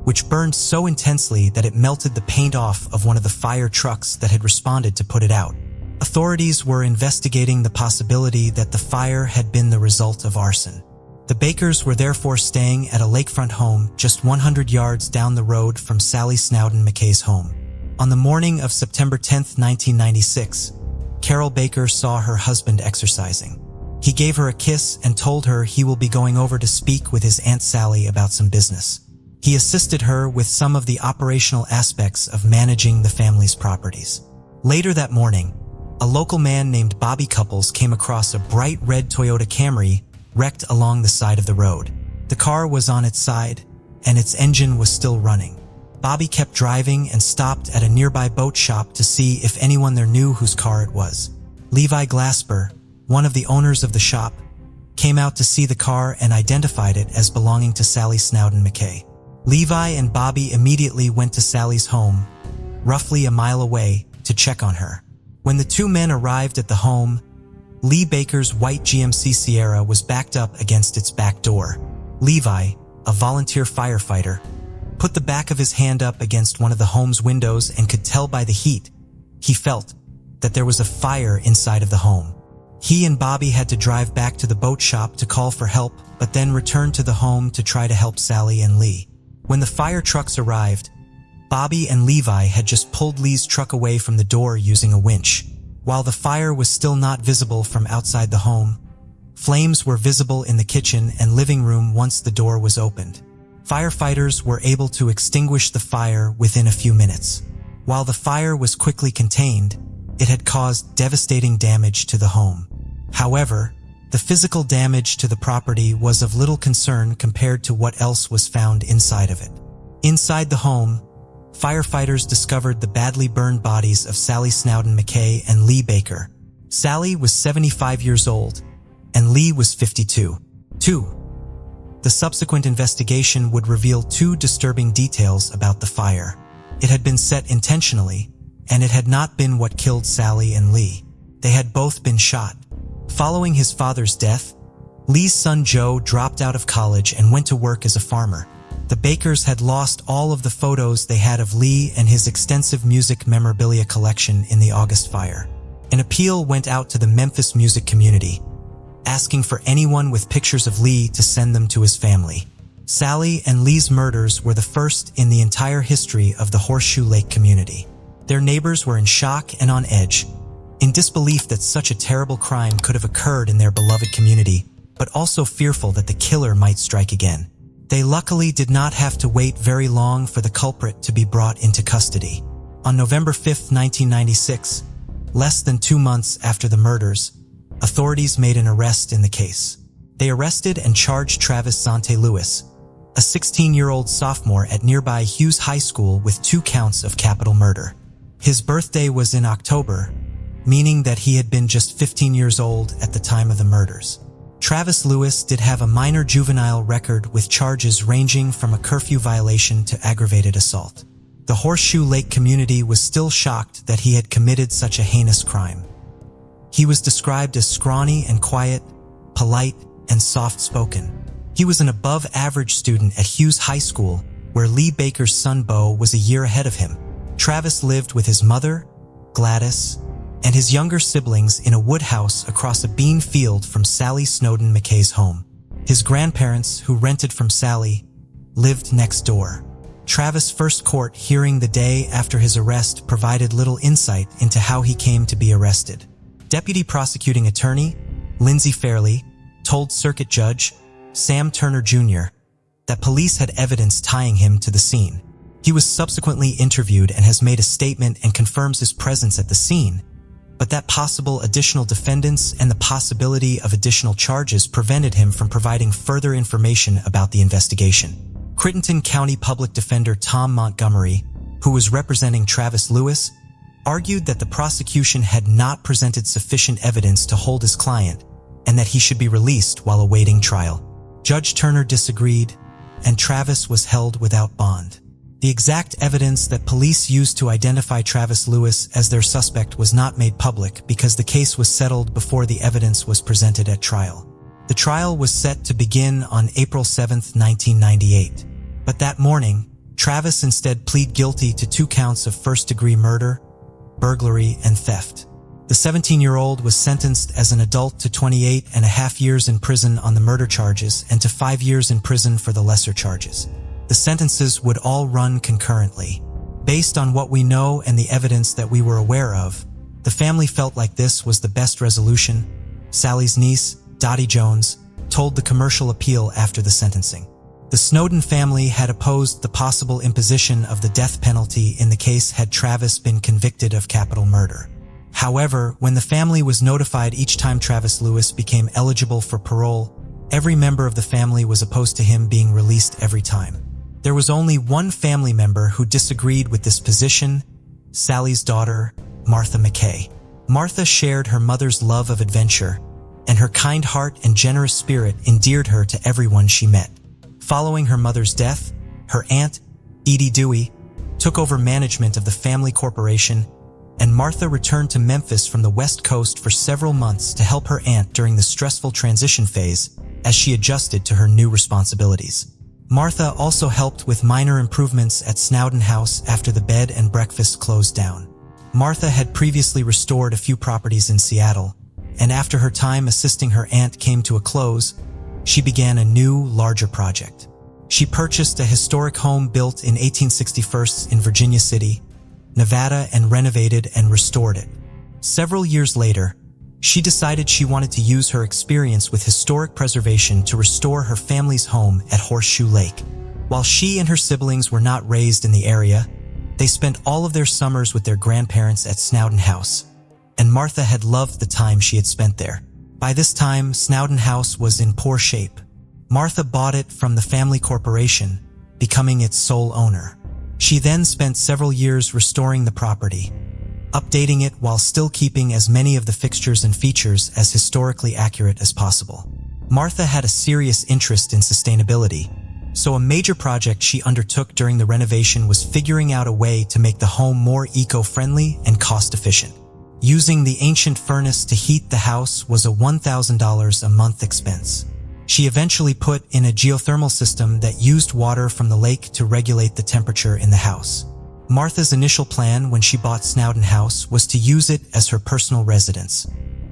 which burned so intensely that it melted the paint off of one of the fire trucks that had responded to put it out. Authorities were investigating the possibility that the fire had been the result of arson. The Bakers were therefore staying at a lakefront home just 100 yards down the road from Sally Snowden McKay's home. On the morning of September 10, 1996, Carol Baker saw her husband exercising. He gave her a kiss and told her he will be going over to speak with his Aunt Sally about some business. He assisted her with some of the operational aspects of managing the family's properties. Later that morning, a local man named Bobby Couples came across a bright red Toyota Camry wrecked along the side of the road. The car was on its side, and its engine was still running. Bobby kept driving and stopped at a nearby boat shop to see if anyone there knew whose car it was. Levi Glasper, one of the owners of the shop, came out to see the car and identified it as belonging to Sally Snowden McKay. Levi and Bobby immediately went to Sally's home, roughly a mile away, to check on her. When the two men arrived at the home, Lee Baker's white GMC Sierra was backed up against its back door. Levi, a volunteer firefighter, put the back of his hand up against one of the home's windows and could tell by the heat he felt that there was a fire inside of the home. He and Bobby had to drive back to the boat shop to call for help, but then returned to the home to try to help Sally and Lee. When the fire trucks arrived, Bobby and Levi had just pulled Lee's truck away from the door using a winch. While the fire was still not visible from outside the home, flames were visible in the kitchen and living room once the door was opened. Firefighters were able to extinguish the fire within a few minutes. While the fire was quickly contained, it had caused devastating damage to the home. However, the physical damage to the property was of little concern compared to what else was found inside of it. Inside the home, firefighters discovered the badly burned bodies of Sally Snowden McKay and Lee Baker. Sally was 75 years old, and Lee was 52. The subsequent investigation would reveal two disturbing details about the fire. It had been set intentionally, and it had not been what killed Sally and Lee. They had both been shot. Following his father's death, Lee's son Joe dropped out of college and went to work as a farmer. The Bakers had lost all of the photos they had of Lee and his extensive music memorabilia collection in the August fire. An appeal went out to the Memphis music community, asking for anyone with pictures of Lee to send them to his family. Sally and Lee's murders were the first in the entire history of the Horseshoe Lake community. Their neighbors were in shock and on edge, in disbelief that such a terrible crime could have occurred in their beloved community, but also fearful that the killer might strike again. They luckily did not have to wait very long for the culprit to be brought into custody. On November 5, 1996, less than 2 months after the murders, authorities made an arrest in the case. They arrested and charged Travis Zante Lewis, a 16-year-old sophomore at nearby Hughes High School, with 2 counts of capital murder. His birthday was in October, meaning that he had been just 15 years old at the time of the murders. Travis Lewis did have a minor juvenile record with charges ranging from a curfew violation to aggravated assault. The Horseshoe Lake community was still shocked that he had committed such a heinous crime. He was described as scrawny and quiet, polite, and soft-spoken. He was an above-average student at Hughes High School, where Lee Baker's son Bo was a year ahead of him. Travis lived with his mother, Gladys, and his younger siblings in a wood house across a bean field from Sally Snowden McKay's home. His grandparents, who rented from Sally, lived next door. Travis' first court hearing the day after his arrest provided little insight into how he came to be arrested. Deputy Prosecuting Attorney Lindsay Fairley told Circuit Judge Sam Turner Jr. that police had evidence tying him to the scene. He was subsequently interviewed and has made a statement and confirms his presence at the scene, but that possible additional defendants and the possibility of additional charges prevented him from providing further information about the investigation. Crittenton County Public Defender Tom Montgomery, who was representing Travis Lewis, argued that the prosecution had not presented sufficient evidence to hold his client and that he should be released while awaiting trial. Judge Turner disagreed, and Travis was held without bond. The exact evidence that police used to identify Travis Lewis as their suspect was not made public because the case was settled before the evidence was presented at trial. The trial was set to begin on April 7, 1998. But that morning, Travis instead pleaded guilty to 2 counts of first-degree murder, burglary, and theft. The 17-year-old was sentenced as an adult to 28.5 years in prison on the murder charges and to 5 years in prison for the lesser charges. The sentences would all run concurrently. Based on what we know and the evidence that we were aware of, the family felt like this was the best resolution. Sally's niece, Dottie Jones, told the Commercial Appeal after the sentencing. The Snowden family had opposed the possible imposition of the death penalty in the case had Travis been convicted of capital murder. However, when the family was notified each time Travis Lewis became eligible for parole, every member of the family was opposed to him being released every time. There was only one family member who disagreed with this position, Sally's daughter, Martha McKay. Martha shared her mother's love of adventure, and her kind heart and generous spirit endeared her to everyone she met. Following her mother's death, her aunt, Edie Dewey, took over management of the family corporation, and Martha returned to Memphis from the West Coast for several months to help her aunt during the stressful transition phase as she adjusted to her new responsibilities. Martha also helped with minor improvements at Snowden House after the bed and breakfast closed down. Martha had previously restored a few properties in Seattle, and after her time assisting her aunt came to a close, she began a new, larger project. She purchased a historic home built in 1861 in Virginia City, Nevada, and renovated and restored it. Several years later, she decided she wanted to use her experience with historic preservation to restore her family's home at Horseshoe Lake. While she and her siblings were not raised in the area, they spent all of their summers with their grandparents at Snowden House, and Martha had loved the time she had spent there. By this time, Snowden House was in poor shape. Martha bought it from the family corporation, becoming its sole owner. She then spent several years restoring the property, updating it while still keeping as many of the fixtures and features as historically accurate as possible. Martha had a serious interest in sustainability, so a major project she undertook during the renovation was figuring out a way to make the home more eco-friendly and cost-efficient. Using the ancient furnace to heat the house was a $1,000 a month expense. She eventually put in a geothermal system that used water from the lake to regulate the temperature in the house. Martha's initial plan when she bought Snowden House was to use it as her personal residence,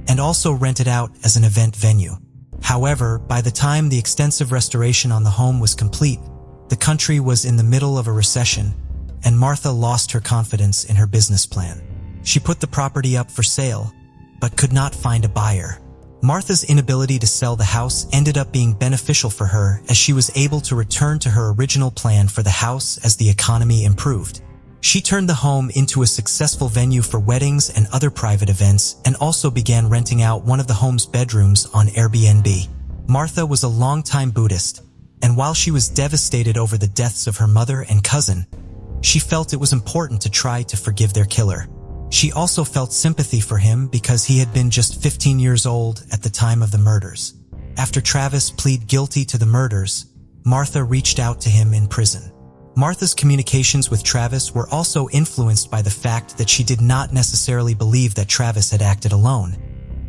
and also rent it out as an event venue. However, by the time the extensive restoration on the home was complete, the country was in the middle of a recession, and Martha lost her confidence in her business plan. She put the property up for sale, but could not find a buyer. Martha's inability to sell the house ended up being beneficial for her as she was able to return to her original plan for the house as the economy improved. She turned the home into a successful venue for weddings and other private events and also began renting out one of the home's bedrooms on Airbnb. Martha was a longtime Buddhist, and while she was devastated over the deaths of her mother and cousin, she felt it was important to try to forgive their killer. She also felt sympathy for him because he had been just 15 years old at the time of the murders. After Travis pleaded guilty to the murders, Martha reached out to him in prison. Martha's communications with Travis were also influenced by the fact that she did not necessarily believe that Travis had acted alone,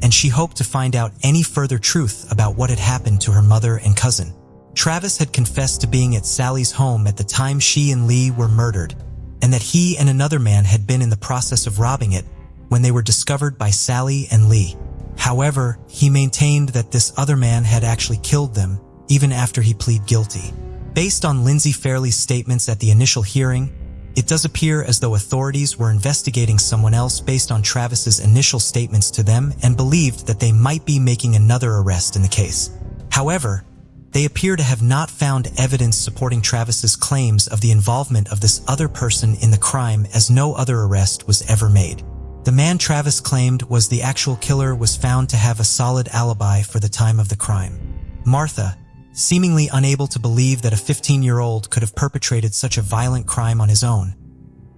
and she hoped to find out any further truth about what had happened to her mother and cousin. Travis had confessed to being at Sally's home at the time she and Lee were murdered, and that he and another man had been in the process of robbing it when they were discovered by Sally and Lee. However, he maintained that this other man had actually killed them, even after he pleaded guilty. Based on Lindsay Fairley's statements at the initial hearing, it does appear as though authorities were investigating someone else based on Travis's initial statements to them and believed that they might be making another arrest in the case. However, they appear to have not found evidence supporting Travis's claims of the involvement of this other person in the crime, as no other arrest was ever made. The man Travis claimed was the actual killer was found to have a solid alibi for the time of the crime. Martha, seemingly unable to believe that a 15-year-old could have perpetrated such a violent crime on his own,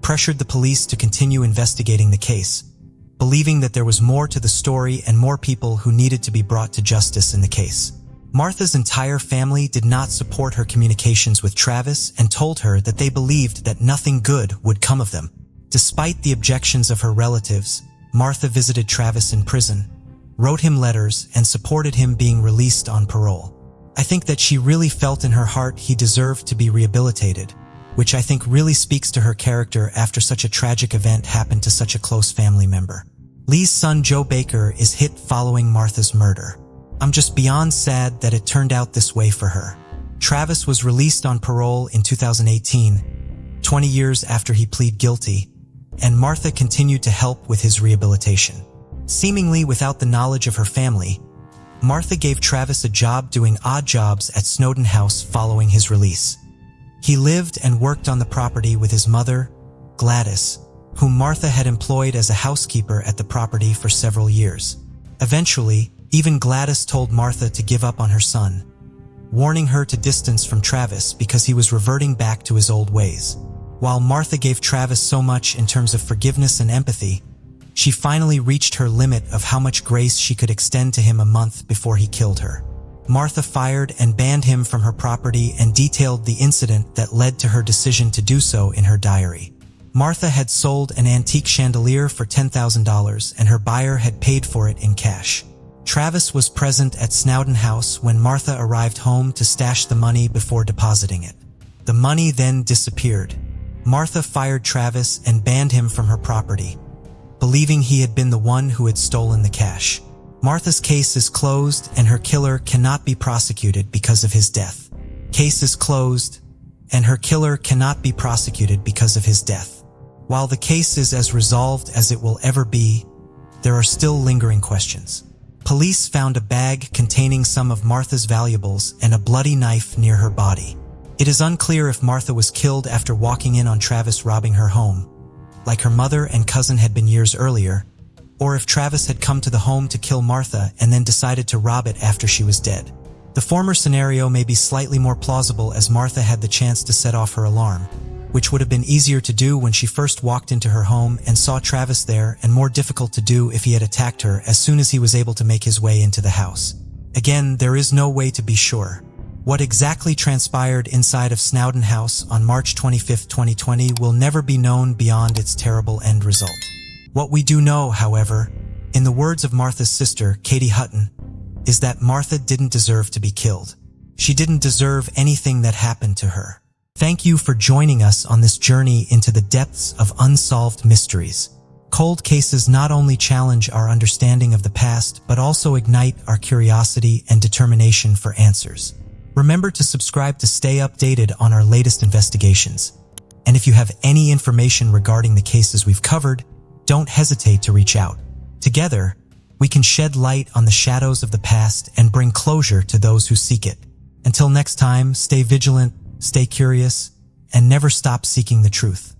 pressured the police to continue investigating the case, believing that there was more to the story and more people who needed to be brought to justice in the case. Martha's entire family did not support her communications with Travis and told her that they believed that nothing good would come of them. Despite the objections of her relatives, Martha visited Travis in prison, wrote him letters, and supported him being released on parole. I think that she really felt in her heart he deserved to be rehabilitated, which I think really speaks to her character after such a tragic event happened to such a close family member. Lee's son Joe Baker is hit following Martha's murder. I'm just beyond sad that it turned out this way for her. Travis was released on parole in 2018, 20 years after he pleaded guilty, and Martha continued to help with his rehabilitation. Seemingly without the knowledge of her family, Martha gave Travis a job doing odd jobs at Snowden house following his release. He lived and worked on the property with his mother, Gladys, whom Martha had employed as a housekeeper at the property for several years. Eventually, even Gladys told Martha to give up on her son, warning her to distance from Travis because he was reverting back to his old ways. While Martha gave Travis so much in terms of forgiveness and empathy, she finally reached her limit of how much grace she could extend to him a month before he killed her. Martha fired and banned him from her property and detailed the incident that led to her decision to do so in her diary. Martha had sold an antique chandelier for $10,000 and her buyer had paid for it in cash. Travis was present at Snowden house when Martha arrived home to stash the money before depositing it. The money then disappeared. Martha fired Travis and banned him from her property, believing he had been the one who had stolen the cash. Martha's case is closed and her killer cannot be prosecuted because of his death. Case is closed and her killer cannot be prosecuted because of his death. While the case is as resolved as it will ever be, there are still lingering questions. Police found a bag containing some of Martha's valuables and a bloody knife near her body. It is unclear if Martha was killed after walking in on Travis robbing her home, like her mother and cousin had been years earlier, or if Travis had come to the home to kill Martha and then decided to rob it after she was dead. The former scenario may be slightly more plausible as Martha had the chance to set off her alarm, which would have been easier to do when she first walked into her home and saw Travis there and more difficult to do if he had attacked her as soon as he was able to make his way into the house. Again, there is no way to be sure. What exactly transpired inside of Snowden house on March 25, 2020 will never be known beyond its terrible end result. What we do know, however, in the words of Martha's sister, Katie Hutton, is that Martha didn't deserve to be killed. She didn't deserve anything that happened to her. Thank you for joining us on this journey into the depths of unsolved mysteries. Cold cases not only challenge our understanding of the past, but also ignite our curiosity and determination for answers. Remember to subscribe to stay updated on our latest investigations. And if you have any information regarding the cases we've covered, don't hesitate to reach out. Together, we can shed light on the shadows of the past and bring closure to those who seek it. Until next time, stay vigilant, stay curious, and never stop seeking the truth.